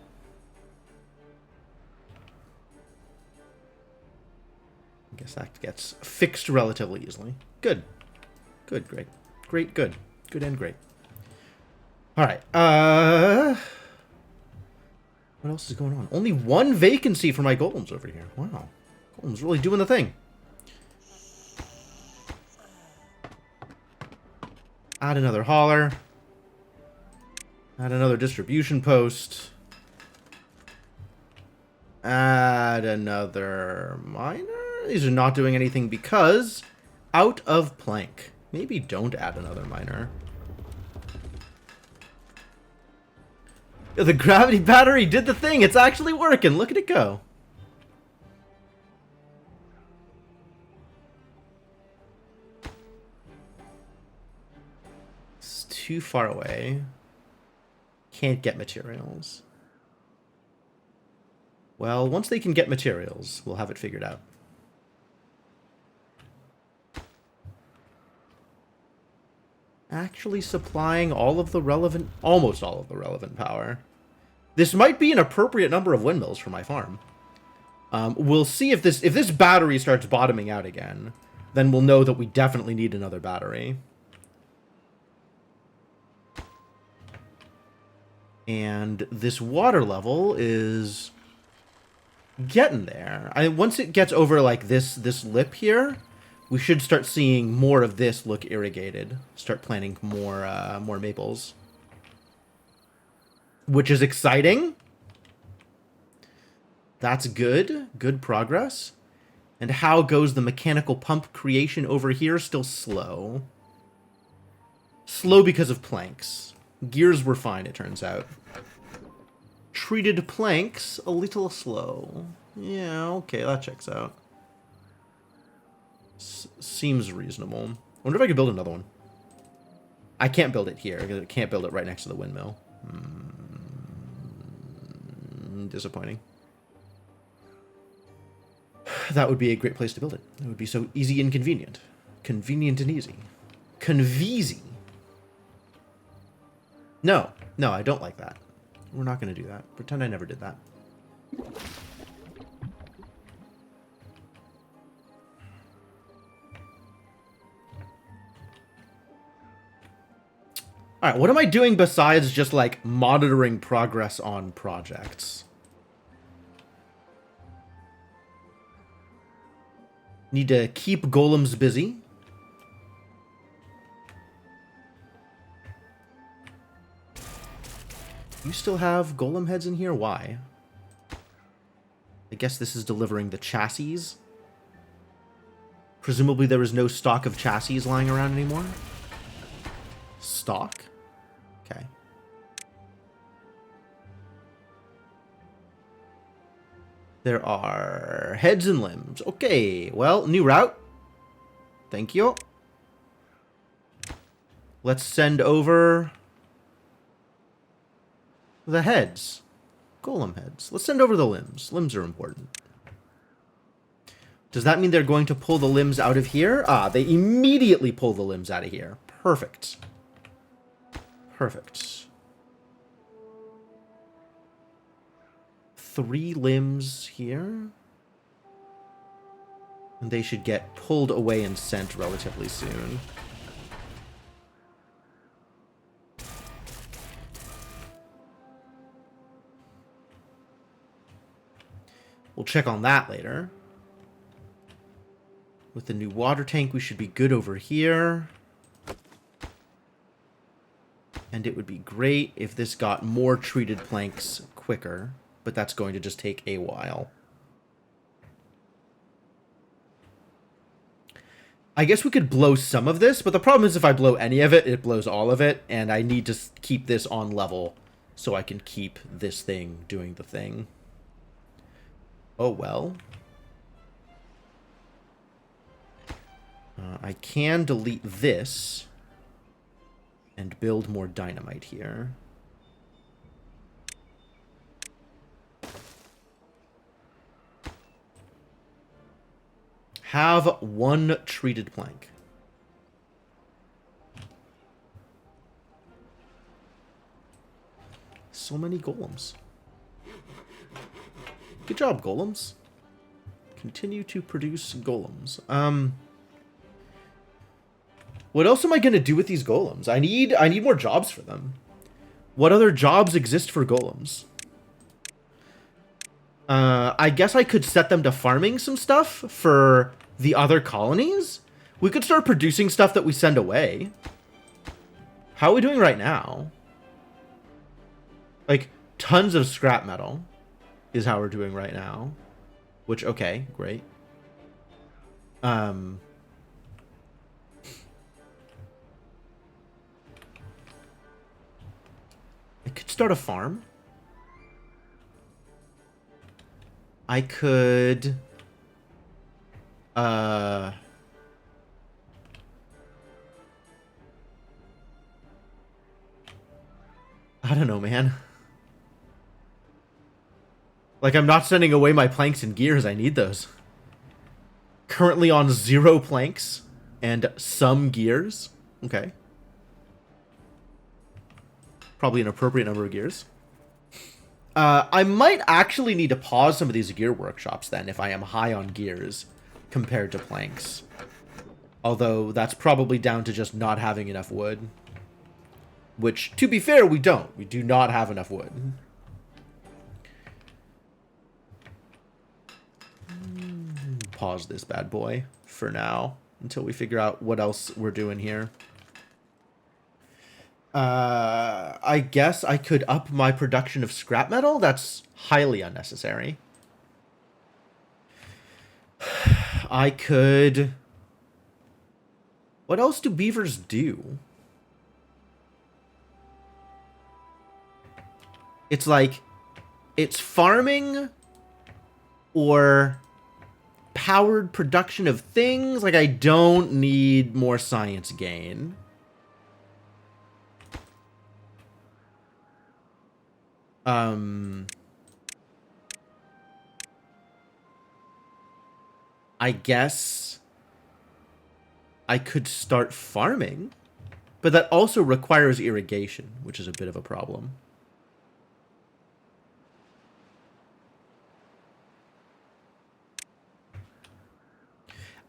I guess that gets fixed relatively easily. Good. Good, great. Great, good. Good and great. Alright, what else is going on? Only one vacancy for my golems over here. Wow. Golem's really doing the thing. Add another hauler. Add another distribution post. Add another miner. These are not doing anything because out of plank. Maybe don't add another miner. The gravity battery did the thing. It's actually working. Look at it go. too far away. Can't get materials. Well, once they can get materials, we'll have it figured out. Actually supplying all of the relevant... almost all of the relevant power. This might be an appropriate number of windmills for my farm. We'll see if this battery starts bottoming out again. Then we'll know that we definitely need another battery. And this water level is getting there. Once it gets over like this lip here, we should start seeing more of this look irrigated. Start planting more maples, which is exciting. That's good. Good progress. And how goes the mechanical pump creation over here? Still slow. Slow because of planks. Gears were fine, it turns out. Treated planks, a little slow. Yeah, okay, that checks out. Seems reasonable. I wonder if I could build another one. I can't build it here, because I can't build it right next to the windmill. Disappointing. That would be a great place to build it. It would be so easy and convenient. Convenient and easy. Conveasy. No, I don't like that. We're not going to do that. Pretend I never did that. Alright, what am I doing besides just, like, monitoring progress on projects? Need to keep golems busy. You still have golem heads in here? Why? I guess this is delivering the chassis. Presumably there is no stock of chassis lying around anymore. Stock? Okay. There are heads and limbs. Okay, well, new route. Thank you. Let's send over the heads. Golem heads. Let's send over the limbs. Limbs are important. Does that mean they're going to pull the limbs out of here? Ah, they immediately pull the limbs out of here. Perfect. Perfect. 3 limbs here. And they should get pulled away and sent relatively soon. We'll check on that later. With the new water tank, we should be good over here. And it would be great if this got more treated planks quicker. But that's going to just take a while. I guess we could blow some of this, but the problem is if I blow any of it, it blows all of it. And I need to keep this on level so I can keep this thing doing the thing. Oh, well. I can delete this and build more dynamite here. Have 1 treated plank. So many golems. Good job, golems. Continue to produce golems. What else am I gonna do with these golems? I need more jobs for them. What other jobs exist for golems? I guess I could set them to farming some stuff for the other colonies. We could start producing stuff that we send away. How are we doing right now? Like, tons of scrap metal is how we're doing right now. Which, okay, great. I could start a farm. I could... I don't know, man. Like, I'm not sending away my planks and gears. I need those. Currently on 0 planks and some gears. Okay. Probably an appropriate number of gears. I might actually need to pause some of these gear workshops then if I am high on gears compared to planks. Although that's probably down to just not having enough wood. Which, to be fair, we don't. We do not have enough wood. Pause this bad boy for now until we figure out what else we're doing here. I guess I could up my production of scrap metal. That's highly unnecessary. I could... What else do beavers do? It's like... It's farming or powered production of things. Like, I don't need more science gain. I guess I could start farming, but that also requires irrigation, which is a bit of a problem.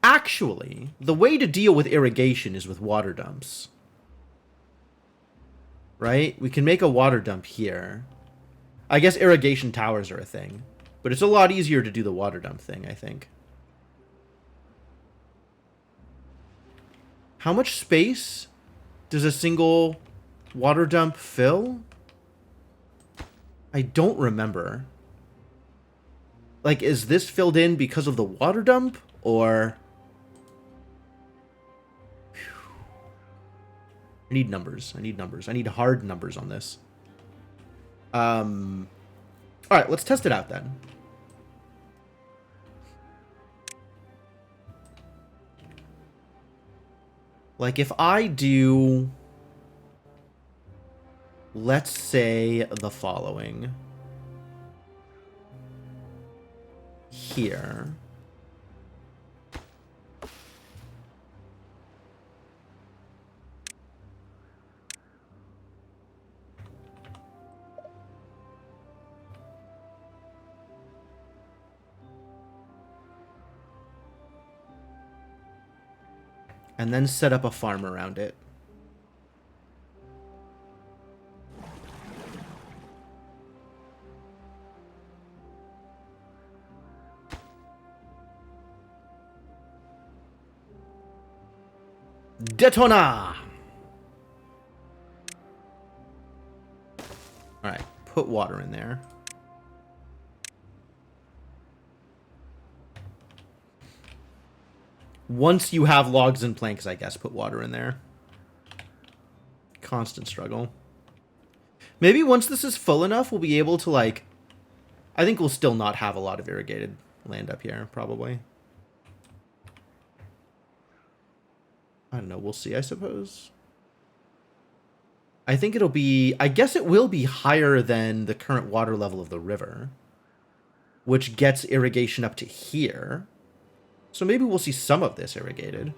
Actually, the way to deal with irrigation is with water dumps. Right? We can make a water dump here. I guess irrigation towers are a thing, but it's a lot easier to do the water dump thing, I think. How much space does a single water dump fill? I don't remember. Like, is this filled in because of the water dump, or... I need numbers. I need numbers. I need hard numbers on this. Alright, let's test it out then. Like, if I do... Let's say the following. Here. And then set up a farm around it. Detona! Alright, put water in there. Once you have logs and planks, I guess, put water in there. Constant struggle. Maybe once this is full enough, we'll be able to, like... I think we'll still not have a lot of irrigated land up here, probably. I don't know, we'll see, I suppose. I think it'll be... I guess it will be higher than the current water level of the river, which gets irrigation up to here. So maybe we'll see some of this irrigated.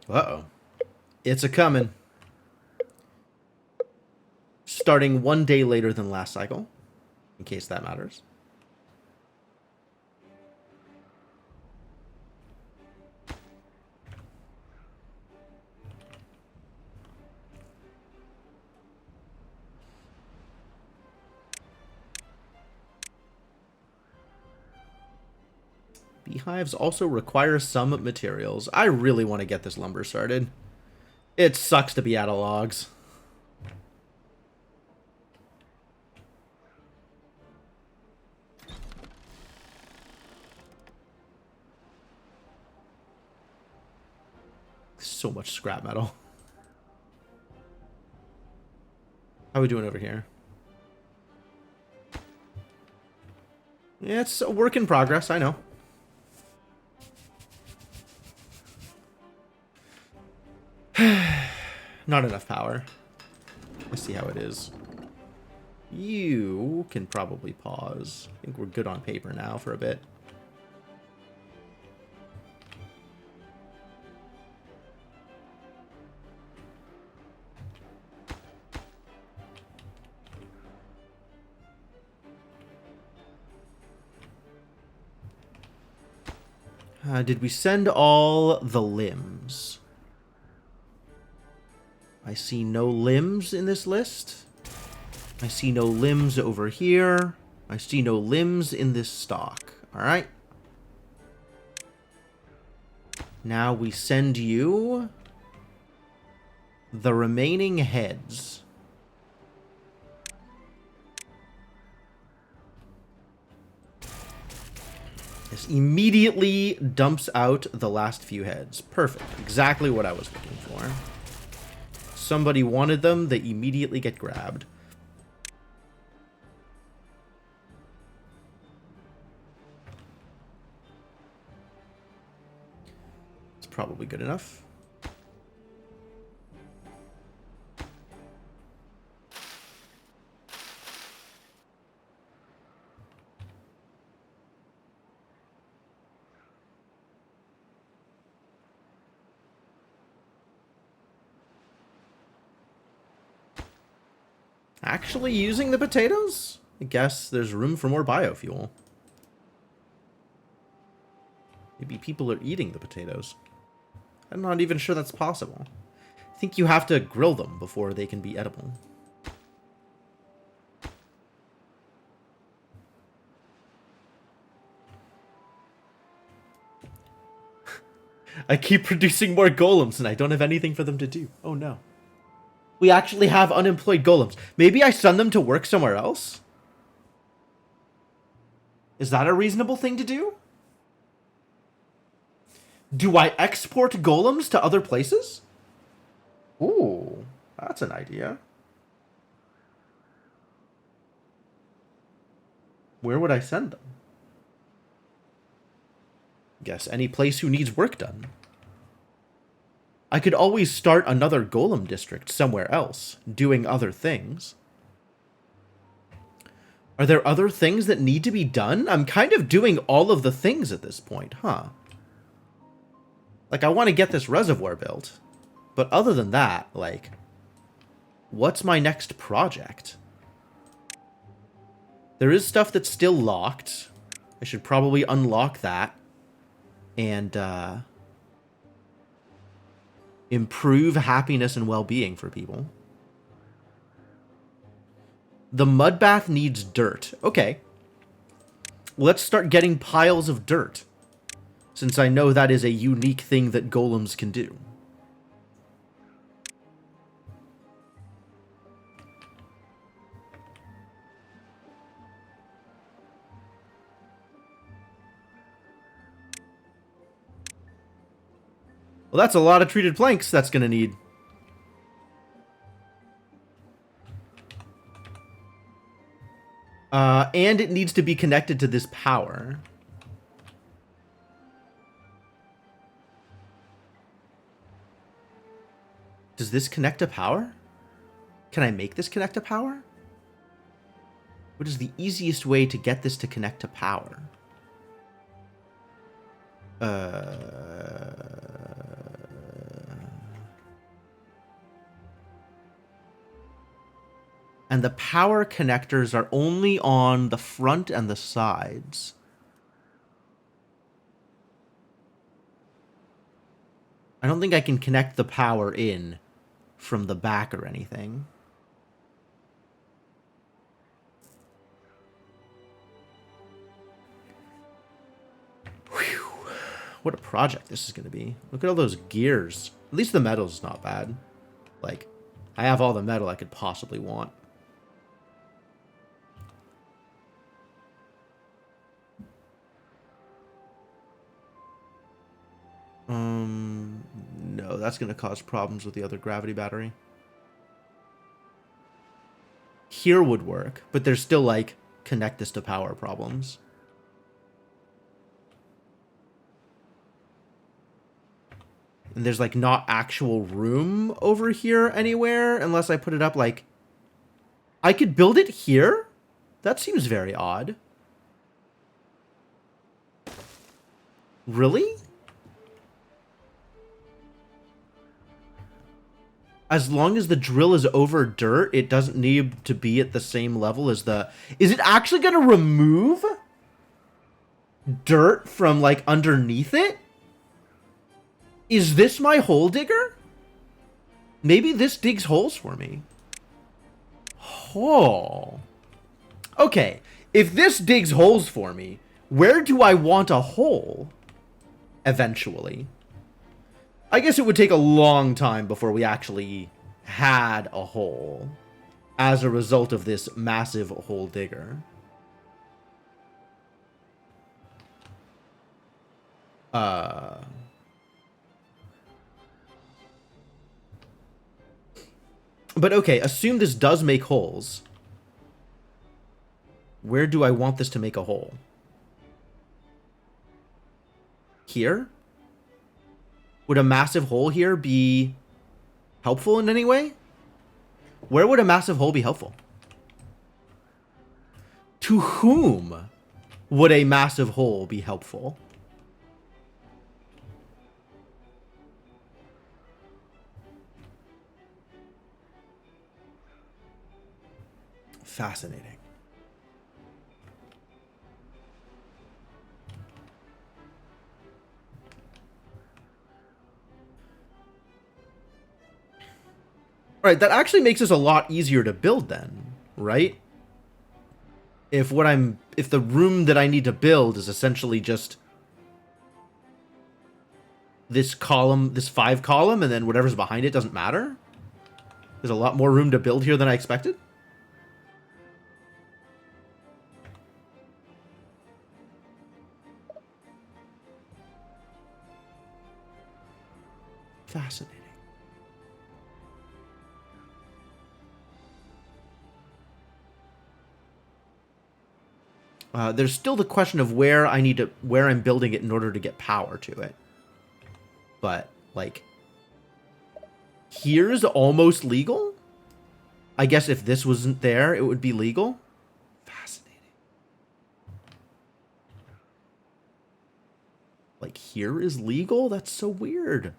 Uh-oh. It's a-coming. Starting 1 day later than last cycle, in case that matters. beehives also require some materials. I really want to get this lumber started. It sucks to be out of logs. So much scrap metal. How are we doing over here? Yeah, it's a work in progress, I know. Not enough power. Let's see how it is. You can probably pause. I think we're good on paper now for a bit. Did we send all the limbs? I see no limbs in this list. I see no limbs over here. I see no limbs in this stock. Alright. Now we send you the remaining heads. This immediately dumps out the last few heads. Perfect. Exactly what I was looking for. Somebody wanted them, they immediately get grabbed. It's probably good enough. Actually using the potatoes? I guess there's room for more biofuel. Maybe people are eating the potatoes. I'm not even sure that's possible. I think you have to grill them before they can be edible. I keep producing more golems and I don't have anything for them to do. Oh no. We actually have unemployed golems. Maybe I send them to work somewhere else? Is that a reasonable thing to do? Do I export golems to other places? Ooh, that's an idea. Where would I send them? Guess any place who needs work done. I could always start another golem district somewhere else, doing other things. Are there other things that need to be done? I'm kind of doing all of the things at this point, huh? Like, I want to get this reservoir built. But other than that, like, what's my next project? There is stuff that's still locked. I should probably unlock that. And, improve happiness and well-being for people. The mud bath needs dirt. Okay. Let's start getting piles of dirt. Since I know that is a unique thing that golems can do. Well, that's a lot of treated planks that's going to need. And it needs to be connected to this power. Does this connect to power? Can I make this connect to power? What is the easiest way to get this to connect to power? And the power connectors are only on the front and the sides. I don't think I can connect the power in from the back or anything. Whew. what a project this is going to be. Look at all those gears. At least the metal's not bad. Like, I have all the metal I could possibly want. No, that's going to cause problems with the other gravity battery. Here would work, but there's still, like, connect this to power problems. And there's, like, not actual room over here anywhere unless I put it up, like... I could build it here? That seems very odd. Really? As long as the drill is over dirt, it doesn't need to be at the same level as the... Is it actually going to remove dirt from, like, underneath it? Is this my hole digger? Maybe this digs holes for me. Oh. Okay, if this digs holes for me, where do I want a hole? Eventually. I guess it would take a long time before we actually had a hole as a result of this massive hole digger. But okay, assume this does make holes. Where do I want this to make a hole? Here? Would a massive hole here be helpful in any way? Where would a massive hole be helpful? To whom would a massive hole be helpful? Fascinating. All right, that actually makes this a lot easier to build then, right? If the room that I need to build is essentially just this column, this 5 column, and then whatever's behind it doesn't matter. There's a lot more room to build here than I expected. Fascinating. There's still the question of where I'm building it in order to get power to it. But, like, here's almost legal? I guess if this wasn't there, it would be legal? Fascinating. Like, here is legal? That's so weird.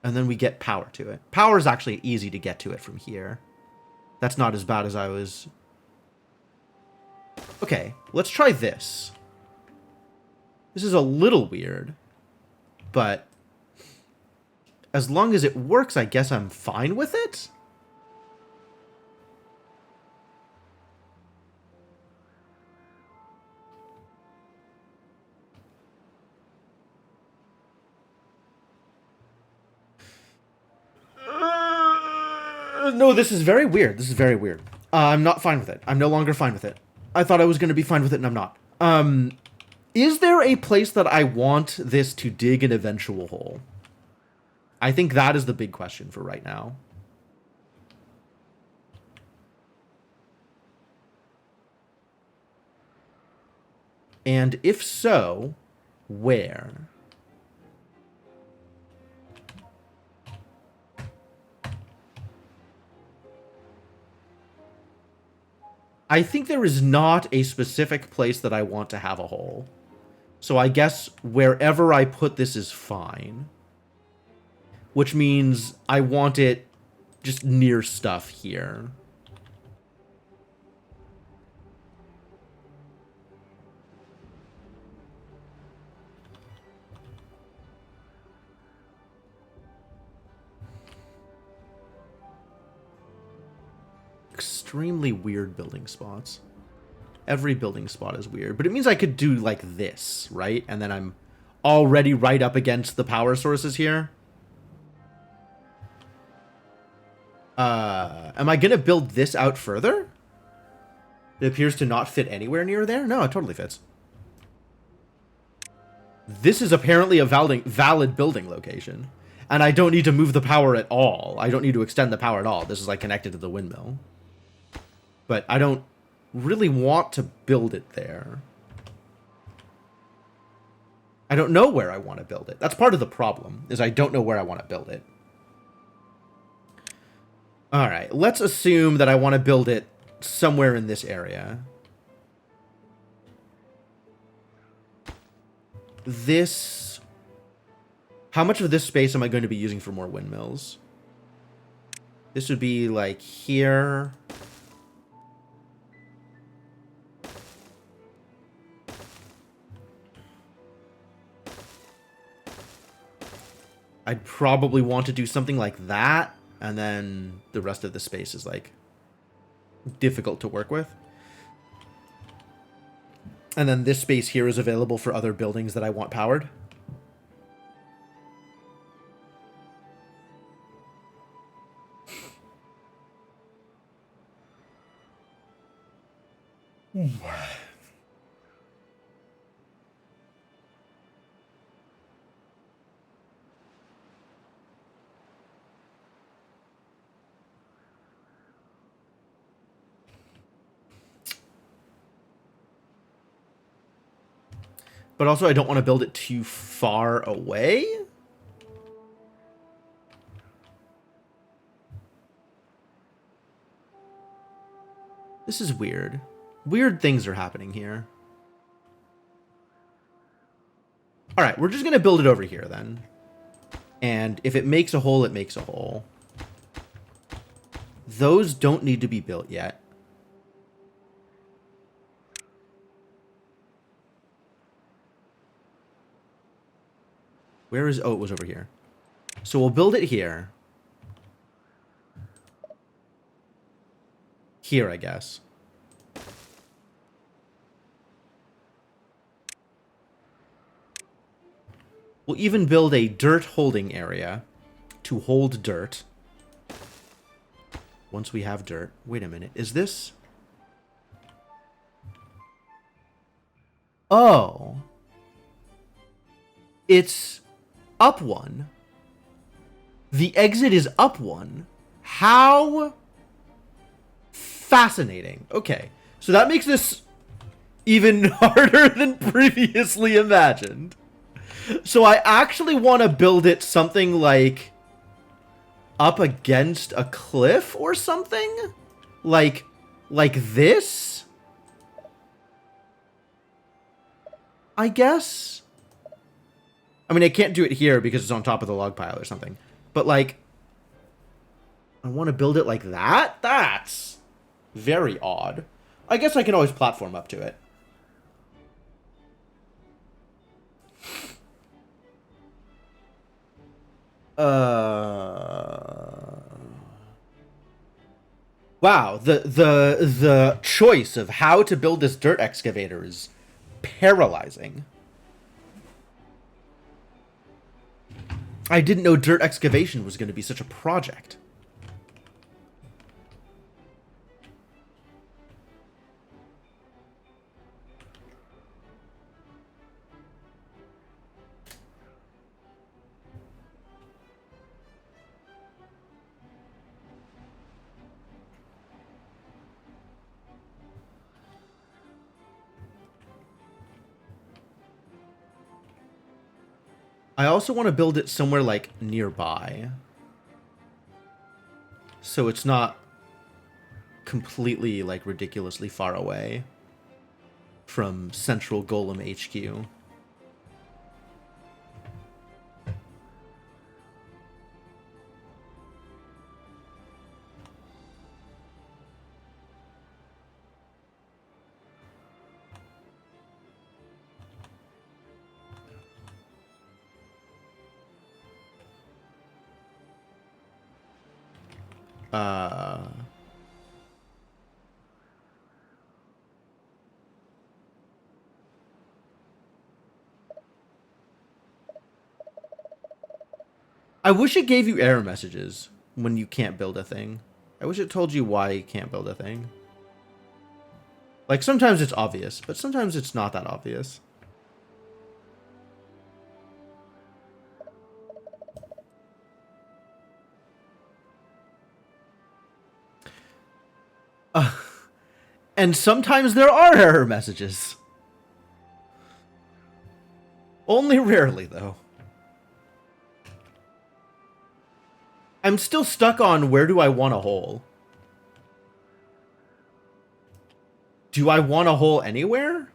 And then we get power to it. Power is actually easy to get to it from here. That's not as bad as I was... Okay, let's try this. This is a little weird, but as long as it works, I guess I'm fine with it. No, this is very weird. This is very weird. I'm not fine with it. I'm no longer fine with it. I thought I was going to be fine with it, and I'm not. Is there a place that I want this to dig an eventual hole? I think that is the big question for right now. And if so, where? I think there is not a specific place that I want to have a hole. So I guess wherever I put this is fine. Which means I want it just near stuff here. Extremely weird building spots. Every building spot is weird, but it means I could do like this, right? And then I'm already right up against the power sources here. Am I gonna build this out further? It appears to not fit anywhere near there. No, it totally fits. This is apparently a valid building location. And I don't need to move the power at all. I don't need to extend the power at all. This is like connected to the windmill. But I don't really want to build it there. I don't know where I want to build it. That's part of the problem, is I don't know where I want to build it. Alright, let's assume that I want to build it somewhere in this area. This... How much of this space am I going to be using for more windmills? This would be like here. I'd probably want to do something like that, and then the rest of the space is like difficult to work with. And then this space here is available for other buildings that I want powered. But also I don't want to build it too far away. This is weird. Weird things are happening here. Alright, we're just going to build it over here then. And if it makes a hole, it makes a hole. Those don't need to be built yet. Where is... Oh, it was over here. So we'll build it here. Here, I guess. We'll even build a dirt holding area to hold dirt. Once we have dirt. Wait a minute. Is this... Oh. It's up one. The exit is up one. How fascinating. Okay. So that makes this even harder than previously imagined. So I actually want to build it something like up against a cliff or something? Like this? I guess? I mean, I can't do it here because it's on top of the log pile or something. But, like, I want to build it like that? That's very odd. I guess I can always platform up to it. Wow, the choice of how to build this dirt excavator is paralyzing. I didn't know dirt excavation was going to be such a project. I also want to build it somewhere, like, nearby. So it's not completely, like, ridiculously far away from Central Golem HQ. I wish it gave you error messages when you can't build a thing. I wish it told you why you can't build a thing. Like, sometimes it's obvious, but sometimes it's not that obvious. And sometimes there are error messages. Only rarely, though. I'm still stuck on where do I want a hole. Do I want a hole anywhere?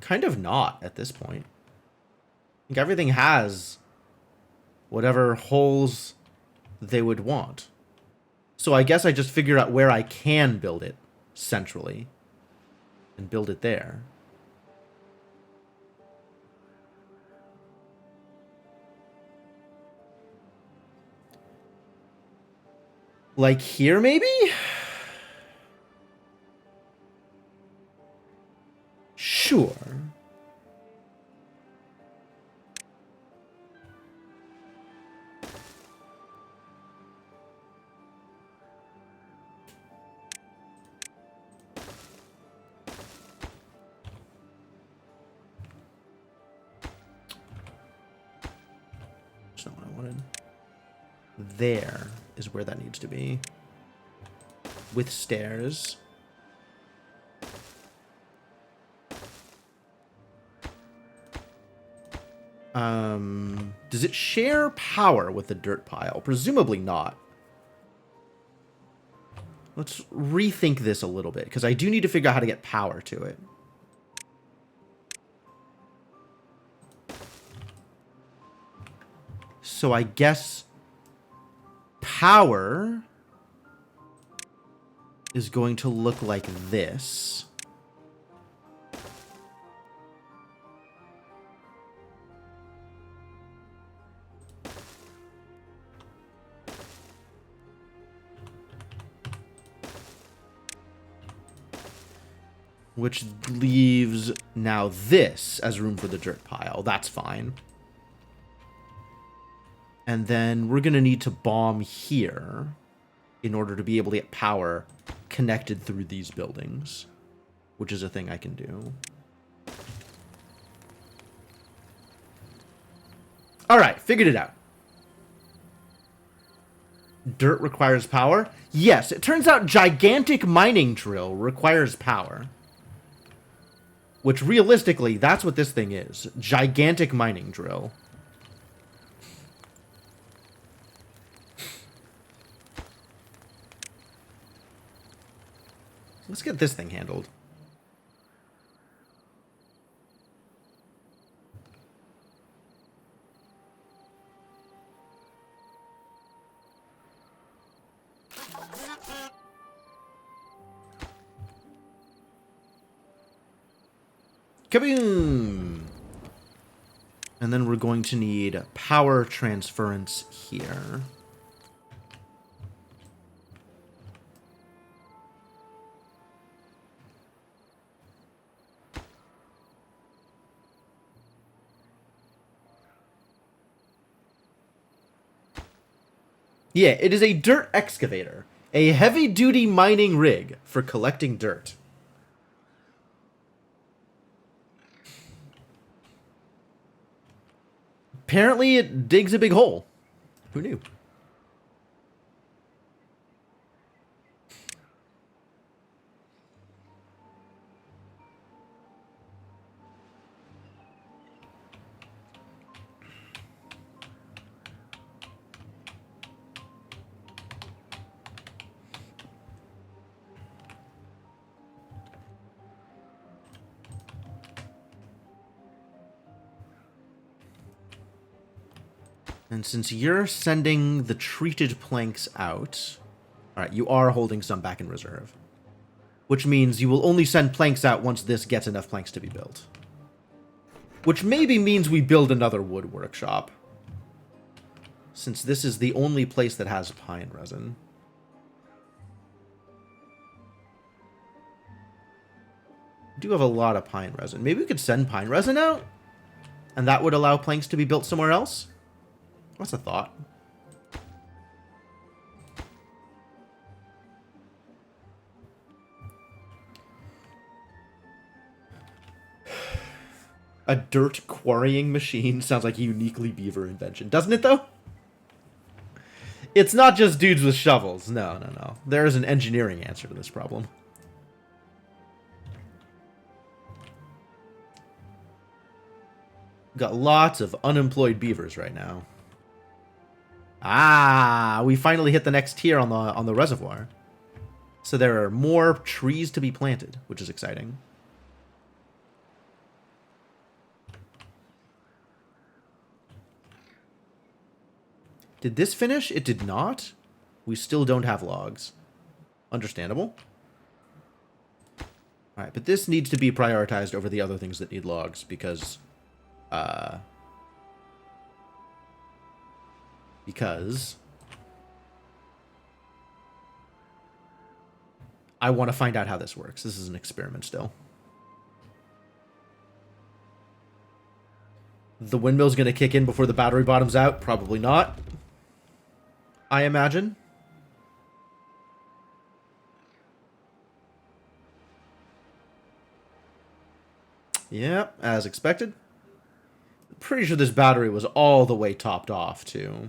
Kind of not at this point. I think everything has whatever holes they would want. So I guess I just figure out where I can build it centrally and build it there. Like here, maybe? Sure. That's not what I wanted. There is where that needs to be. With stairs. Does it share power with the dirt pile? Presumably not. Let's rethink this a little bit, because I do need to figure out how to get power to it. So I guess power is going to look like this. Which leaves now this as room for the dirt pile. That's fine. And then we're going to need to bomb here in order to be able to get power connected through these buildings, which is a thing I can do. All right, figured it out. Dirt requires power? Yes, it turns out gigantic mining drill requires power. Which, realistically, that's what this thing is. Gigantic mining drill. Let's get this thing handled. Kaboom! And then we're going to need power transference here. Yeah, it is a dirt excavator. A heavy-duty mining rig for collecting dirt. Apparently it digs a big hole. Who knew? And since you're sending the treated planks out... Alright, you are holding some back in reserve. Which means you will only send planks out once this gets enough planks to be built. Which maybe means we build another wood workshop. Since this is the only place that has pine resin. We do have a lot of pine resin. Maybe we could send pine resin out? And that would allow planks to be built somewhere else? That's a thought. A dirt quarrying machine sounds like a uniquely beaver invention. Doesn't it, though? It's not just dudes with shovels. No, no, no. There is an engineering answer to this problem. Got lots of unemployed beavers right now. Ah, we finally hit the next tier on the reservoir. So there are more trees to be planted, which is exciting. Did this finish? It did not. We still don't have logs. Understandable. Alright, but this needs to be prioritized over the other things that need logs, because I want to find out how this works. This is an experiment still. The windmill's going to kick in before the battery bottoms out? Probably not. I imagine. Yep, as expected. Pretty sure this battery was all the way topped off, too.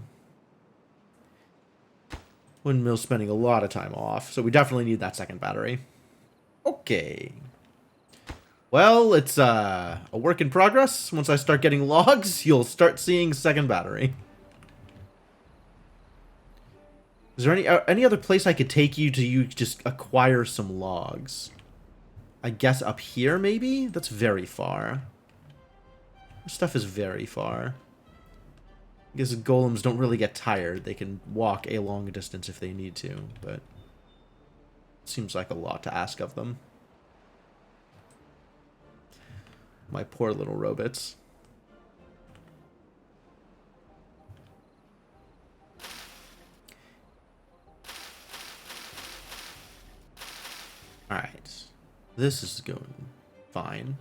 Windmill's spending a lot of time off, so we definitely need that second battery. Okay. Well, it's a work in progress. Once I start getting logs, you'll start seeing second battery. Is there any other place I could take you to just acquire some logs? I guess up here, maybe? That's very far. This stuff is very far. I guess golems don't really get tired. They can walk a long distance if they need to, but it seems like a lot to ask of them. My poor little robots. Alright. This is going fine.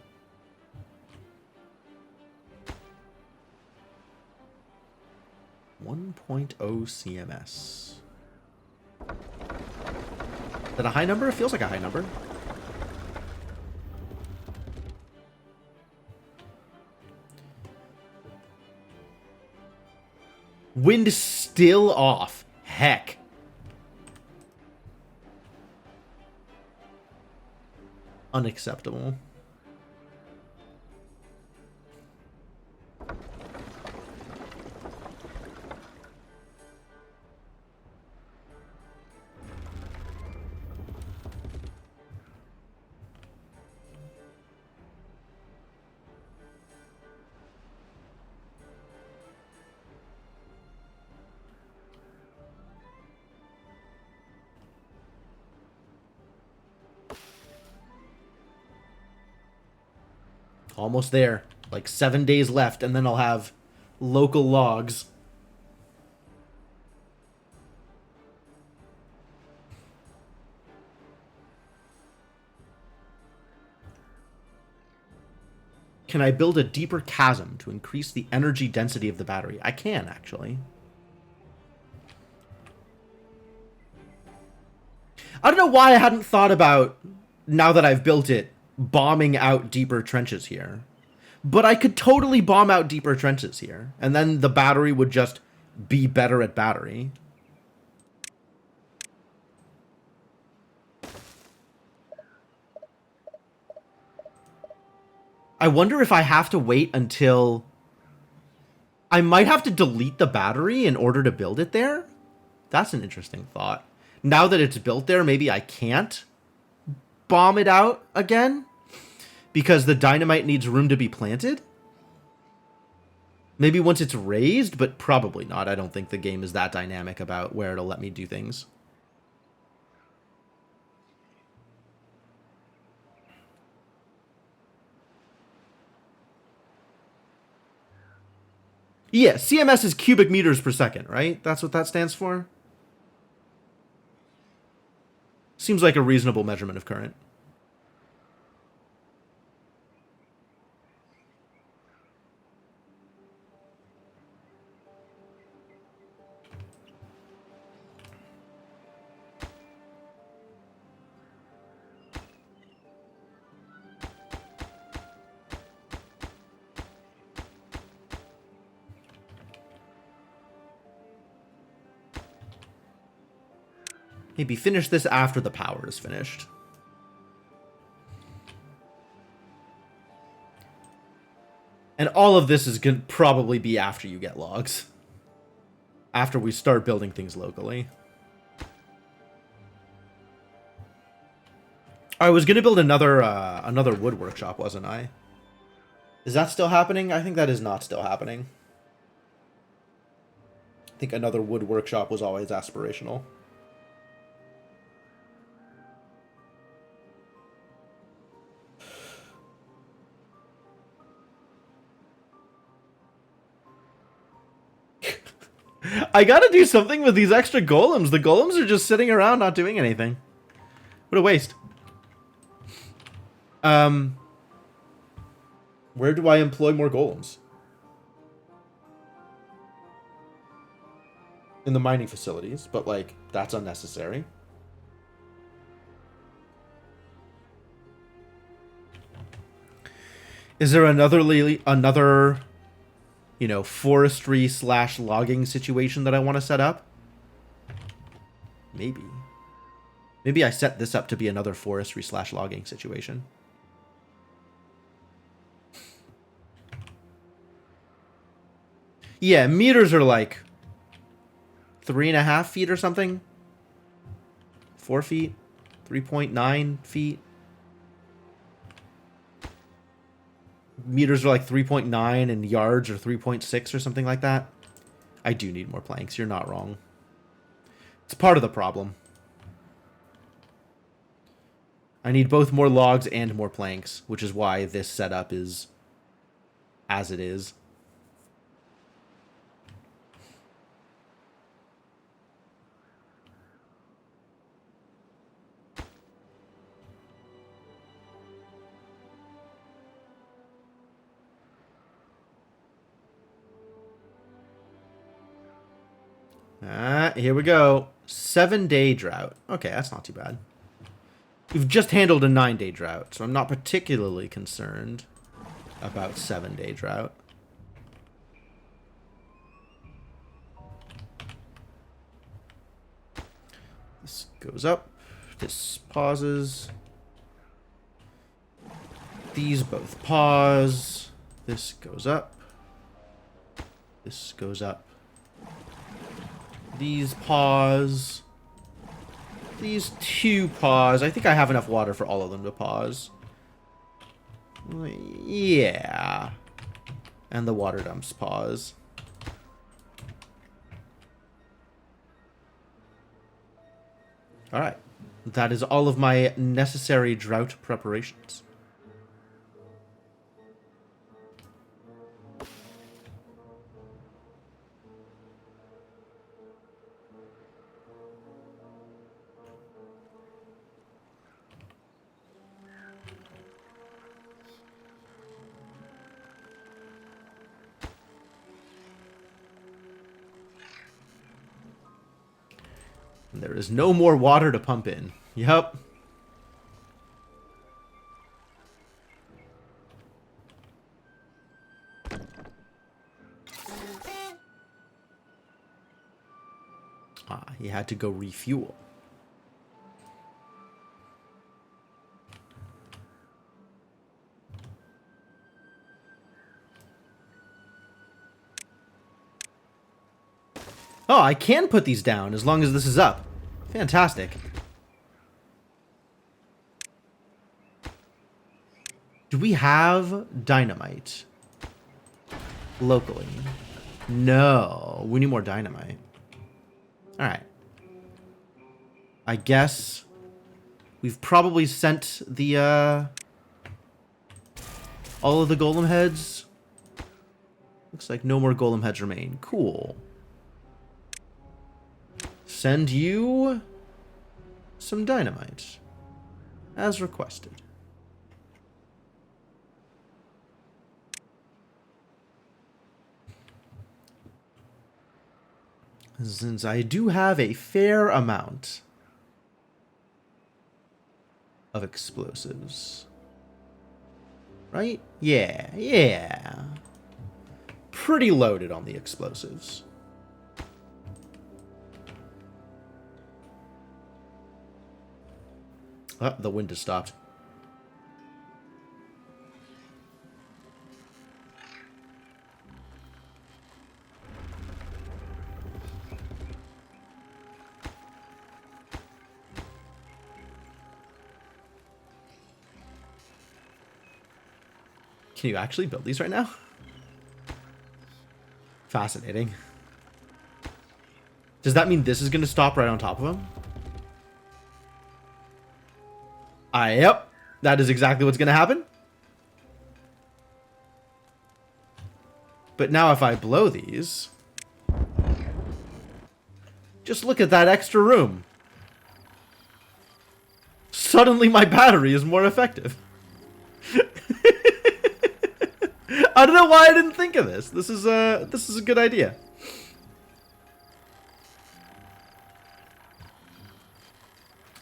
.0 CMS. Is that a high number? It feels like a high number. Wind is still off. Heck. Unacceptable. Almost there. Like 7 days left, and then I'll have local logs. Can I build a deeper chasm to increase the energy density of the battery? I can, actually. I don't know why I hadn't thought about, now that I've built it, bombing out deeper trenches here. But I could totally bomb out deeper trenches here, and then the battery would just be better at battery. I wonder if I have to wait until... I might have to delete the battery in order to build it there? That's an interesting thought. Now that it's built there, maybe I can't bomb it out again? Because the dynamite needs room to be planted? Maybe once it's raised, but probably not. I don't think the game is that dynamic about where it'll let me do things. Yeah, CMS is cubic meters per second, right? That's what that stands for? Seems like a reasonable measurement of current. Maybe finish this after the power is finished. And all of this is going to probably be after you get logs. After we start building things locally. I was going to build another wood workshop, wasn't I? Is that still happening? I think that is not still happening. I think another wood workshop was always aspirational. I gotta do something with these extra golems. The golems are just sitting around not doing anything. What a waste. Where do I employ more golems? In the mining facilities, but like, that's unnecessary. Is there another, you know, forestry / logging situation that I want to set up? Maybe. Maybe I set this up to be another forestry / logging situation. Yeah, meters are like 3.5 feet or something. 4 feet. 3.9 feet. Meters are like 3.9 and yards are 3.6 or something like that. I do need more planks. You're not wrong. It's part of the problem. I need both more logs and more planks, which is why this setup is as it is. Here we go. 7-day drought. Okay, that's not too bad. We've just handled a 9-day drought, so I'm not particularly concerned about 7-day drought. This goes up. This pauses. These both pause. This goes up. This goes up. These pause. These two pause. I think I have enough water for all of them to pause. Yeah. And the water dumps pause. Alright. That is all of my necessary drought preparations. There is no more water to pump in. Yep. He had to go refuel. Oh, I can put these down as long as this is up. Fantastic. Do we have dynamite locally? No. We need more dynamite. Alright. I guess we've probably sent the, all of the golem heads. Looks like no more golem heads remain. Cool. Send you some dynamite, as requested. Since I do have a fair amount of explosives. Right? Yeah. Pretty loaded on the explosives. The wind has stopped. Can you actually build these right now? Fascinating. Does that mean this is going to stop right on top of him? Yep. That is exactly what's going to happen. But now if I blow these... Just look at that extra room. Suddenly my battery is more effective. I don't know why I didn't think of this. This is a good idea.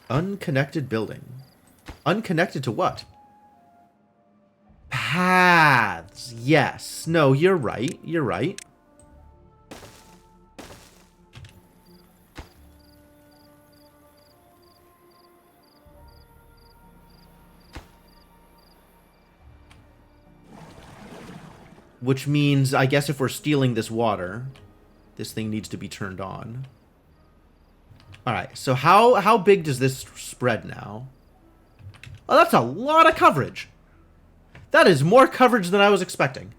Unconnected building. Unconnected to what? Paths. Yes. No, you're right. You're right. Which means, I guess if we're stealing this water, this thing needs to be turned on. Alright, so how big does this spread now? Oh, that's a lot of coverage. That is more coverage than I was expecting.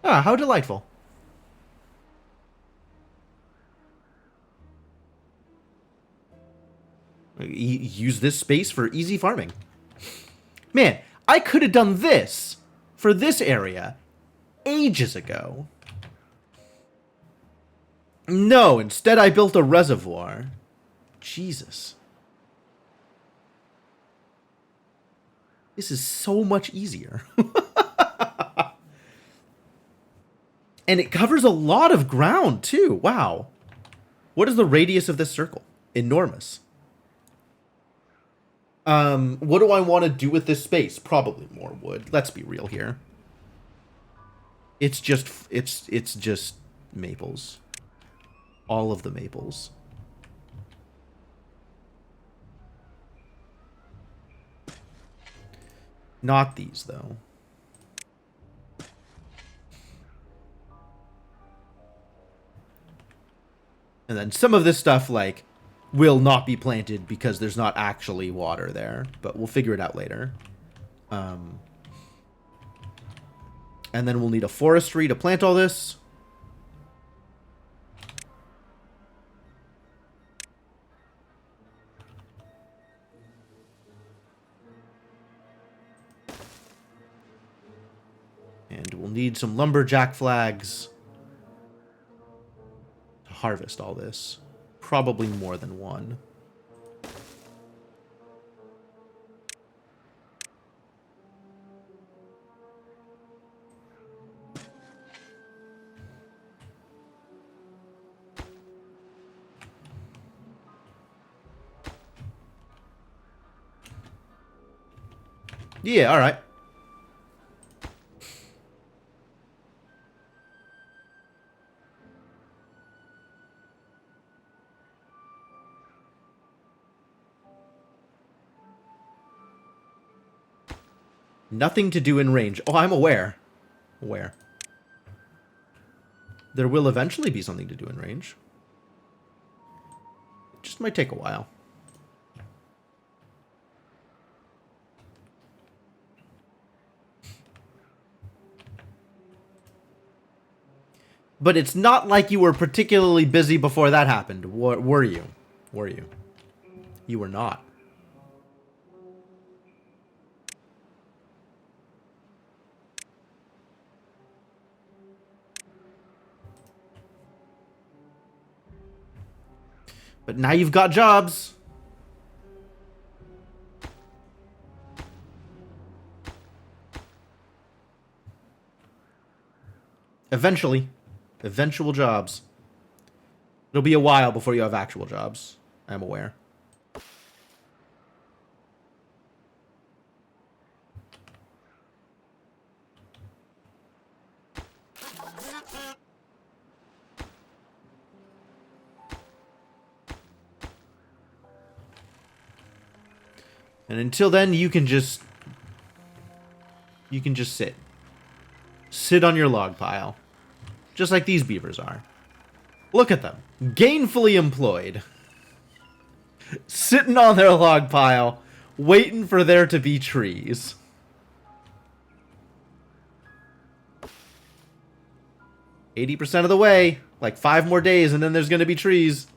Ah, how delightful. Use this space for easy farming. Man, I could have done this for this area ages ago. No, instead I built a reservoir. Jesus. This is so much easier. And it covers a lot of ground, too. Wow. What is the radius of this circle? Enormous. What do I want to do with this space? Probably more wood. Let's be real here. It's just maples. All of the maples. Not these, though. And then some of this stuff, like, will not be planted because there's not actually water there. But we'll figure it out later. And then we'll need a forestry to plant all this. And we'll need some lumberjack flags to harvest all this. Probably more than one. Yeah, all right. Nothing to do in range. Oh, I'm aware. Aware. There will eventually be something to do in range. It just might take a while. But it's not like you were particularly busy before that happened. Were you? Were you? You were not. But now you've got jobs. Eventually. Eventual jobs. It'll be a while before you have actual jobs. I'm aware. And until then, you can just sit. Sit on your log pile. Just like these beavers are. Look at them. Gainfully employed. Sitting on their log pile, waiting for there to be trees. %, of the way. Like 5 more days and then there's going to be trees.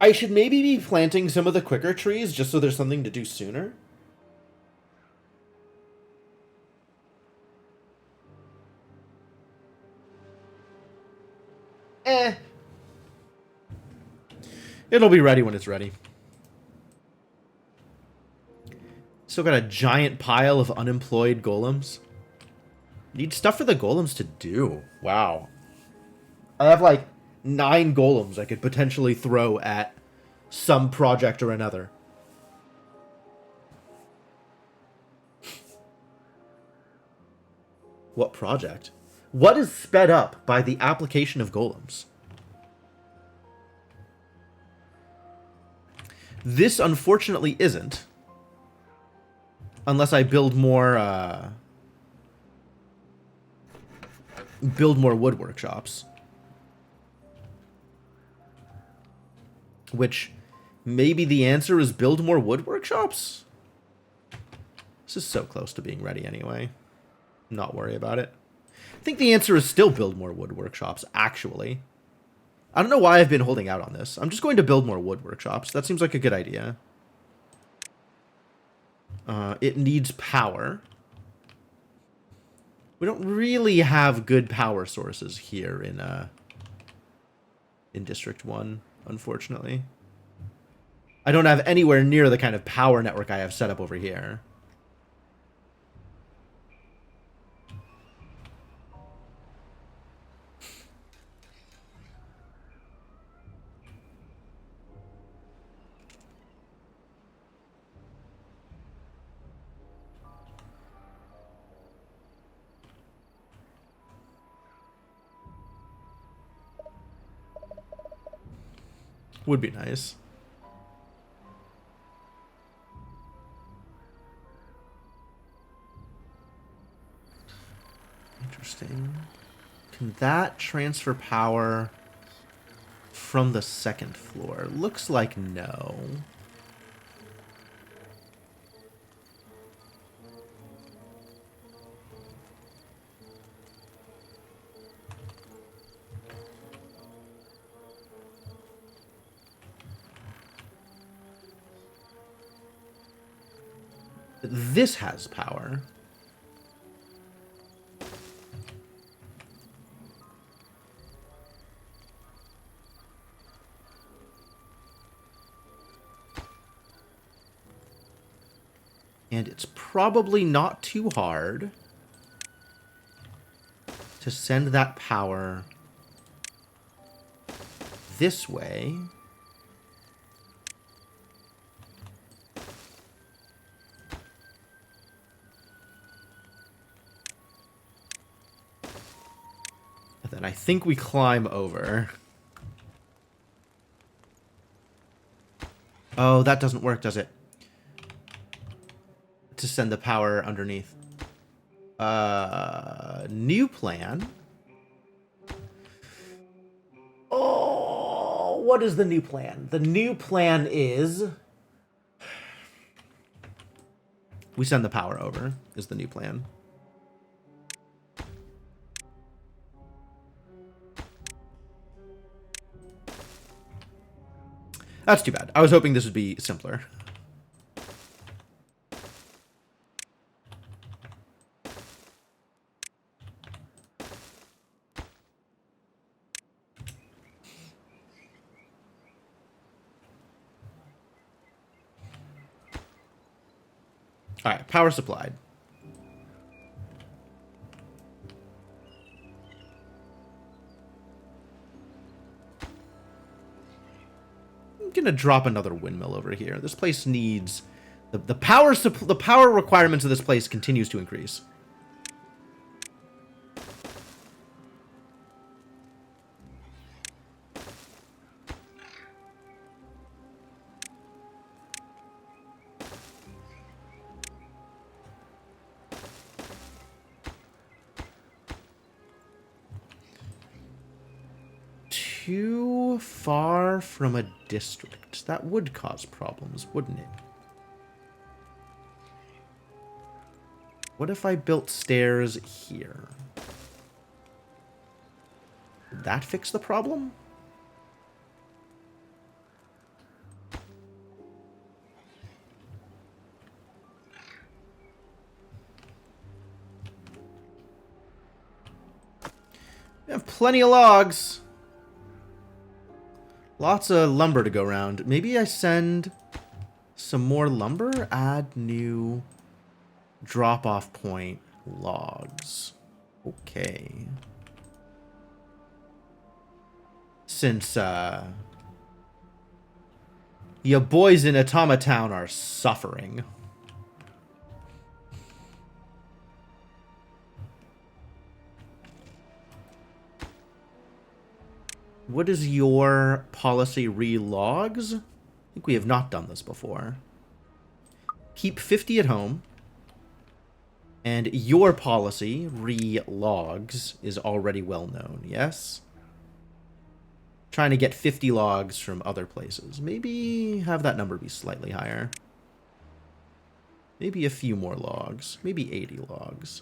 I should maybe be planting some of the quicker trees just so there's something to do sooner. It'll be ready when it's ready. Still got a giant pile of unemployed golems. Need stuff for the golems to do. Wow. I have like 9 golems I could potentially throw at some project or another. What project? What is sped up by the application of golems? This, unfortunately, isn't. Unless I build more wood workshops. Which, maybe the answer is build more wood workshops? This is so close to being ready anyway. Not worry about it. I think the answer is still build more wood workshops, actually. I don't know why I've been holding out on this. I'm just going to build more wood workshops. That seems like a good idea. It needs power. We don't really have good power sources here in District 1, unfortunately. I don't have anywhere near the kind of power network I have set up over here. Would be nice. Interesting. Can that transfer power from the 2nd floor? Looks like no. This has power. And it's probably not too hard to send that power this way. And then I think we climb over. Oh, that doesn't work, does it? To send the power underneath. New plan. Oh, what is the new plan? The new plan is we send the power over, is the new plan. That's too bad. I was hoping this would be simpler. All right, power supplied. gonna drop another windmill over here. This place needs the power requirements of this place continues to increase. Too far from a district. That would cause problems, wouldn't it? What if I built stairs here? Would that fix the problem? We have plenty of logs. Lots of lumber to go around. Maybe I send some more lumber? Add new drop-off point logs. Okay. Since, ya boys in Atama Town are suffering. What is your policy re-logs? I think we have not done this before. Keep 50 at home. And your policy, re-logs, is already well known, yes? Trying to get 50 logs from other places. Maybe have that number be slightly higher. Maybe a few more logs. Maybe 80 logs.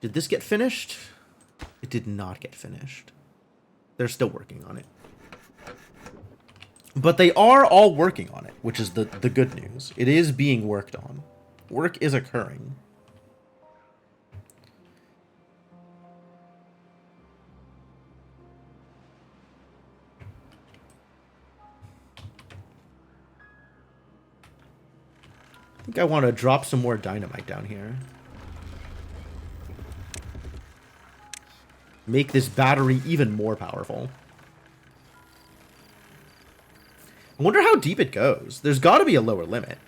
Did this get finished? It did not get finished. They're still working on it. But they are all working on it, which is the good news. It is being worked on. Work is occurring. I think I want to drop some more dynamite down here. Make this battery even more powerful. I wonder how deep it goes. There's got to be a lower limit.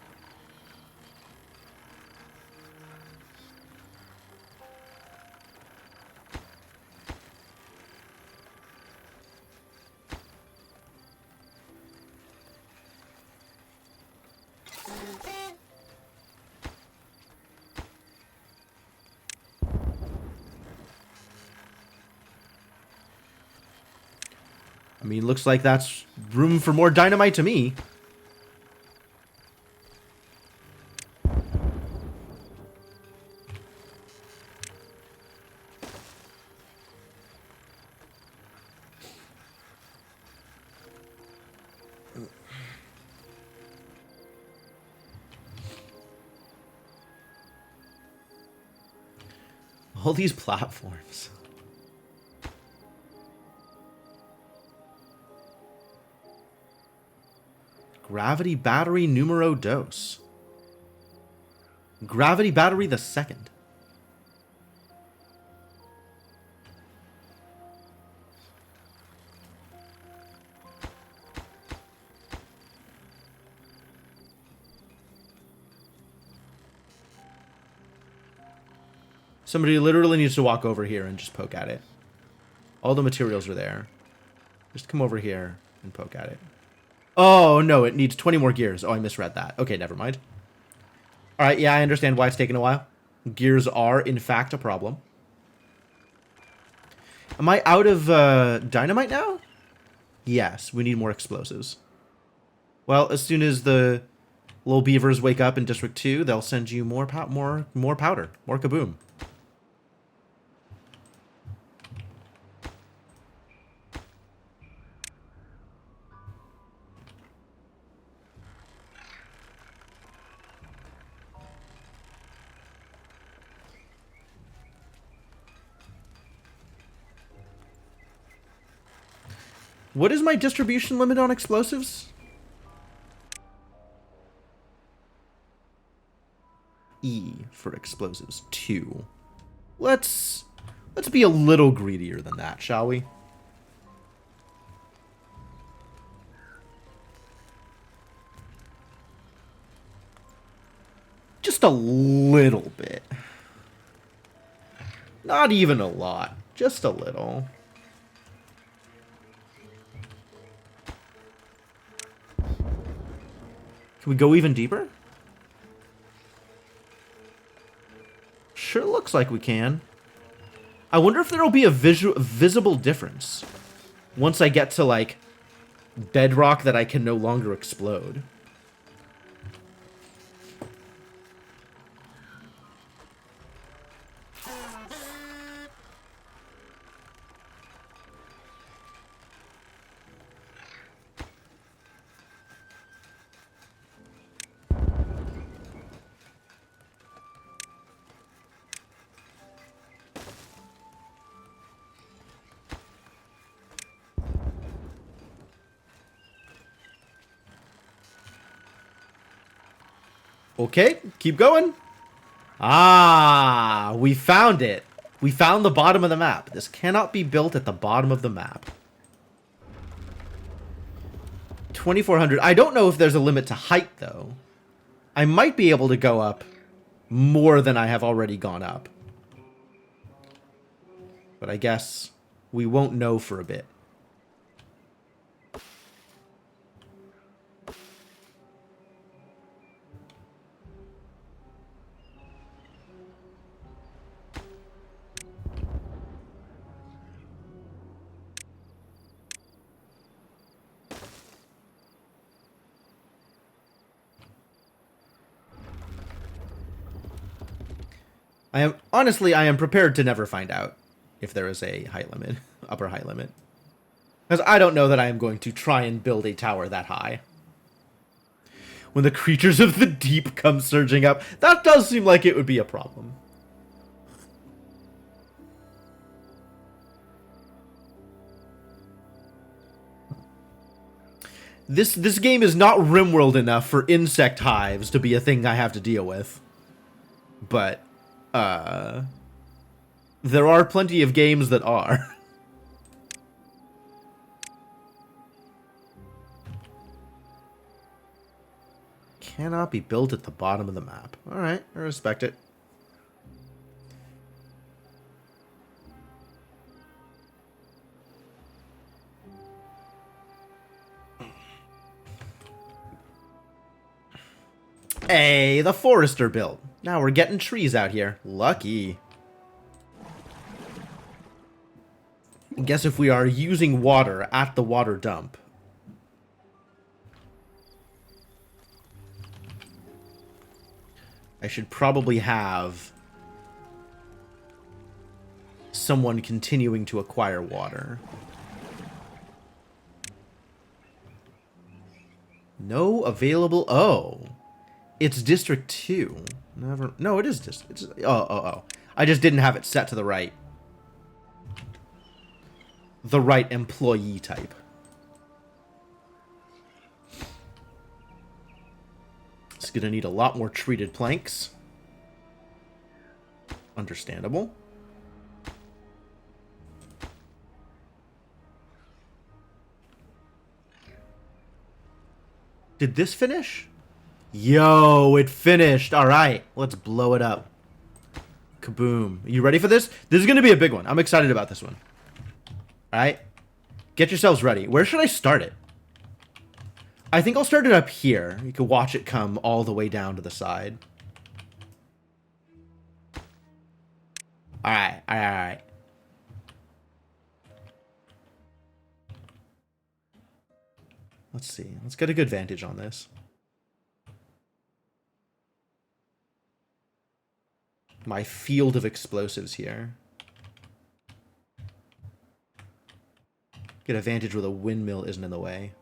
I mean, looks like that's room for more dynamite to me. All these platforms. Gravity battery numero dos. Gravity battery the second. Somebody literally needs to walk over here and just poke at it. All the materials are there. Just come over here and poke at it. Oh, no, it needs 20 more gears. Oh, I misread that. Okay, never mind. All right, yeah, I understand why it's taking a while. Gears are, in fact, a problem. Am I out of dynamite now? Yes, we need more explosives. Well, as soon as the little beavers wake up in District 2, they'll send you more powder, more kaboom. What is my distribution limit on explosives? E for explosives, 2. Let's be a little greedier than that, shall we? Just a little bit. Not even a lot, just a little. Can we go even deeper? Sure looks like we can. I wonder if there'll be a visible difference once I get to, like, bedrock that I can no longer explode. Okay, keep going. Ah, we found it. We found the bottom of the map. This cannot be built at the bottom of the map. 2,400. I don't know if there's a limit to height, though. I might be able to go up more than I have already gone up. But I guess we won't know for a bit. I am prepared to never find out if there is a height limit, upper height limit. Because I don't know that I am going to try and build a tower that high. When the creatures of the deep come surging up, that does seem like it would be a problem. This game is not RimWorld enough for insect hives to be a thing I have to deal with. But there are plenty of games that are. Cannot be built at the bottom of the map. Alright, I respect it. Hey, the forester built. Now we're getting trees out here. Lucky. I guess if we are using water at the water dump. I should probably have someone continuing to acquire water. No available... Oh. It's District 2. Never... No, it is District... Oh. I just didn't have it set to the right employee type. It's gonna need a lot more treated planks. Understandable. Did this finish? Yo, it finished. All right, let's blow it up. Kaboom. You ready for this? This is going to be a big one. I'm excited about this one. All right. Get yourselves ready. Where should I start it? I think I'll start it up here. You can watch it come all the way down to the side. All right. Let's see. Let's get a good vantage on this. My field of explosives here. Get a vantage where the windmill isn't in the way.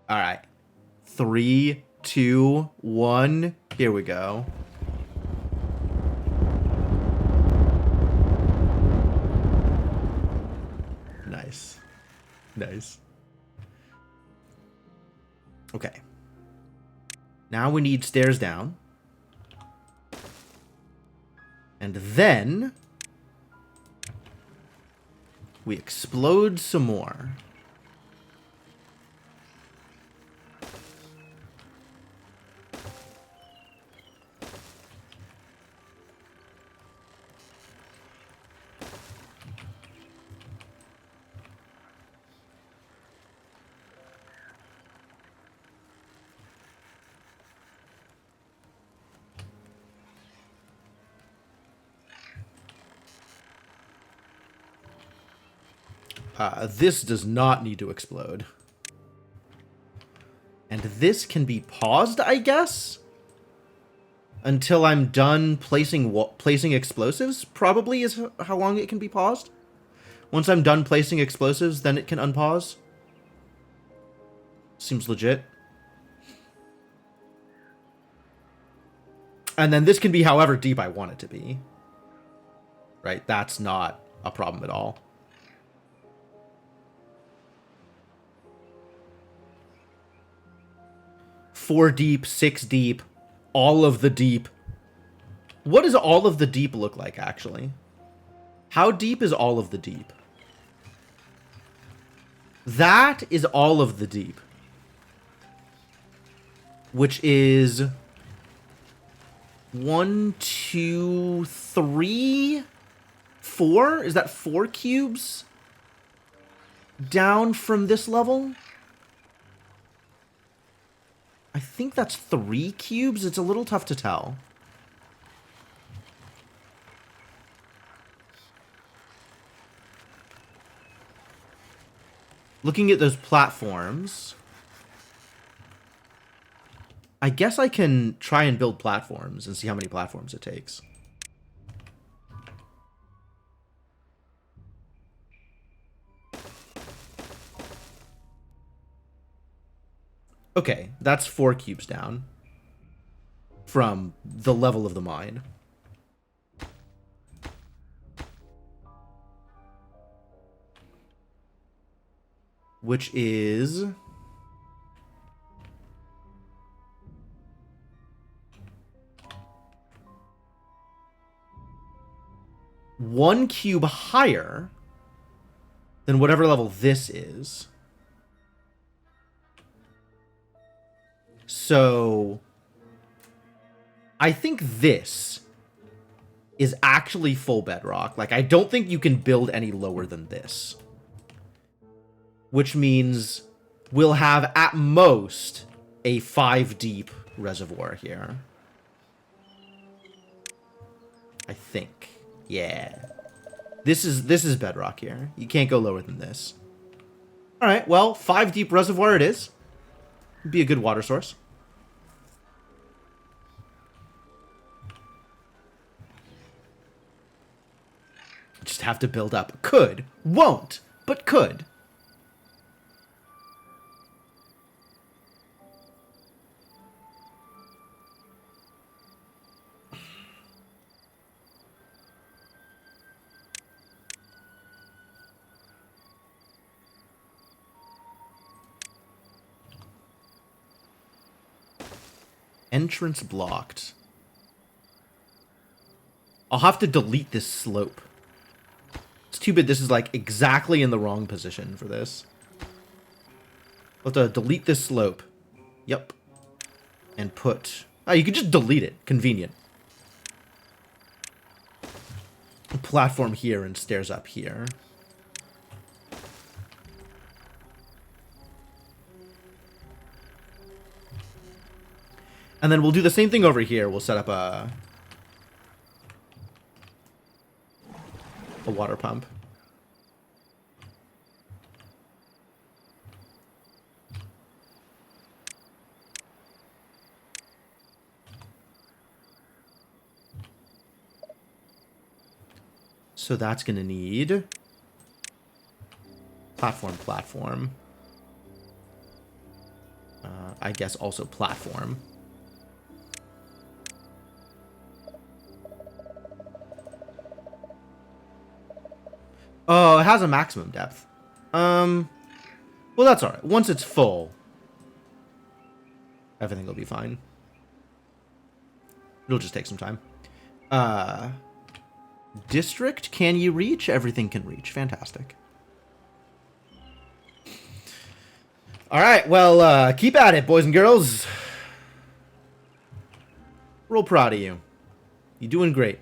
Alright. 3, 2, 1. Here we go. Nice. Nice. Okay. Now we need stairs down. And then we explode some more. This does not need to explode. And this can be paused, I guess? Until I'm done placing explosives, probably is how long it can be paused. Once I'm done placing explosives, then it can unpause. Seems legit. And then this can be however deep I want it to be. Right? That's not a problem at all. Four deep, 6 deep, all of the deep. What does all of the deep look like, actually? How deep is all of the deep? That is all of the deep. Which is 1, 2, 3, 4? Is that 4 cubes down from this level? I think that's 3 cubes. It's a little tough to tell. Looking at those platforms, I guess I can try and build platforms and see how many platforms it takes. Okay, that's 4 cubes down from the level of the mine. Which is... one cube higher than whatever level this is. So I think this is actually full bedrock. Like, I don't think you can build any lower than this. Which means we'll have, at most, a 5 deep reservoir here. I think. Yeah. This is bedrock here. You can't go lower than this. Alright, well, 5 deep reservoir it is. Be a good water source. Just have to build up. Could. Won't. But could. Entrance blocked. I'll have to delete this slope. It's too bad this is, like, exactly in the wrong position for this. I'll have to delete this slope. Yep. And put... oh, you can just delete it. Convenient. A platform here and stairs up here. And then we'll do the same thing over here. We'll set up a water pump. So that's going to need platform. I guess also platform. Oh, it has a maximum depth. Well, that's alright. Once it's full, everything will be fine. It'll just take some time. District, can you reach? Everything can reach. Fantastic. Alright, well, keep at it, boys and girls. Real proud of you. You're doing great.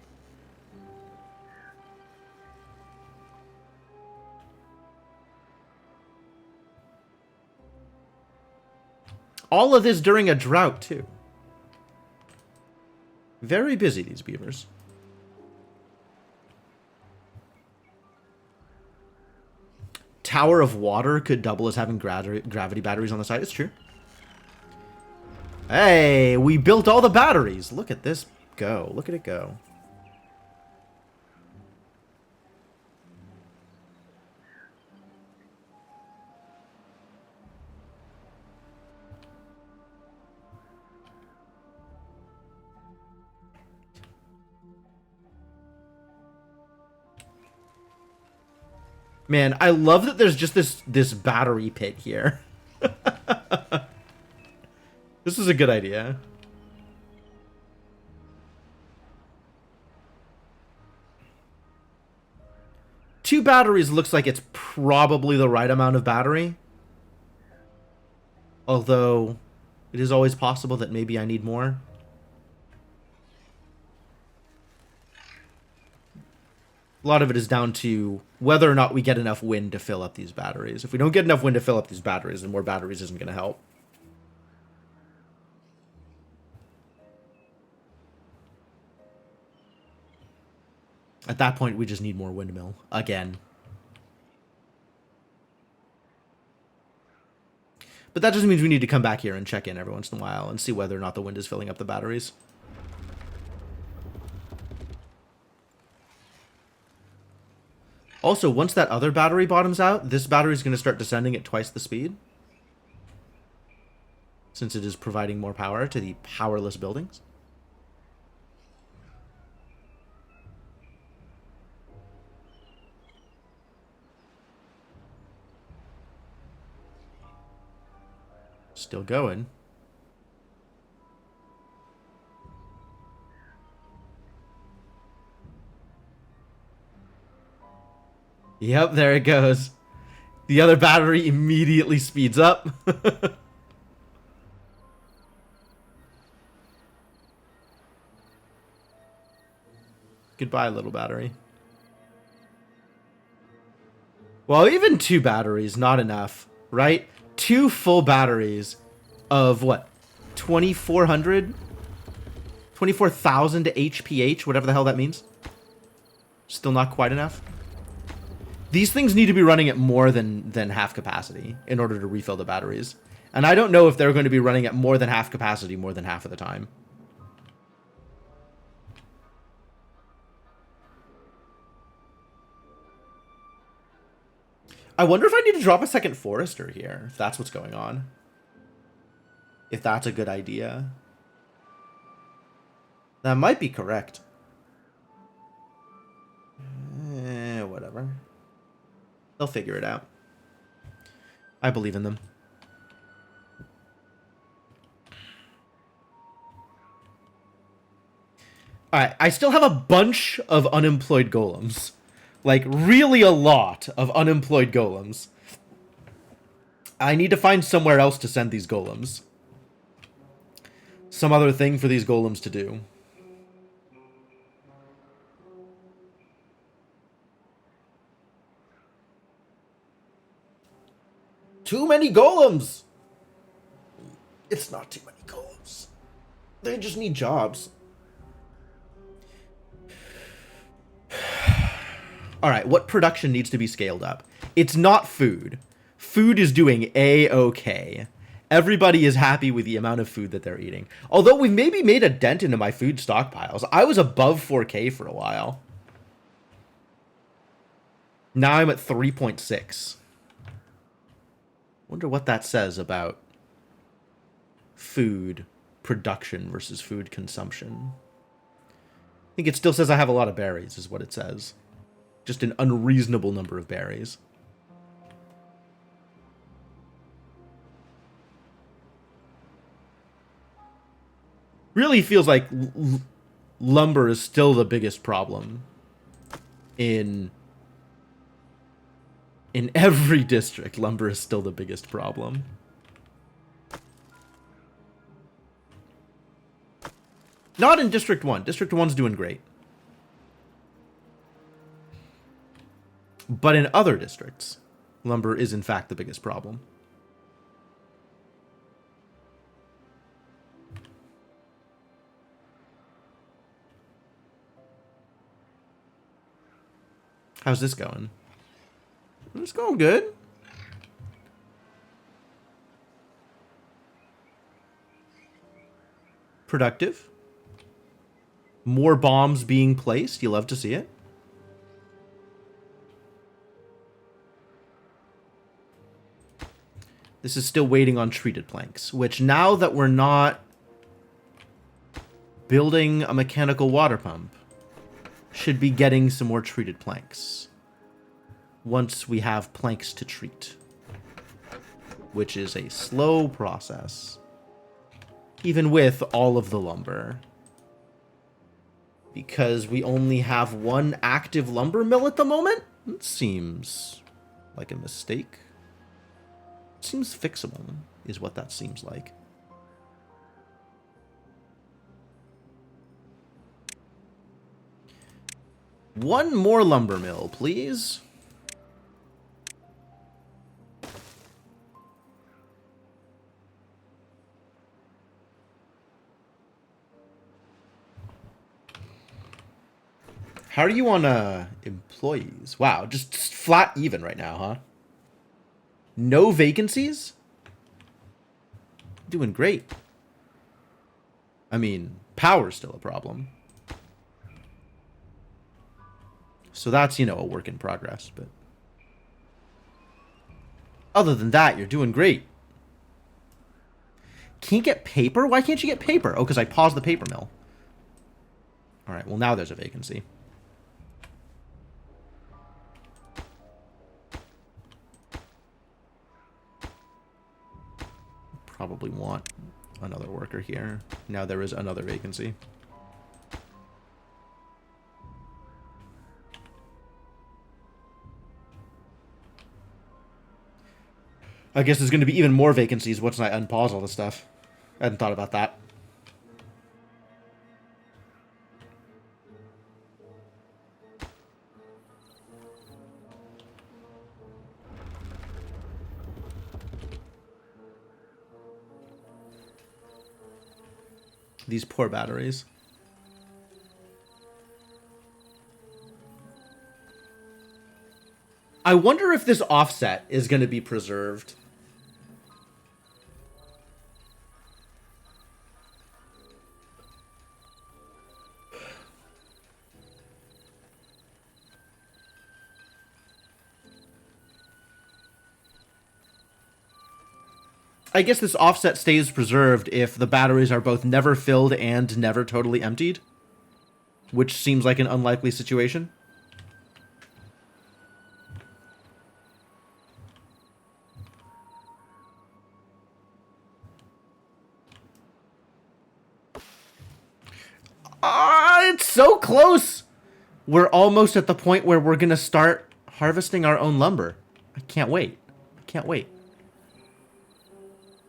All of this during a drought, too. Very busy, these beavers. Tower of Water could double as having gravity batteries on the side. It's true. Hey, we built all the batteries. Look at this go. Look at it go. Man, I love that there's just this battery pit here. This is a good idea. Two batteries looks like it's probably the right amount of battery. Although, it is always possible that maybe I need more. A lot of it is down to whether or not we get enough wind to fill up these batteries. If we don't get enough wind to fill up these batteries, then more batteries isn't going to help. At that point, we just need more windmill. Again. But that just means we need to come back here and check in every once in a while and see whether or not the wind is filling up the batteries. Also, once that other battery bottoms out, this battery is going to start descending at twice the speed. Since it is providing more power to the powerless buildings. Still going. Yep, there it goes. The other battery immediately speeds up. Goodbye, little battery. Well, even two batteries, not enough, right? Two full batteries of what? 2,400? 24,000 HPH, whatever the hell that means. Still not quite enough. These things need to be running at more than half capacity in order to refill the batteries. And I don't know if they're going to be running at more than half capacity more than half of the time. I wonder if I need to drop a second forester here, if that's what's going on. If that's a good idea. That might be correct. Whatever. They'll figure it out. I believe in them. Alright, I still have a bunch of unemployed golems. Like, really a lot of unemployed golems. I need to find somewhere else to send these golems. Some other thing for these golems to do. Too many golems! It's not too many golems. They just need jobs. Alright, what production needs to be scaled up? It's not food. Food is doing A-okay. Everybody is happy with the amount of food that they're eating. Although we've maybe made a dent into my food stockpiles. I was above 4K for a while. Now I'm at 3.6. Wonder what that says about food production versus food consumption. I think it still says I have a lot of berries, is what it says. Just an unreasonable number of berries. Really feels like lumber is still the biggest problem in every district. Lumber is still the biggest problem. Not in District 1. District 1's doing great. But in other districts, lumber is in fact the biggest problem. How's this going? It's going good. Productive. More bombs being placed. You love to see it. This is still waiting on treated planks, which now that we're not building a mechanical water pump, should be getting some more treated planks. Once we have planks to treat. Which is a slow process. Even with all of the lumber. Because we only have one active lumber mill at the moment? It seems like a mistake. Seems fixable, is what that seems like. One more lumber mill, please. How are you on employees? Wow, just flat even right now, huh? No vacancies? Doing great. I mean, power's still a problem. So that's, you know, a work in progress, but... Other than that, you're doing great. Can't get paper? Why can't you get paper? Oh, because I paused the paper mill. Alright, well now there's a vacancy. Probably want another worker here. Now there is another vacancy. I guess there's going to be even more vacancies once I unpause all this stuff. I hadn't thought about that. These poor batteries. I wonder if this offset is going to be preserved. I guess this offset stays preserved if the batteries are both never filled and never totally emptied. Which seems like an unlikely situation. It's so close! We're almost at the point where we're gonna start harvesting our own lumber. I can't wait. I can't wait.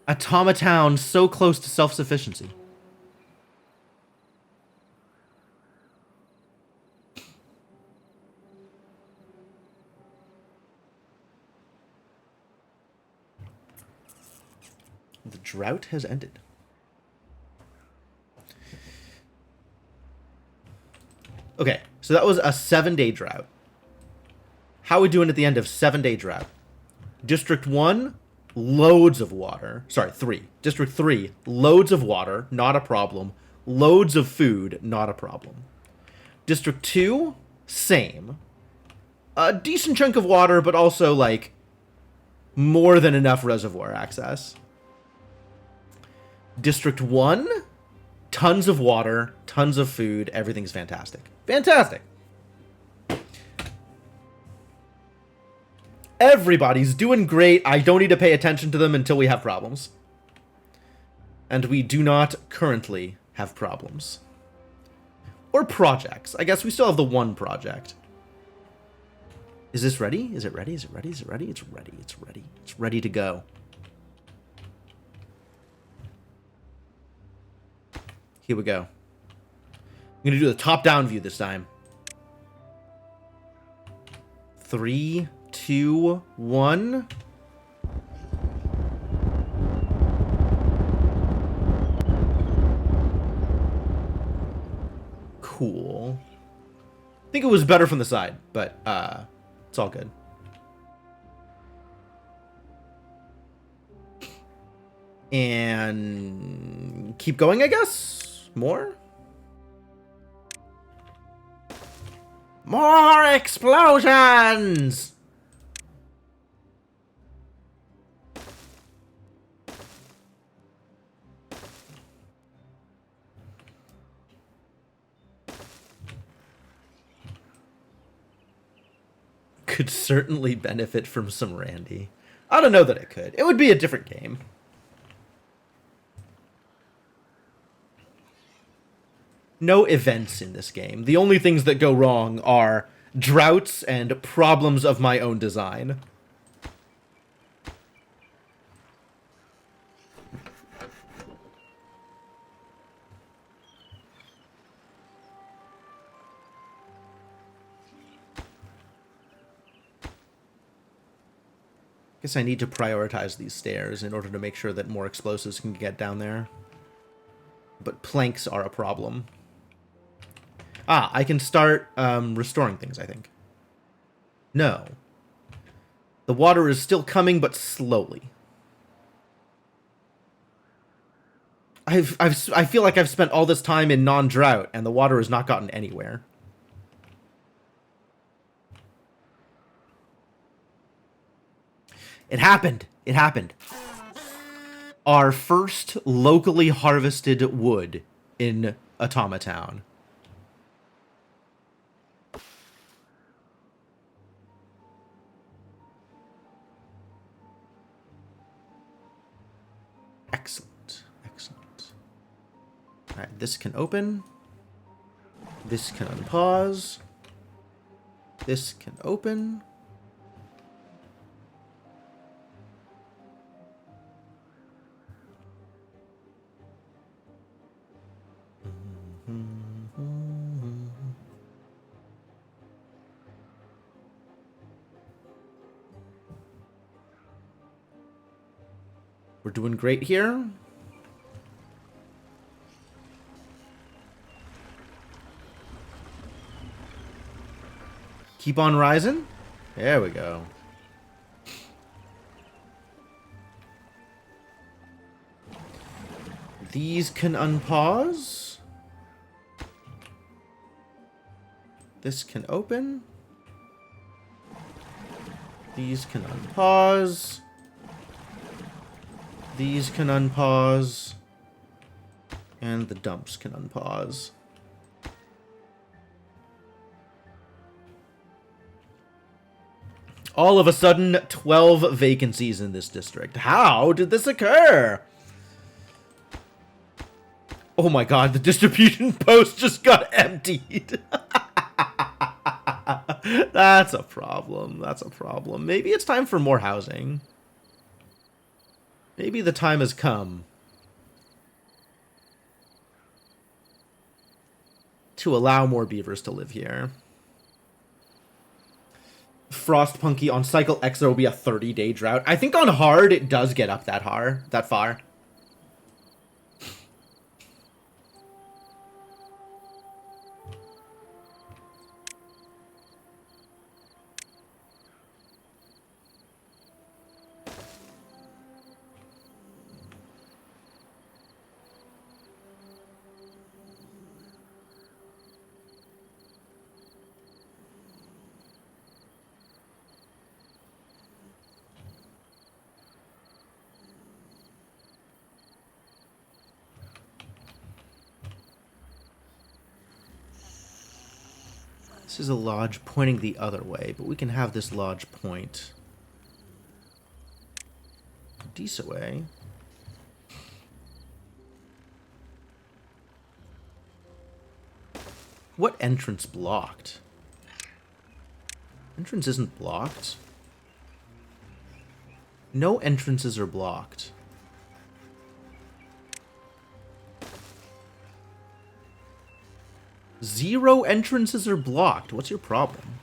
Automatown so close to self-sufficiency. The drought has ended. Okay, so that was a 7-day drought. How are we doing at the end of 7-day drought? District 1, loads of water. Sorry, 3. District 3, loads of water, not a problem. Loads of food, not a problem. District 2, same. A decent chunk of water, but also, like, more than enough reservoir access. District 1, tons of water, tons of food, everything's fantastic. Fantastic! Everybody's doing great. I don't need to pay attention to them until we have problems. And we do not currently have problems. Or projects. I guess we still have the one project. Is this ready? Is it ready? Is it ready? Is it ready? It's ready. It's ready. It's ready to go. Here we go. I'm going to do the top-down view this time. 3, 2, 1. Cool. I think it was better from the side, but it's all good. And keep going, I guess. More? More explosions! Could certainly benefit from some Randy. I don't know that it could. It would be a different game. No events in this game. The only things that go wrong are droughts and problems of my own design. Guess I need to prioritize these stairs in order to make sure that more explosives can get down there. But planks are a problem. Ah, I can start restoring things, I think. No. The water is still coming, but slowly. I feel like I've spent all this time in non-drought, and the water has not gotten anywhere. It happened. It happened. Our first locally harvested wood in Automatown. Excellent. Excellent. Alright, this can open. This can unpause. This can open. We're doing great here. Keep on rising. There we go. These can unpause. This can open. These can unpause. These can unpause. And the dumps can unpause. All of a sudden, 12 vacancies in this district. How did this occur? Oh my god, the distribution post just got emptied. That's a problem. That's a problem. Maybe it's time for more housing. Maybe the time has come to allow more beavers to live here. Frostpunky on cycle X, there will be a 30-day drought. I think on hard it does get up that far. This is a lodge pointing the other way, but we can have this lodge point a decent way. What entrance blocked? Entrance isn't blocked. No entrances are blocked. Zero entrances are blocked. What's your problem?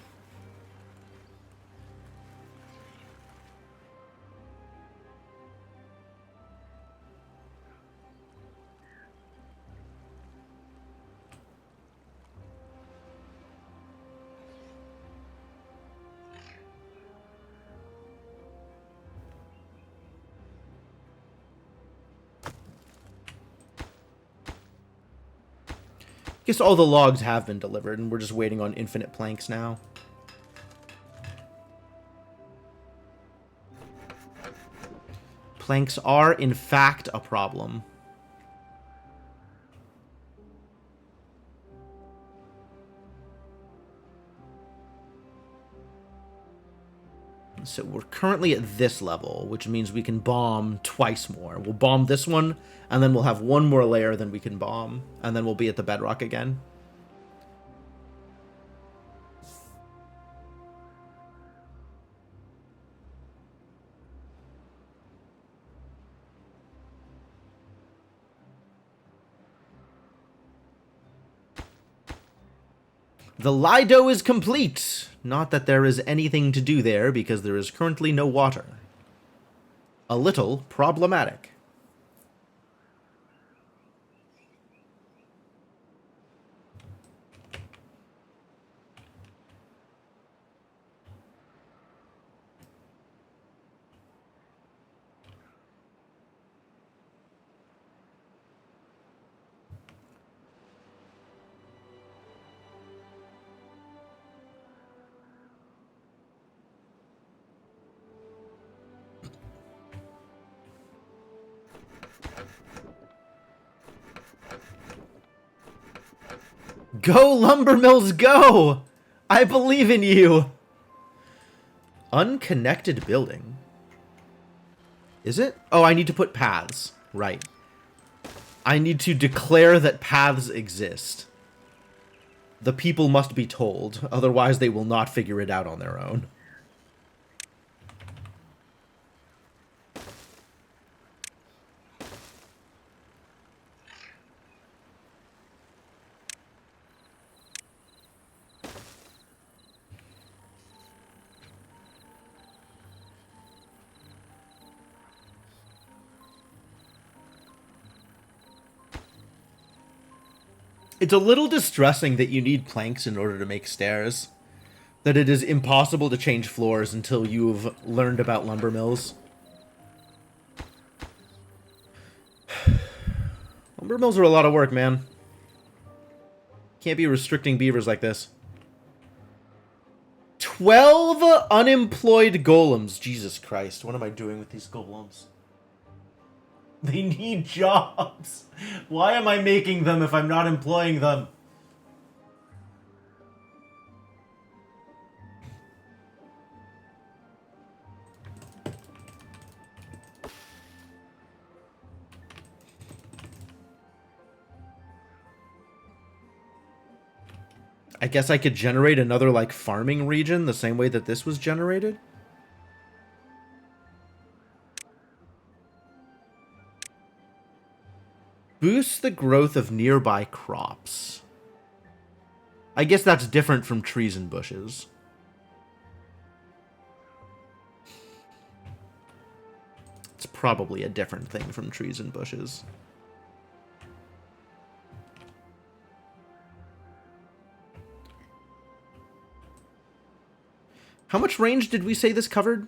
Guess all the logs have been delivered, and we're just waiting on infinite planks now. Planks are, in fact, a problem. So we're currently at this level, which means we can bomb twice more. We'll bomb this one, and then we'll have one more layer than we can bomb, and then we'll be at the bedrock again. The Lido is complete! Not that there is anything to do there, because there is currently no water. A little problematic. Go, lumber mills, go! I believe in you! Unconnected building. Is it? Oh, I need to put paths. Right. I need to declare that paths exist. The people must be told, otherwise they will not figure it out on their own. It's a little distressing that you need planks in order to make stairs. That it is impossible to change floors until you've learned about lumber mills. Lumber mills are a lot of work, man. Can't be restricting beavers like this. 12 unemployed golems. Jesus Christ, what am I doing with these golems? They need jobs. Why am I making them if I'm not employing them? I guess I could generate another, like, farming region the same way that this was generated? Boost the growth of nearby crops. I guess that's different from trees and bushes. It's probably a different thing from trees and bushes. How much range did we say this covered?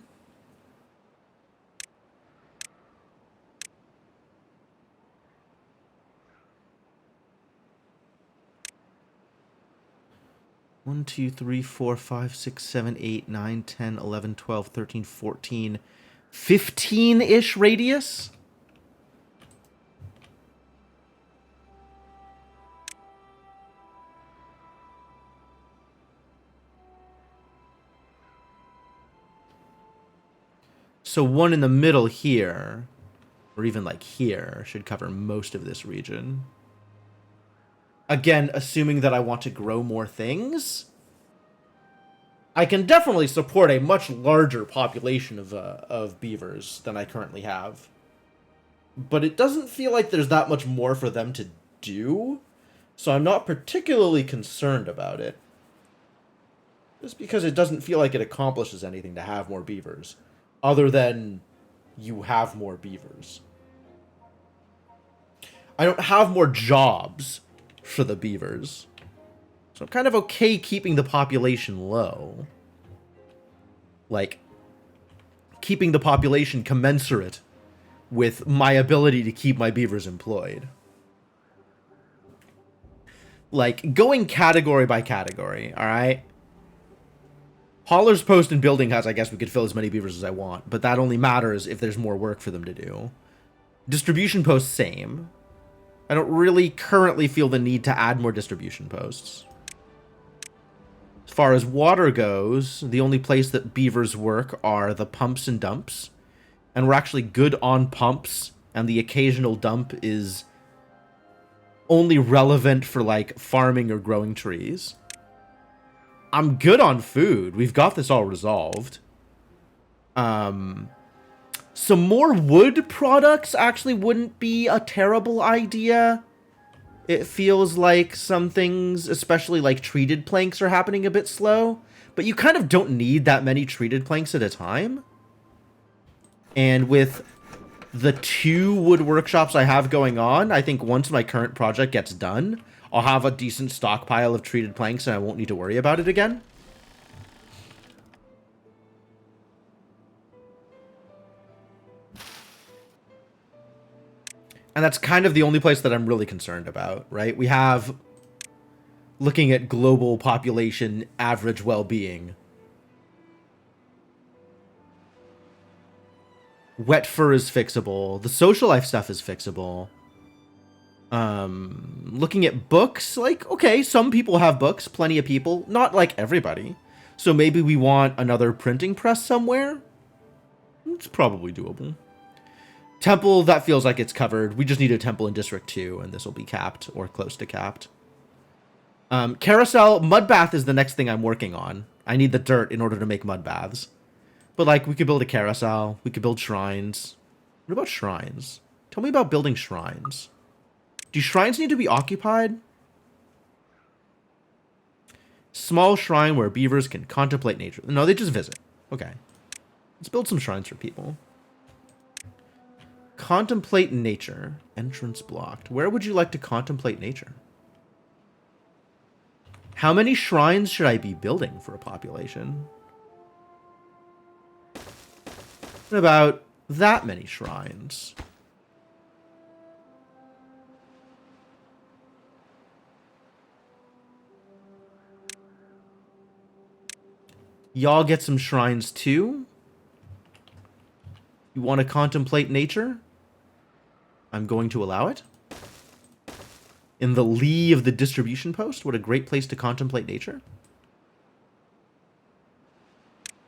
One, 2, 3, 4, 5, 6, 7, 8, 9, 10, 11, 12, 13, 14, 15-ish radius? So one in the middle here, or even like here, should cover most of this region. Again, assuming that I want to grow more things, I can definitely support a much larger population of beavers than I currently have. But it doesn't feel like there's that much more for them to do, so I'm not particularly concerned about it. Just because it doesn't feel like it accomplishes anything to have more beavers, other than you have more beavers. I don't have more jobs for the beavers, so I'm kind of okay keeping the population low. Like, keeping the population commensurate with my ability to keep my beavers employed. Like, going category by category, alright? Haulers Post and Building House, I guess we could fill as many beavers as I want, but that only matters if there's more work for them to do. Distribution Post, same. I don't really currently feel the need to add more distribution posts. As far as water goes, the only place that beavers work are the pumps and dumps. And we're actually good on pumps, and the occasional dump is only relevant for, like, farming or growing trees. I'm good on food. We've got this all resolved. Some more wood products actually wouldn't be a terrible idea. It feels like some things, especially like treated planks, are happening a bit slow. But you kind of don't need that many treated planks at a time. And with the 2 wood workshops I have going on, I think once my current project gets done, I'll have a decent stockpile of treated planks and I won't need to worry about it again. And that's kind of the only place that I'm really concerned about, right? We have, looking at global population average well-being, wet fur is fixable. The social life stuff is fixable. Looking at books, like, okay, some people have books, plenty of people, not like everybody. So maybe we want another printing press somewhere? It's probably doable. Temple, that feels like it's covered. We just need a temple in District 2, and this will be capped, or close to capped. Carousel, mud bath is the next thing I'm working on. I need the dirt in order to make mud baths. But, like, we could build a carousel. We could build shrines. What about shrines? Tell me about building shrines. Do shrines need to be occupied? Small shrine where beavers can contemplate nature. No, they just visit. Okay. Let's build some shrines for people. Contemplate nature. Entrance blocked. Where would you like to contemplate nature? How many shrines should I be building for a population? What about that many shrines? Y'all get some shrines too? You want to contemplate nature? I'm going to allow it. In the lee of the distribution post? What a great place to contemplate nature.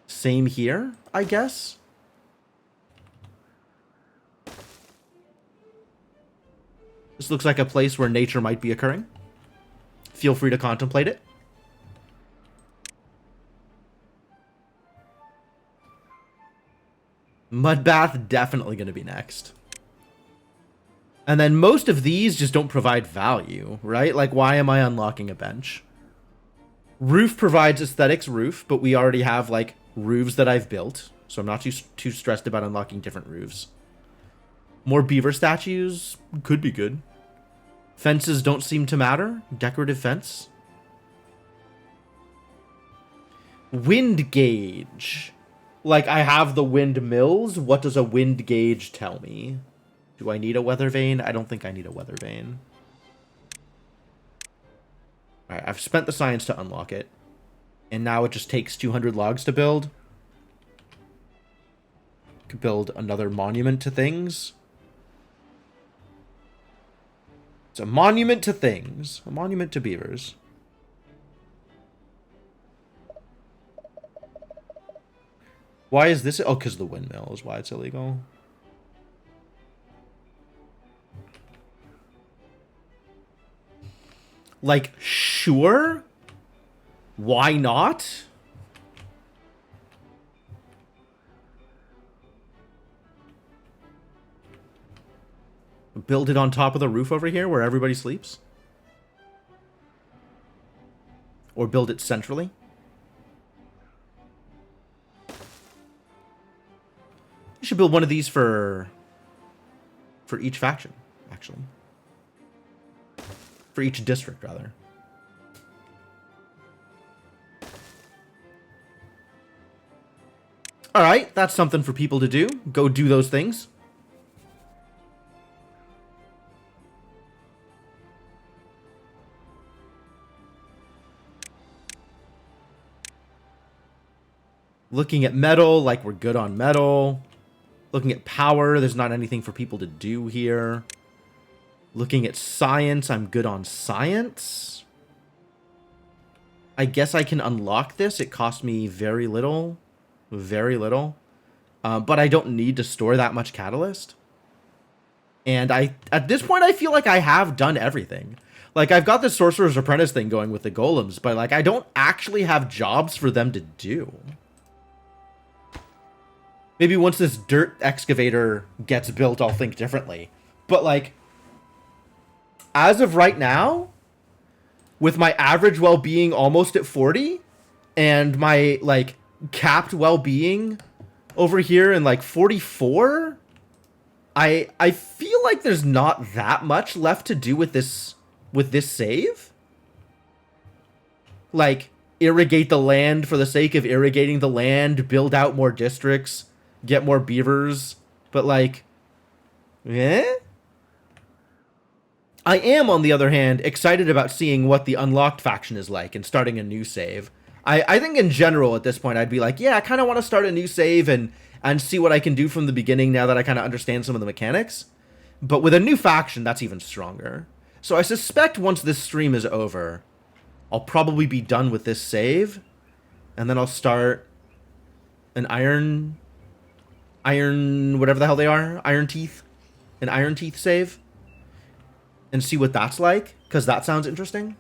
Same here, I guess. This looks like a place where nature might be occurring. Feel free to contemplate it. Mud bath, definitely going to be next. And then most of these just don't provide value, right? Like, why am I unlocking a bench? Roof provides aesthetics roof, but we already have, like, roofs that I've built. So I'm not too stressed about unlocking different roofs. More beaver statues could be good. Fences don't seem to matter. Decorative fence. Wind gauge. Like, I have the windmills. What does a wind gauge tell me? Do I need a weather vane? I don't think I need a weather vane. Alright, I've spent the science to unlock it. And now it just takes 200 logs to build. Could build another monument to things. It's a monument to things. A monument to beavers. Why is this? Oh, because the windmill is why it's illegal. Like, sure. Why not? Build it on top of the roof over here where everybody sleeps? Or build it centrally? You should build one of these for each faction, actually. For each district, rather. Alright, that's something for people to do. Go do those things. Looking at metal, like we're good on metal. Looking at power, there's not anything for people to do here. Looking at science, I'm good on science. I guess I can unlock this. It cost me very little. Very little. But I don't need to store that much catalyst. And at this point, I feel like I have done everything. Like, I've got the Sorcerer's Apprentice thing going with the golems, but, like, I don't actually have jobs for them to do. Maybe once this dirt excavator gets built, I'll think differently. But, like, as of right now, with my average well-being almost at 40, and my, like, capped well-being over here in, like, 44, I feel like there's not that much left to do with this save. Like, irrigate the land for the sake of irrigating the land, build out more districts, get more beavers, but, like, eh? I am, on the other hand, excited about seeing what the unlocked faction is like and starting a new save. I think in general at this point I'd be like, yeah, I kind of want to start a new save and see what I can do from the beginning now that I kind of understand some of the mechanics. But with a new faction, that's even stronger. So I suspect once this stream is over, I'll probably be done with this save, and then I'll start an iron, whatever the hell they are, an Iron Teeth save, and see what that's like, because that sounds interesting.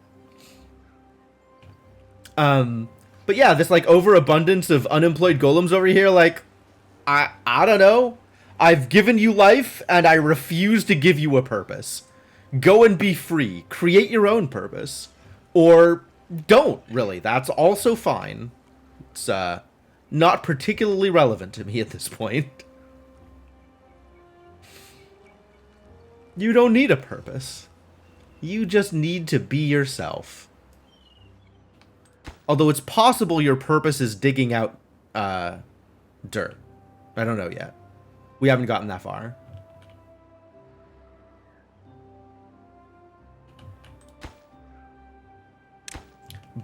But yeah, this, like, overabundance of unemployed golems over here, like, I don't know. I've given you life, and I refuse to give you a purpose. Go and be free. Create your own purpose. Or don't, really. That's also fine. It's, not particularly relevant to me at this point. You don't need a purpose. You just need to be yourself. Although it's possible your purpose is digging out dirt. I don't know yet. We haven't gotten that far.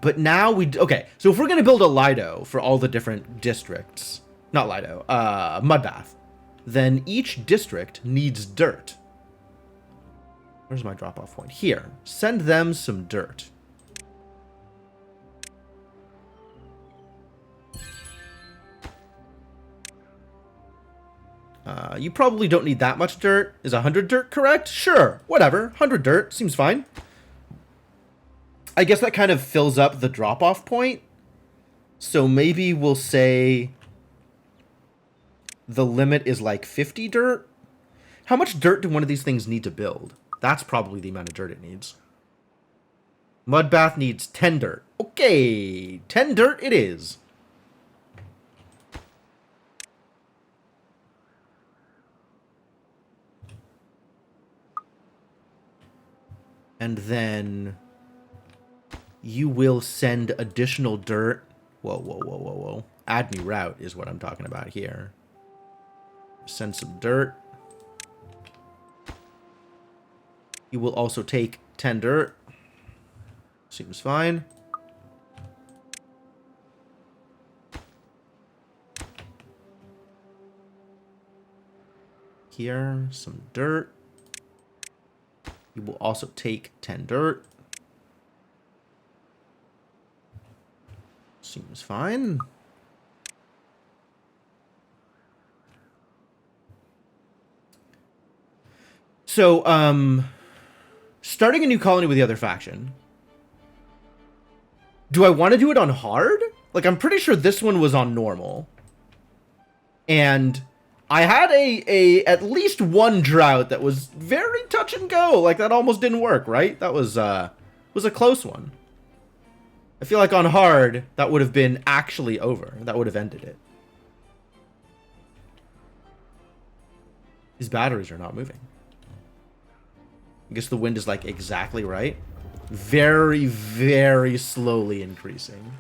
But now we... Okay, so if we're going to build a Lido for all the different districts... Not Lido, Mudbath. Then each district needs dirt. Where's my drop-off point? Here. Send them some dirt. You probably don't need that much dirt. Is 100 dirt correct? Sure, whatever. 100 dirt seems fine. I guess that kind of fills up the drop-off point. So maybe we'll say the limit is like 50 dirt. How much dirt do one of these things need to build? That's probably the amount of dirt it needs. Mudbath needs 10 dirt. Okay, 10 dirt it is. And then you will send additional dirt. Whoa, whoa, whoa, whoa, whoa. Add new route is what I'm talking about here. Send some dirt. You will also take 10 dirt. Seems fine. Here, some dirt. You will also take 10 dirt. Seems fine. So, starting a new colony with the other faction. Do I want to do it on hard? Like, I'm pretty sure this one was on normal. And I had a at least one drought that was very touch and go. Like, that almost didn't work, right? That was a close one. I feel like on hard, that would have been actually over. That would have ended it. These batteries are not moving. I guess the wind is, like, exactly right. Very, very slowly increasing.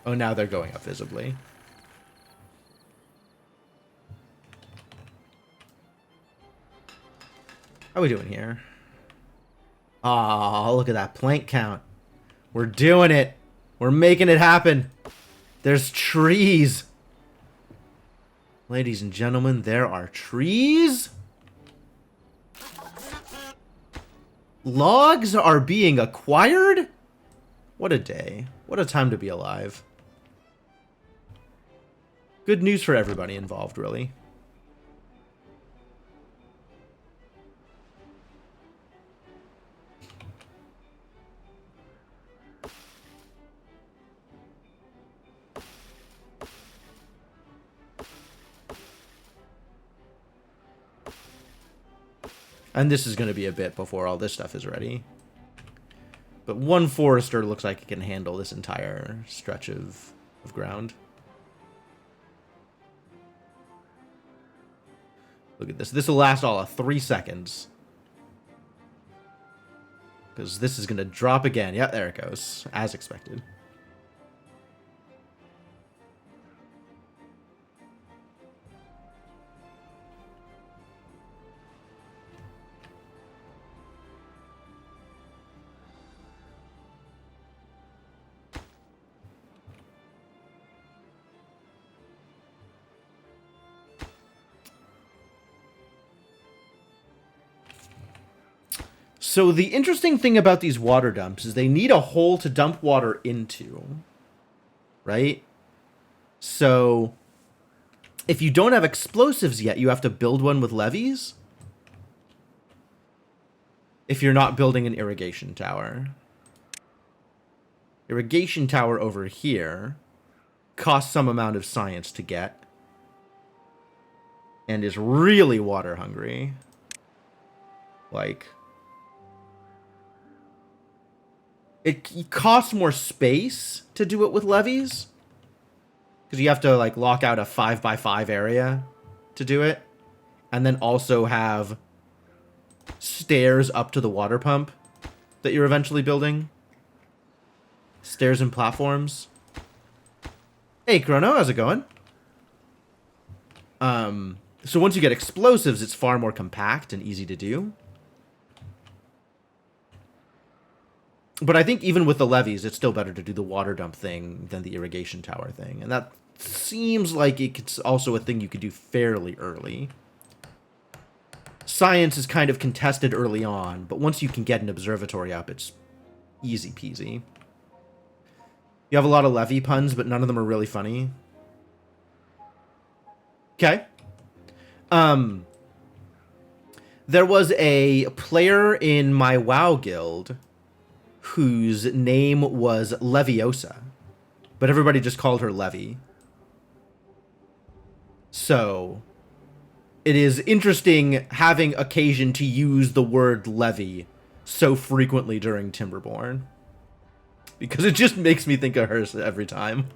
Oh, now they're going up visibly. How are we doing here? Ah, look at that plank count. We're doing it. We're making it happen. There's trees. Ladies and gentlemen, there are trees. Logs are being acquired? What a day. What a time to be alive. Good news for everybody involved, really. And this is going to be a bit before all this stuff is ready. But one forester looks like it can handle this entire stretch of ground. Look at this. This will last all of 3 seconds. Because this is going to drop again. Yep, there it goes. As expected. So the interesting thing about these water dumps is they need a hole to dump water into, right? So if you don't have explosives yet, you have to build one with levees. If you're not building an irrigation tower. Irrigation tower over here costs some amount of science to get. And is really water hungry. Like... It costs more space to do it with levees. Because you have to, like, lock out a 5x5 area to do it. And then also have stairs up to the water pump that you're eventually building. Stairs and platforms. Hey, Chrono, how's it going? So once you get explosives, it's far more compact and easy to do. But I think even with the levees, it's still better to do the water dump thing than the irrigation tower thing. And that seems like it's also a thing you could do fairly early. Science is kind of contested early on, but once you can get an observatory up, it's easy peasy. You have a lot of levee puns, but none of them are really funny. Okay. There was a player in my WoW guild whose name was Leviosa, but everybody just called her Levy. So, it is interesting having occasion to use the word Levy so frequently during Timberborn. Because it just makes me think of her every time.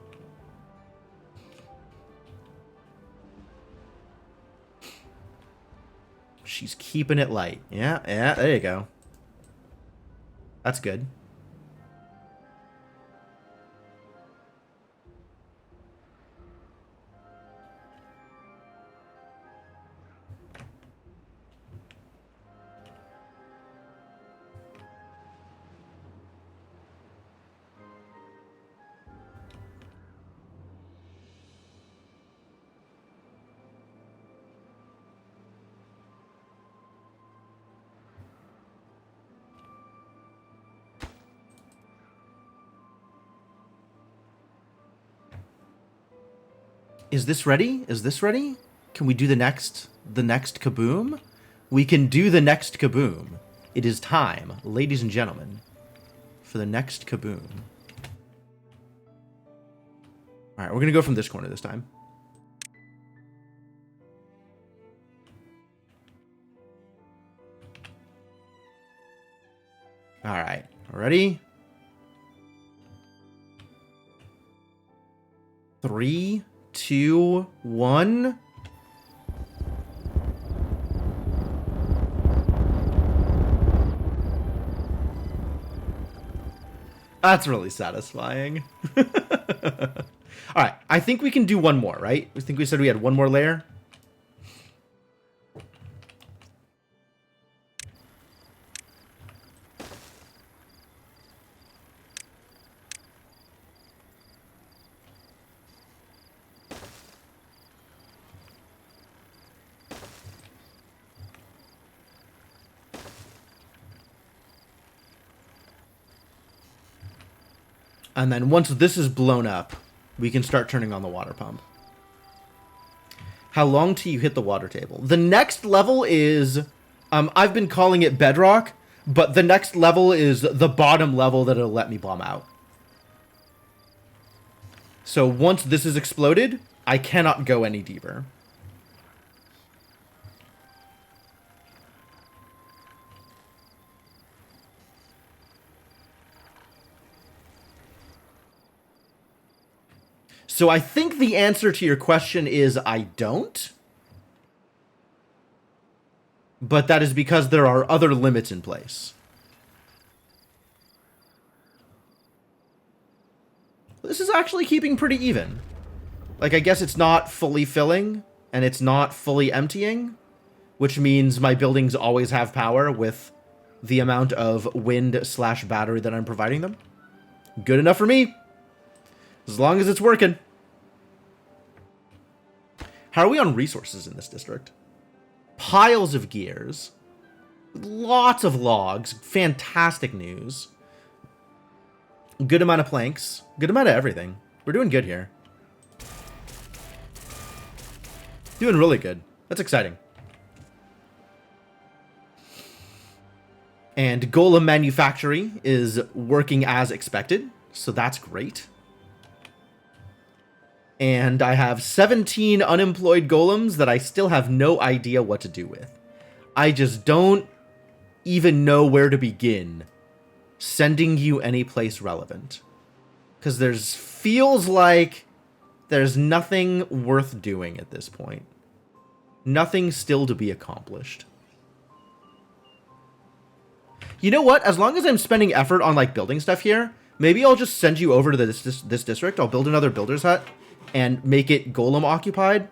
She's keeping it light. Yeah, there you go. That's good. Is this ready? Is this ready? Can we do the next kaboom? We can do the next kaboom. It is time, ladies and gentlemen, for the next kaboom. Alright, we're going to go from this corner this time. Alright, ready? 3, 2, 1. That's really satisfying. Alright, I think we can do one more, right? I think we said we had one more layer. And then once this is blown up, we can start turning on the water pump. How long till you hit the water table? The next level is, I've been calling it bedrock, but the next level is the bottom level that it'll let me bomb out. So once this is exploded, I cannot go any deeper. So I think the answer to your question is I don't. But that is because there are other limits in place. This is actually keeping pretty even. Like, I guess it's not fully filling, and it's not fully emptying, which means my buildings always have power with the amount of wind/battery that I'm providing them. Good enough for me. As long as it's working. How are we on resources in this district? Piles of gears. Lots of logs. Fantastic news. Good amount of planks. Good amount of everything. We're doing good here. Doing really good. That's exciting. And Golem Manufacturing is working as expected, so that's great. And I have 17 unemployed golems that I still have no idea what to do with. I just don't even know where to begin sending you any place relevant. Because feels like there's nothing worth doing at this point. Nothing still to be accomplished. You know what? As long as I'm spending effort on like building stuff here, maybe I'll just send you over to this district. I'll build another builder's hut and make it golem occupied.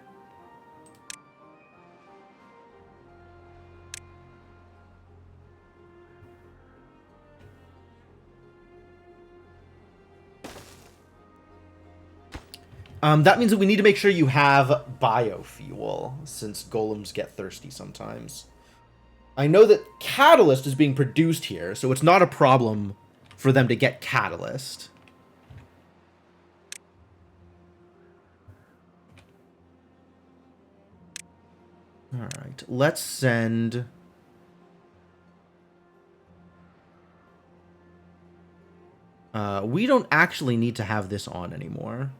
That means that we need to make sure you have biofuel, since golems get thirsty sometimes. I know that catalyst is being produced here, so it's not a problem for them to get catalyst. Alright, let's send... we don't actually need to have this on anymore.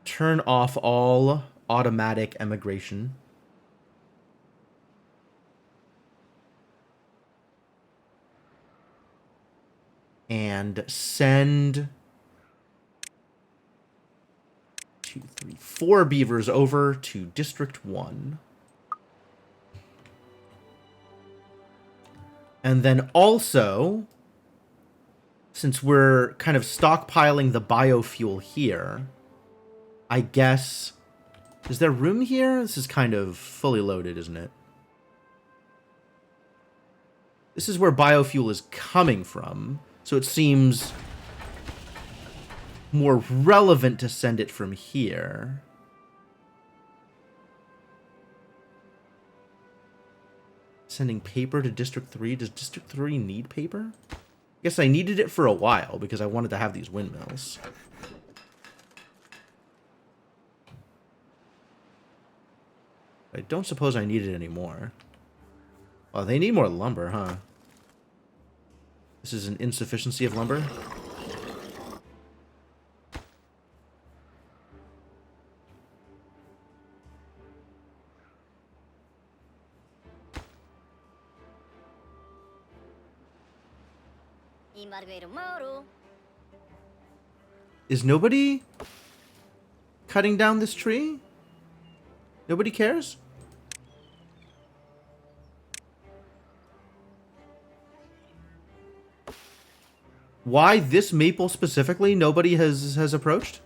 Turn off all automatic emigration. And send 2, 3, 4 beavers over to District 1. And then also, since we're kind of stockpiling the biofuel here, I guess... Is there room here? This is kind of fully loaded, isn't it? This is where biofuel is coming from, so it seems more relevant to send it from here. Sending paper to District 3. Does District 3 need paper? I guess I needed it for a while because I wanted to have these windmills. I don't suppose I need it anymore. Oh, they need more lumber, huh? This is an insufficiency of lumber? Is nobody cutting down this tree? Nobody cares? Why this maple specifically nobody has approached?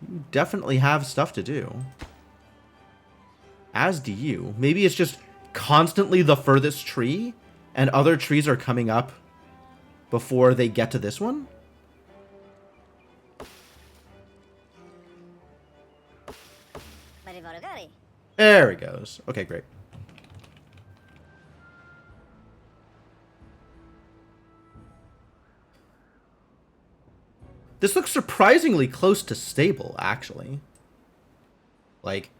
You definitely have stuff to do. As do you. Maybe it's just constantly the furthest tree, and other trees are coming up before they get to this one? There he goes. Okay, great. This looks surprisingly close to stable, actually. Like,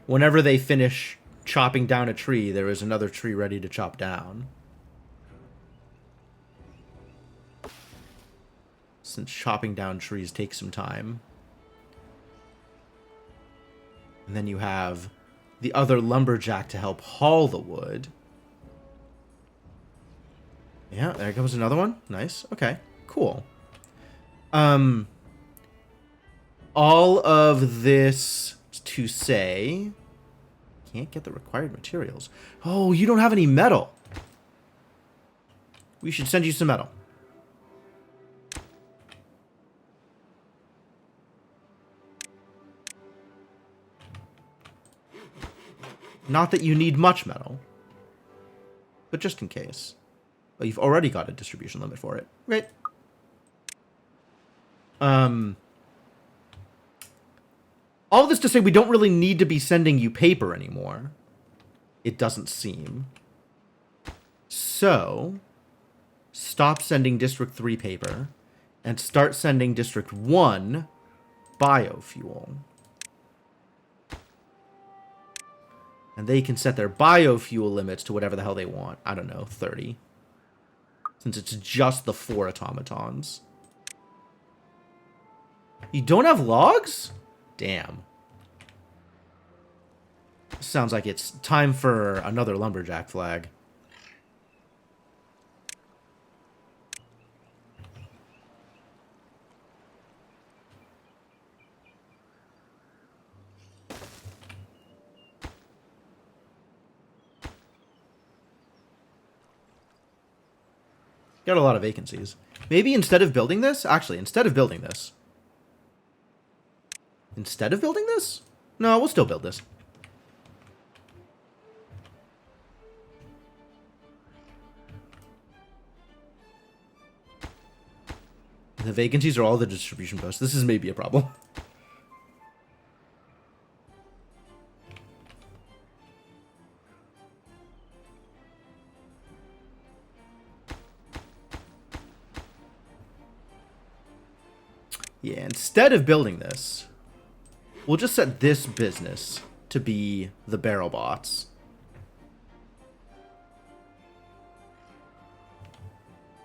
whenever they finish chopping down a tree, there is another tree ready to chop down. Since chopping down trees takes some time. And then you have the other lumberjack to help haul the wood. Yeah, there comes another one. Nice. Okay, cool. All of this to say... Can't get the required materials. Oh, you don't have any metal. We should send you some metal. Not that you need much metal, but just in case. Oh, you've already got a distribution limit for it. Great. All this to say we don't really need to be sending you paper anymore. It doesn't seem. So, stop sending District 3 paper and start sending District 1 biofuel. And they can set their biofuel limits to whatever the hell they want. I don't know, 30. Since it's just the 4 automatons. You don't have logs? Damn. Sounds like it's time for another lumberjack flag. Got a lot of vacancies. Maybe instead of building this... Actually, instead of building this... No, we'll still build this. The vacancies are all the distribution posts. This is maybe a problem. Yeah, instead of building this, we'll just set this business to be the barrel bots.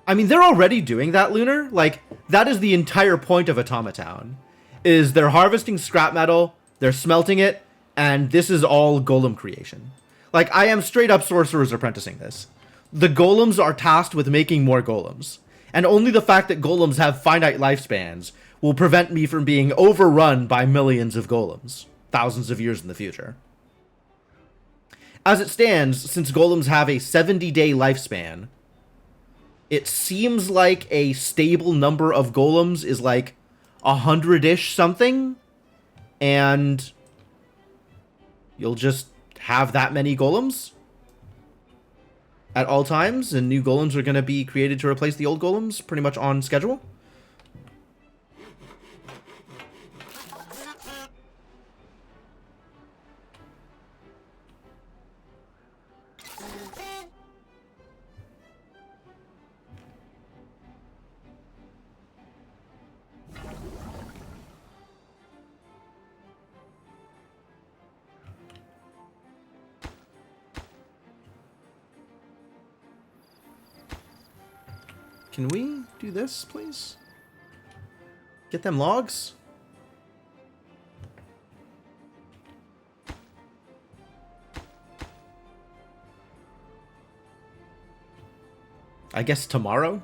I mean, they're already doing that, Lunar. Like, that is the entire point of Automatown. Is they're harvesting scrap metal, they're smelting it, and this is all golem creation. Like, I am straight up Sorcerer's Apprenticing this. The golems are tasked with making more golems. And only the fact that golems have finite lifespans will prevent me from being overrun by millions of golems, thousands of years in the future. As it stands, since golems have a 70-day lifespan, it seems like a stable number of golems is like 100-ish something, and you'll just have that many golems at all times, and new golems are going to be created to replace the old golems pretty much on schedule. Can we do this, please? Get them logs? I guess tomorrow?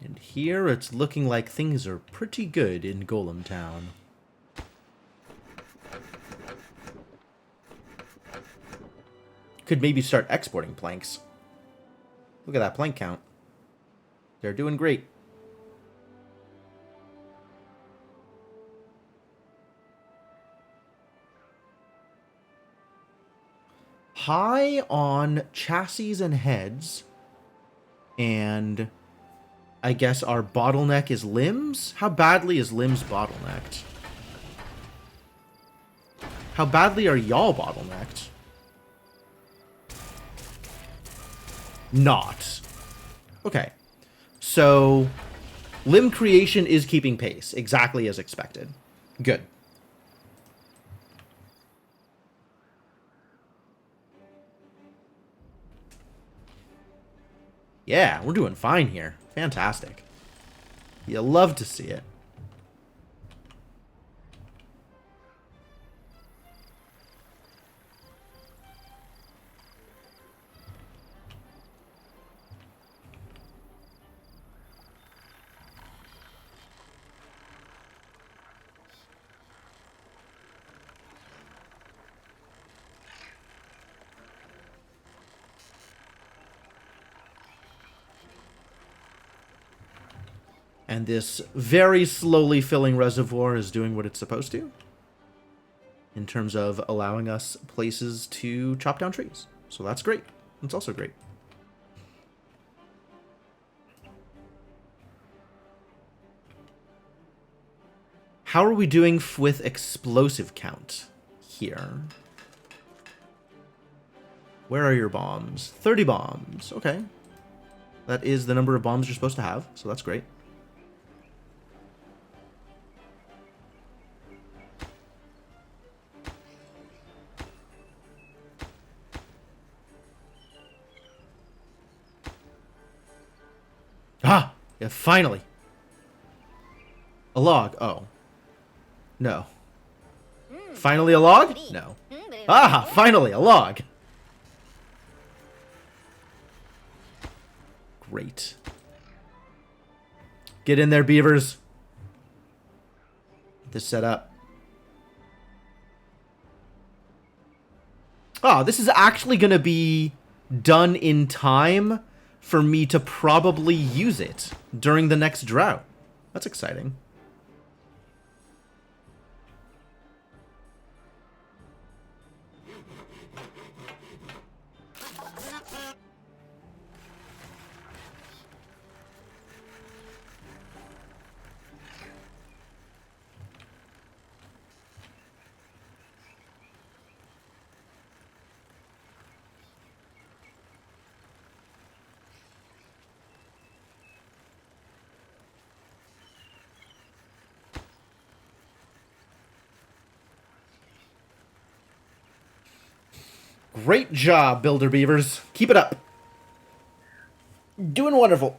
And here it's looking like things are pretty good in Golem Town. Could maybe start exporting planks. Look at that plank count. They're doing great. High on chassis and heads. And I guess our bottleneck is limbs? How badly is limbs bottlenecked? How badly are y'all bottlenecked? Not. Okay. So, limb creation is keeping pace, exactly as expected. Good. Yeah, we're doing fine here. Fantastic. You love to see it. And this very slowly filling reservoir is doing what it's supposed to, in terms of allowing us places to chop down trees. So that's great. That's also great. How are we doing with explosive count here? Where are your bombs? 30 bombs. Okay. That is the number of bombs you're supposed to have, so that's great. Ah! Yeah, finally! A log. Oh. No. Finally a log? No. Ah! Finally a log! Great. Get in there, beavers. Get this set up. Oh, this is actually going to be done in time for me to probably use it during the next drought. That's exciting. Great job, Builder Beavers. Keep it up. Doing wonderful.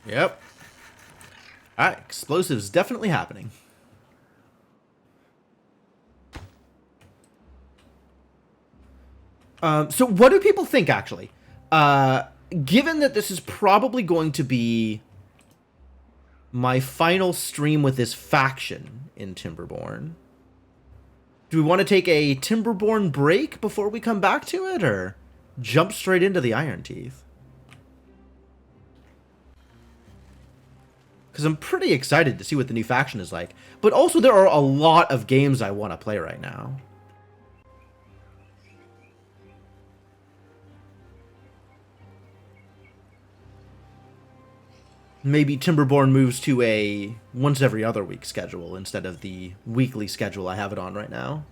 Yep. Alright, explosives definitely happening. So what do people think, actually? Given that this is probably going to be my final stream with this faction in Timberborn. Do we want to take a Timberborn break before we come back to it, or jump straight into the Iron Teeth? Because I'm pretty excited to see what the new faction is like. But also there are a lot of games I want to play right now. Maybe Timberborn moves to a once every other week schedule instead of the weekly schedule I have it on right now.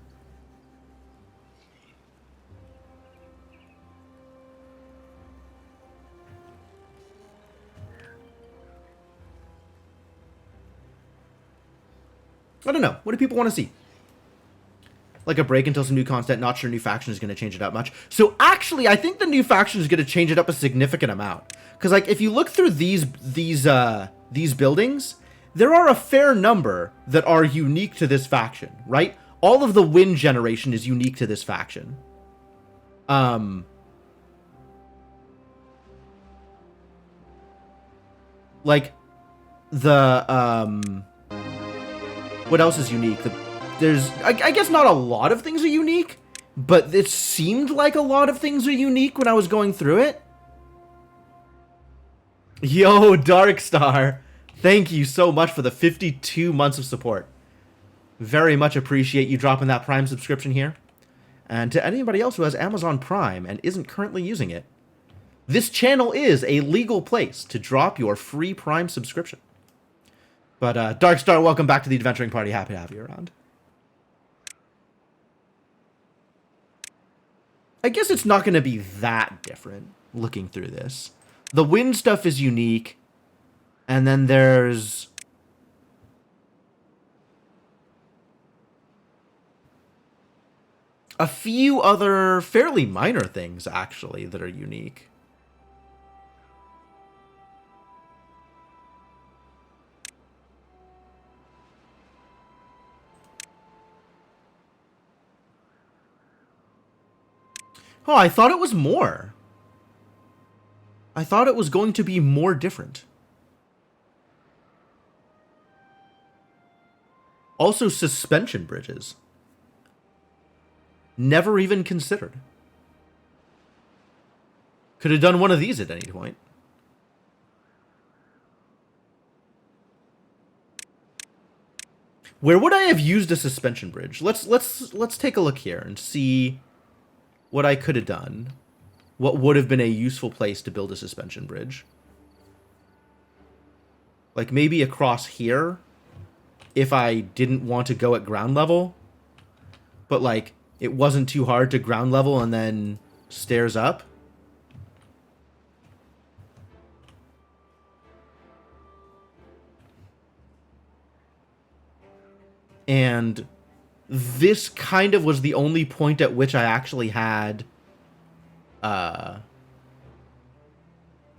I don't know. What do people want to see? Like a break until some new content. Not sure new faction is going to change it up much. So actually, I think the new faction is going to change it up a significant amount. Because like if you look through these buildings, there are a fair number that are unique to this faction, right? All of the wind generation is unique to this faction. Like the what else is unique? There's, I guess not a lot of things are unique, but it seemed like a lot of things are unique when I was going through it. Yo, Darkstar, thank you so much for the 52 months of support. Very much appreciate you dropping that Prime subscription here. And to anybody else who has Amazon Prime and isn't currently using it, this channel is a legal place to drop your free Prime subscription. But Darkstar, welcome back to the Adventuring Party. Happy to have you around. I guess it's not going to be that different looking through this. The wind stuff is unique. And then there's a few other fairly minor things, actually, that are unique. Oh, I thought it was more. I thought it was going to be more different. Also, suspension bridges. Never even considered. Could have done one of these at any point. Where would I have used a suspension bridge? Let's take a look here and see what I could have done. What would have been a useful place to build a suspension bridge. Like maybe across here, if I didn't want to go at ground level. But like, it wasn't too hard to ground level and then stairs up. And this kind of was the only point at which I actually had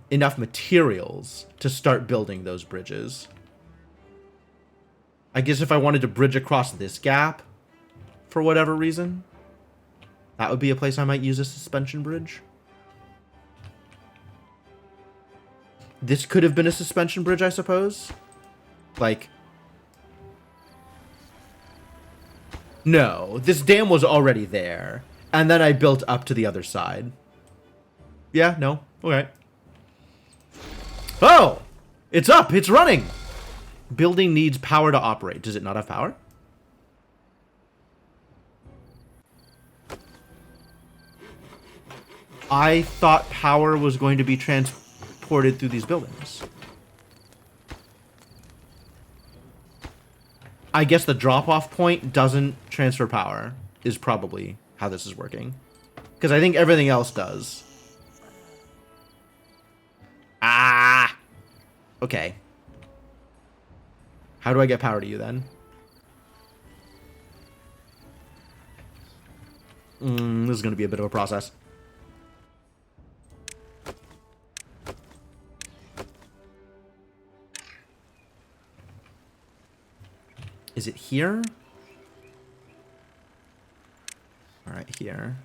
enough materials to start building those bridges. I guess if I wanted to bridge across this gap, for whatever reason, that would be a place I might use a suspension bridge. This could have been a suspension bridge, I suppose. Like, no, this dam was already there, and then I built up to the other side. Yeah, no, okay. Oh! It's up! It's running! Building needs power to operate. Does it not have power? I thought power was going to be transported through these buildings. I guess the drop-off point doesn't transfer power, is probably how this is working. Because I think everything else does. Ah! Okay. How do I get power to you then? This is going to be a bit of a process. Is it here? All right, here.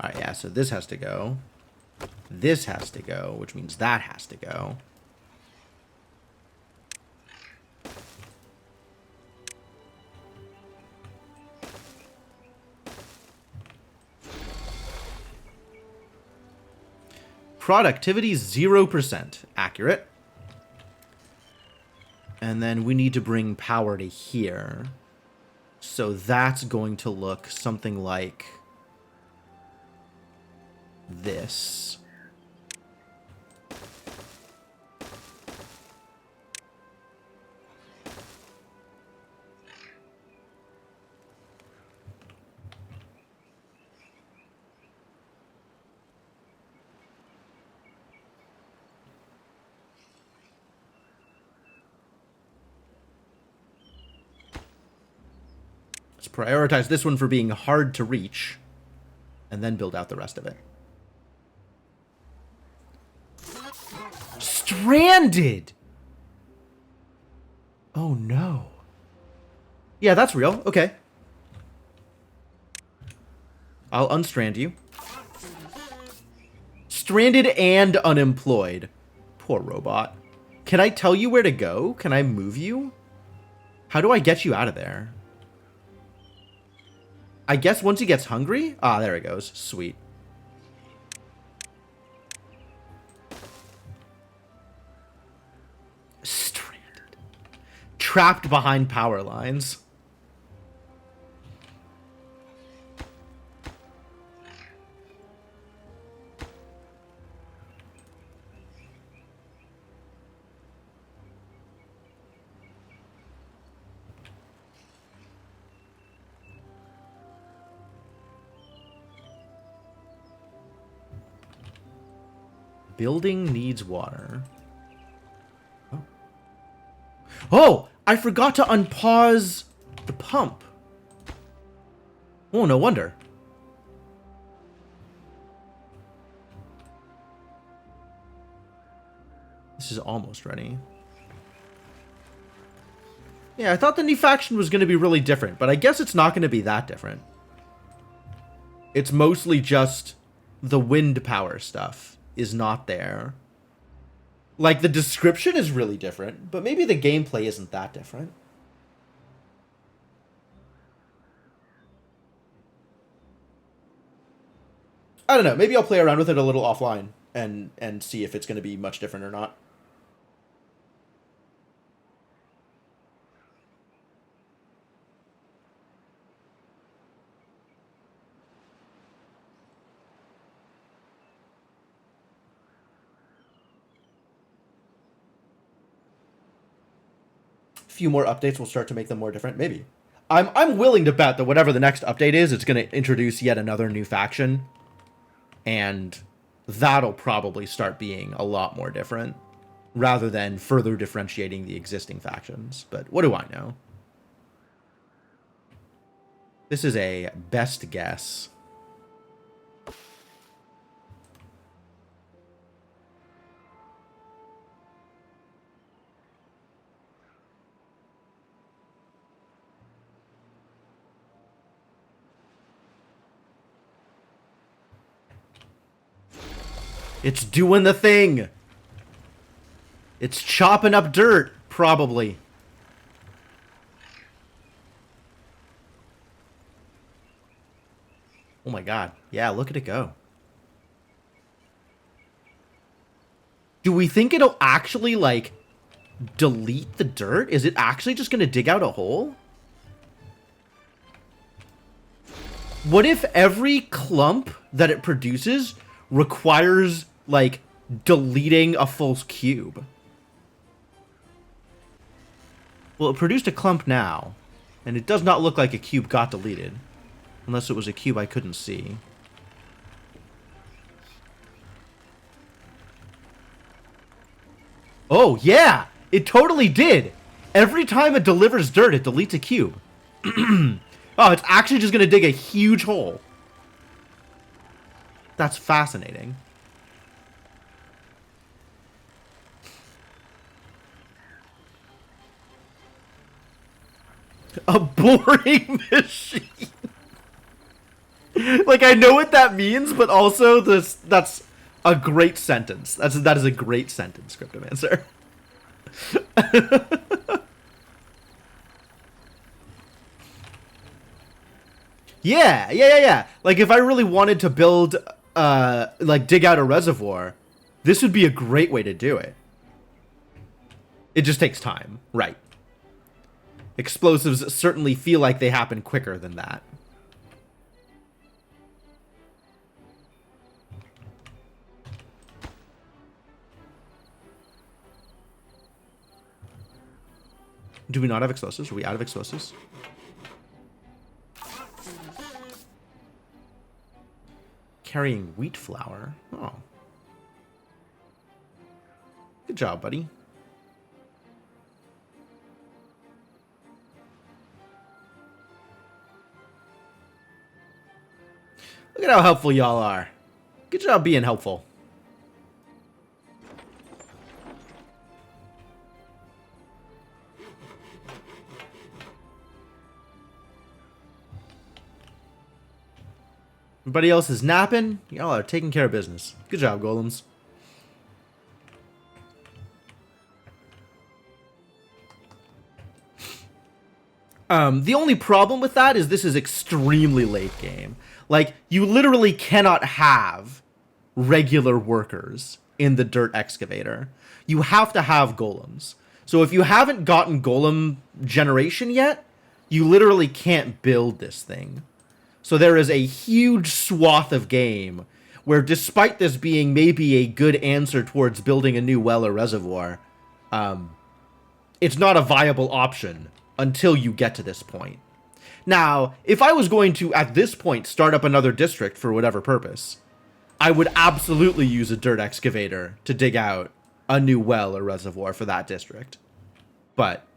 Alright, yeah, so this has to go. This has to go, which means that has to go. Productivity 0%. Accurate. And then we need to bring power to here. So that's going to look something like this. Let's prioritize this one for being hard to reach, and then build out the rest of it. Stranded! Oh no. Yeah, that's real. Okay. I'll unstrand you. Stranded and unemployed. Poor robot. Can I tell you where to go? Can I move you? How do I get you out of there? I guess once he gets hungry? Ah, there he goes. Sweet. Stranded. Trapped behind power lines. Building needs water. Oh. Oh! I forgot to unpause the pump. Oh, no wonder. This is almost ready. Yeah, I thought the new faction was going to be really different, but I guess it's not going to be that different. It's mostly just the wind power stuff is not there. Like, the description is really different, but maybe the gameplay isn't that different. I don't know. Maybe I'll play around with it a little offline and see if it's going to be much different or not. Few more updates will start to make them more different. Maybe. I'm willing to bet that whatever the next update is, it's going to introduce yet another new faction. And that'll probably start being a lot more different, rather than further differentiating the existing factions. But what do I know? This is a best guess. It's doing the thing. It's chopping up dirt, probably. Oh my god. Yeah, look at it go. Do we think it'll actually, like, delete the dirt? Is it actually just gonna dig out a hole? What if every clump that it produces requires, like, deleting a full cube? Well, it produced a clump now, and it does not look like a cube got deleted. Unless it was a cube I couldn't see. Oh, yeah! It totally did! Every time it delivers dirt, it deletes a cube. Oh, it's actually just gonna dig a huge hole. That's fascinating. A boring machine. Like, I know what that means, but also that's a great sentence. That is a great sentence, Cryptomancer. Yeah. Like, if I really wanted to build, like, dig out a reservoir, this would be a great way to do it. It just takes time, right? Explosives certainly feel like they happen quicker than that. Do we not have explosives? Are we out of explosives? Carrying wheat flour. Oh. Good job, buddy. Look at how helpful y'all are. Good job being helpful. Everybody else is napping. Y'all are taking care of business. Good job, golems. The only problem with that is this is extremely late game. Like, you literally cannot have regular workers in the dirt excavator. You have to have golems. So if you haven't gotten golem generation yet, you literally can't build this thing. So there is a huge swath of game where, despite this being maybe a good answer towards building a new well or reservoir, it's not a viable option until you get to this point. Now, if I was going to, at this point, start up another district for whatever purpose, I would absolutely use a dirt excavator to dig out a new well or reservoir for that district. But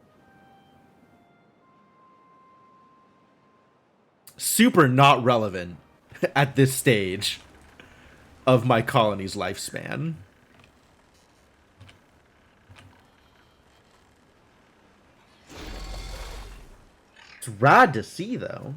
super not relevant at this stage of my colony's lifespan. It's rad to see, though.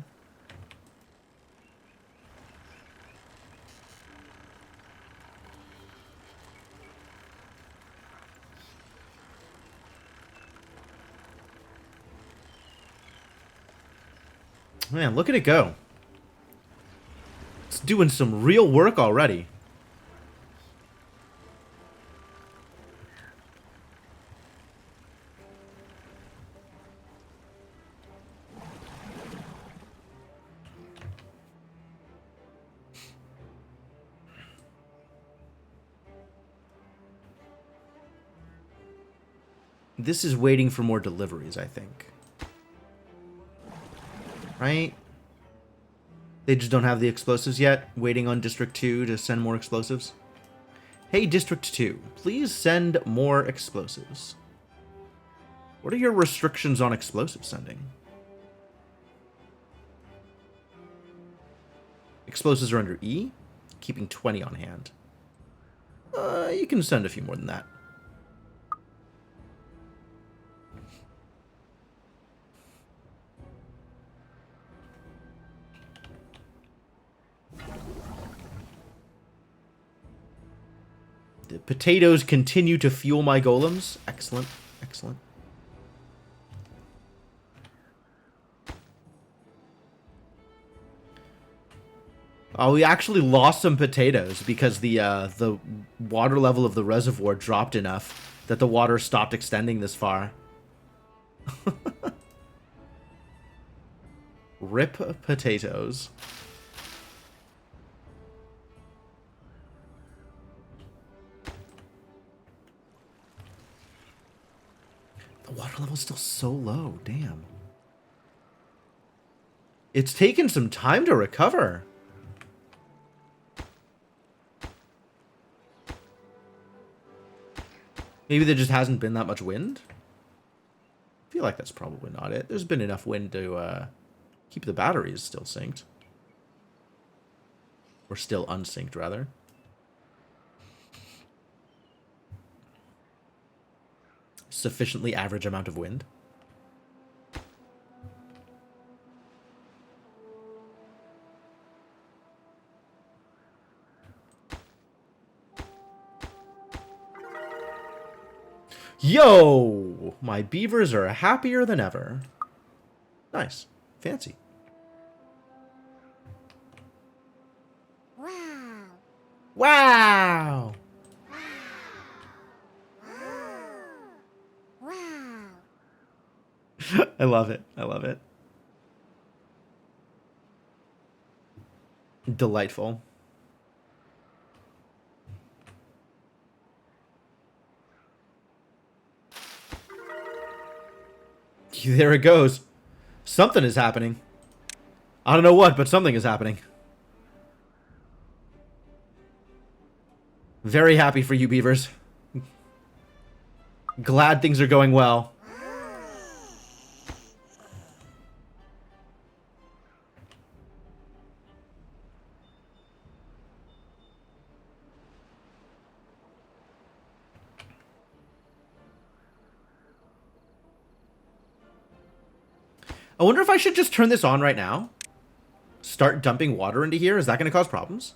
Man, look at it go. It's doing some real work already. This is waiting for more deliveries, I think. Right? They just don't have the explosives yet, waiting on District 2 to send more explosives. Hey, District 2, please send more explosives. What are your restrictions on explosive sending? Explosives are under E, keeping 20 on hand. You can send a few more than that. The potatoes continue to fuel my golems. Excellent, excellent. Oh, we actually lost some potatoes because the water level of the reservoir dropped enough that the water stopped extending this far. Rip potatoes. The water level's still so low, damn. It's taken some time to recover. Maybe there just hasn't been that much wind? I feel like that's probably not it. There's been enough wind to keep the batteries still synced. Or still unsynced, rather. Sufficiently average amount of wind. Yo! My beavers are happier than ever. Nice. Fancy. Wow. Wow! Wow. I love it. I love it. Delightful. There it goes. Something is happening. I don't know what, but something is happening. Very happy for you, beavers. Glad things are going well. I wonder if I should just turn this on right now. Start dumping water into here. Is that going to cause problems?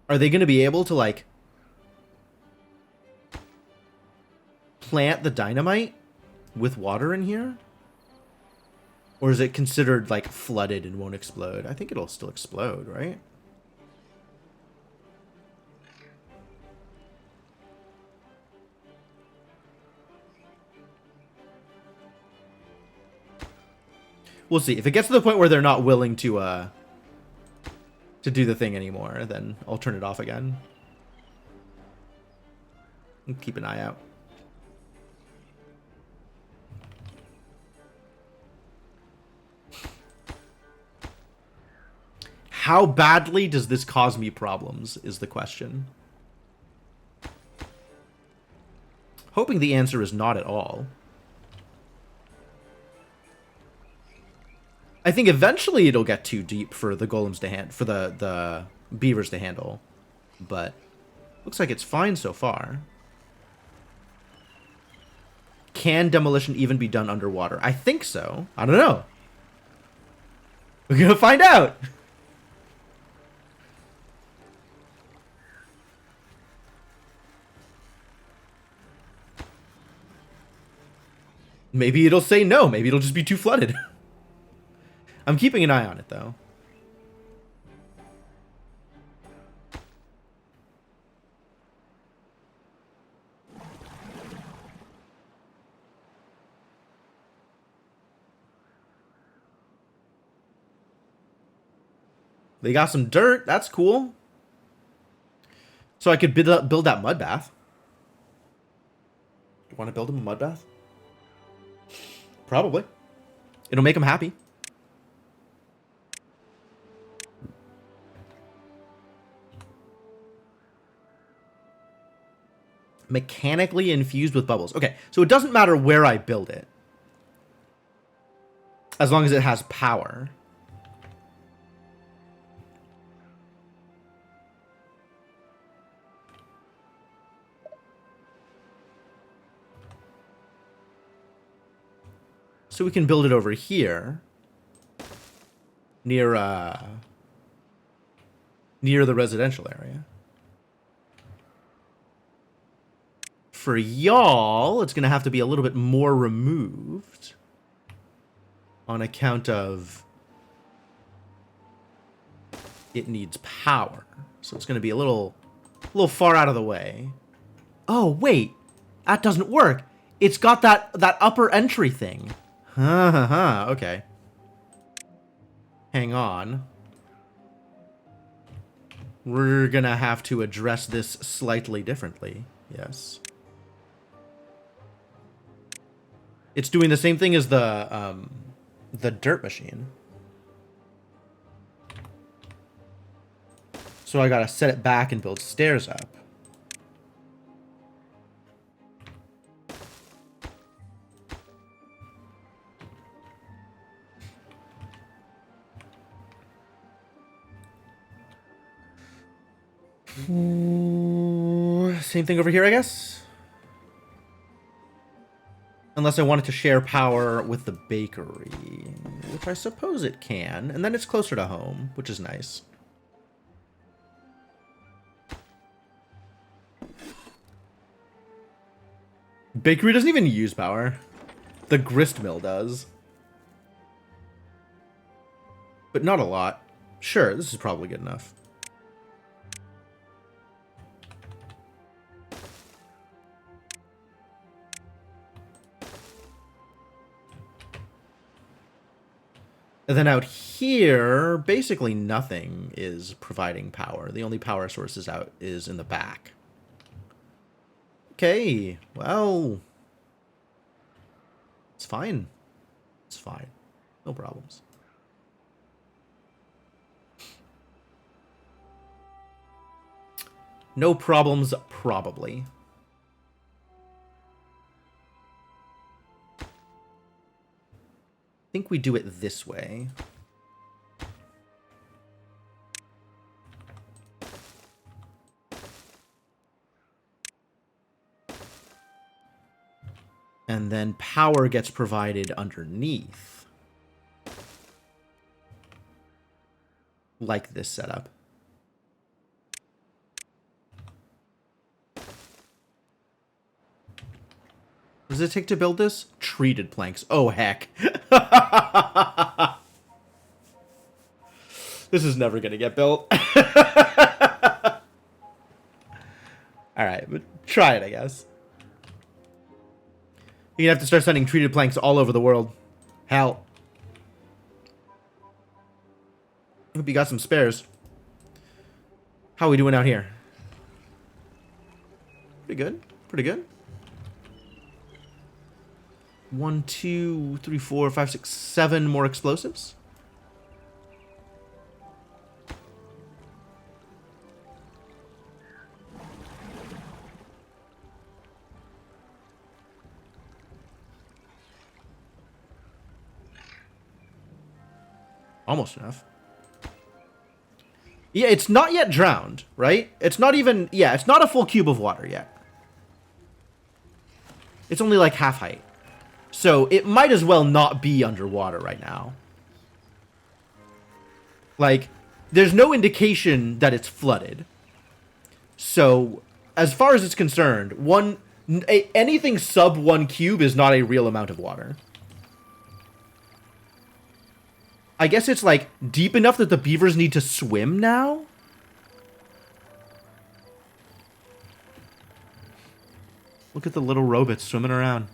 Are they going to be able to, like, plant the dynamite with water in here? Or is it considered, like, flooded and won't explode? I think it'll still explode, right? We'll see. If it gets to the point where they're not willing to do the thing anymore, then I'll turn it off again. And keep an eye out. How badly does this cause me problems, is the question. Hoping the answer is not at all. I think eventually it'll get too deep for the golems to for the beavers to handle. But looks like it's fine so far. Can demolition even be done underwater? I think so. I don't know. We're gonna find out. Maybe it'll say no. Maybe it'll just be too flooded. I'm keeping an eye on it, though. They got some dirt. That's cool. So I could build that mud bath. You want to build him a mud bath? Probably. It'll make him happy. Mechanically infused with bubbles. Okay, so it doesn't matter where I build it. As long as it has power. So we can build it over here. Near the residential area. For y'all, it's going to have to be a little bit more removed. On account of it needs power. So it's going to be a little far out of the way. Oh, wait. That doesn't work. It's got that upper entry thing. Okay. Hang on. We're going to have to address this slightly differently. Yes. It's doing the same thing as the dirt machine. So I gotta set it back and build stairs up. Same thing over here, I guess. Unless I wanted to share power with the bakery, which I suppose it can. And then it's closer to home, which is nice. Bakery doesn't even use power. The grist mill does. But not a lot. Sure, this is probably good enough. And then out here, basically nothing is providing power. The only power sources out is in the back. Okay, well, it's fine. It's fine. No problems. No problems, probably. I think we do it this way. And then power gets provided underneath. Like this setup. What does it take to build this? Treated planks. Oh, heck. This is never going to get built. Alright, but try it, I guess. You're going to have to start sending treated planks all over the world. Hell. Hope you got some spares. How are we doing out here? Pretty good. Pretty good. 1, 2, 3, 4, 5, 6, 7 more explosives. Almost enough. Yeah, it's not yet drowned, right? It's not even... Yeah, it's not a full cube of water yet. It's only like half height. So it might as well not be underwater right now. Like, there's no indication that it's flooded. So, as far as it's concerned, anything sub 1 cube is not a real amount of water. I guess it's, like, deep enough that the beavers need to swim now? Look at the little robots swimming around.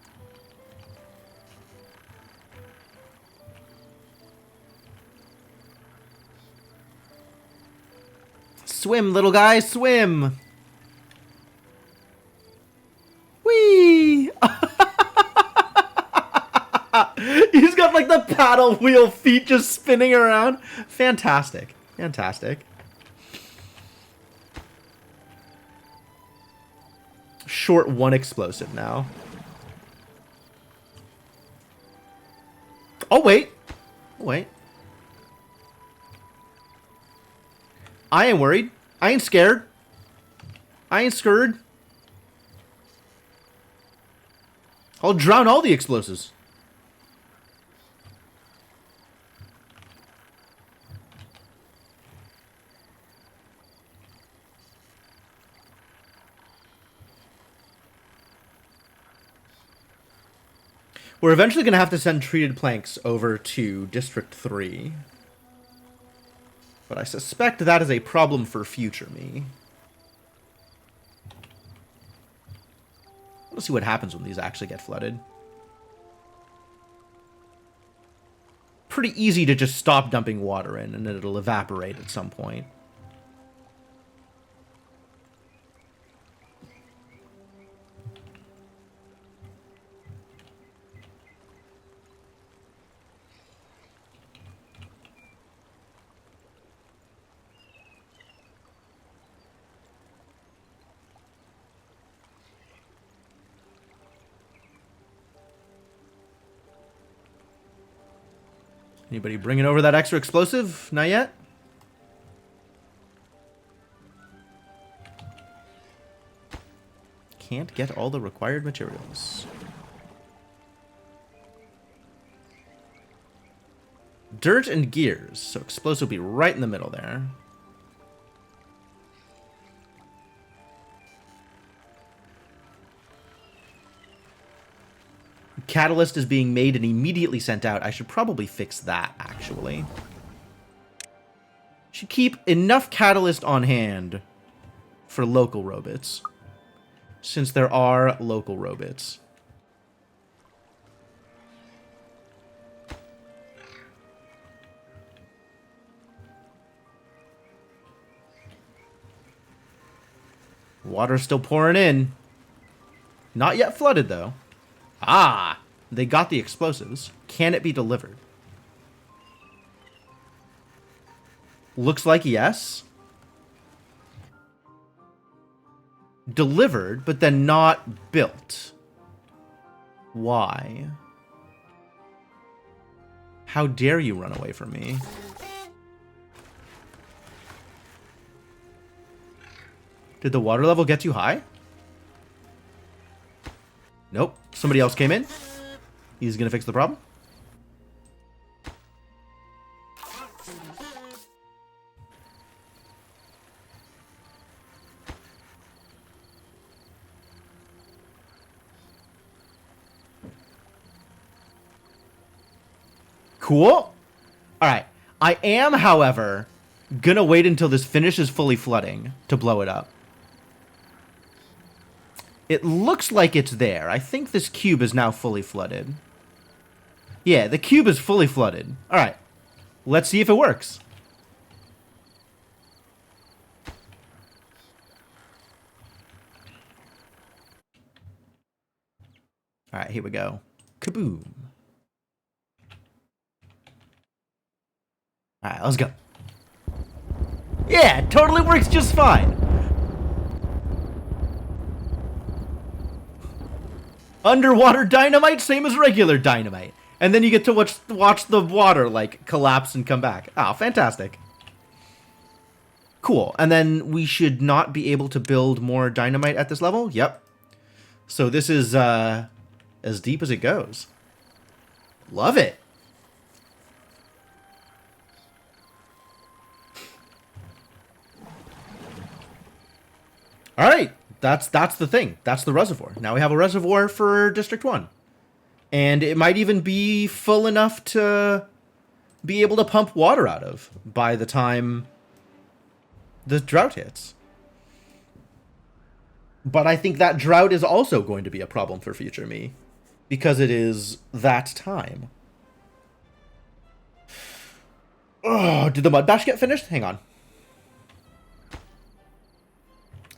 Swim, little guy, swim! Whee! He's got, like, the paddle wheel feet just spinning around. Fantastic. Fantastic. Short 1 explosive now. Oh, wait. Oh, wait. I ain't worried. I ain't scared. I ain't scared. I'll drown all the explosives. We're eventually going to have to send treated planks over to District 3. But I suspect that is a problem for future me. Let's see what happens when these actually get flooded. Pretty easy to just stop dumping water in and it'll evaporate at some point. Anybody bringing over that extra explosive? Not yet? Can't get all the required materials. Dirt and gears. So explosive will be right in the middle there. Catalyst is being made and immediately sent out. I should probably fix that, actually. Should keep enough catalyst on hand for local robots, since there are local robots. Water's still pouring in. Not yet flooded, though. Ah, they got the explosives. Can it be delivered? Looks like yes. Delivered, but then not built. Why? How dare you run away from me? Did the water level get too high? Nope. Somebody else came in. He's gonna fix the problem. Cool. Alright. I am, however, gonna wait until this finishes fully flooding to blow it up. It looks like it's there. I think this cube is now fully flooded. Yeah, the cube is fully flooded. Alright. Let's see if it works. Alright, here we go. Kaboom. Alright, let's go. Yeah, it totally works just fine. Underwater dynamite, same as regular dynamite. And then you get to watch the water, like, collapse and come back. Oh, fantastic. Cool. And then we should not be able to build more dynamite at this level? Yep. So this is, as deep as it goes. Love it. Alright. That's the thing. That's the reservoir. Now we have a reservoir for District 1. And it might even be full enough to be able to pump water out of by the time the drought hits. But I think that drought is also going to be a problem for future me, because it is that time. Oh, did the mud bash get finished? Hang on.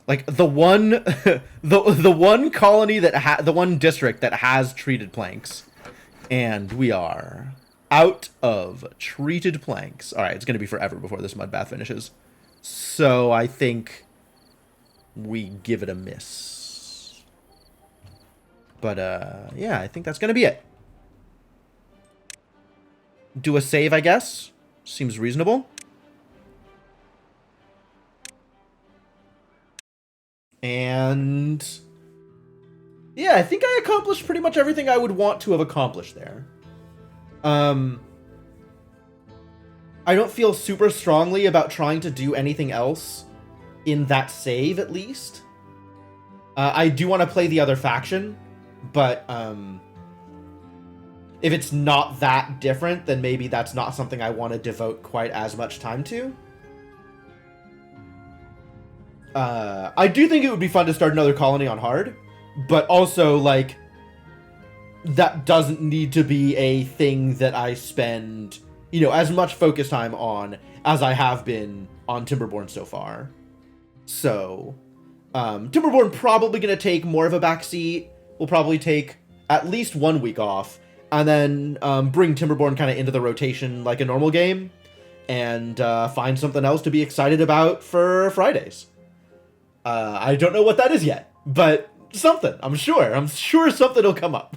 Like the one, the one colony that the one district that has treated planks, and we are out of treated planks. All right, it's gonna be forever before this mud bath finishes, so I think we give it a miss. But yeah, I think that's gonna be it. Do a save, I guess. Seems reasonable. And yeah, I think I accomplished pretty much everything I would want to have accomplished there. I don't feel super strongly about trying to do anything else in that save, at least. I do want to play the other faction, but if it's not that different, then maybe that's not something I want to devote quite as much time to. I do think it would be fun to start another colony on hard, but also, like, that doesn't need to be a thing that I spend, you know, as much focus time on as I have been on Timberborn so far. So, Timberborn probably going to take more of a backseat. We'll probably take at least 1 week off, and then bring Timberborn kind of into the rotation like a normal game, and find something else to be excited about for Fridays. I don't know what that is yet, but something. I'm sure something will come up.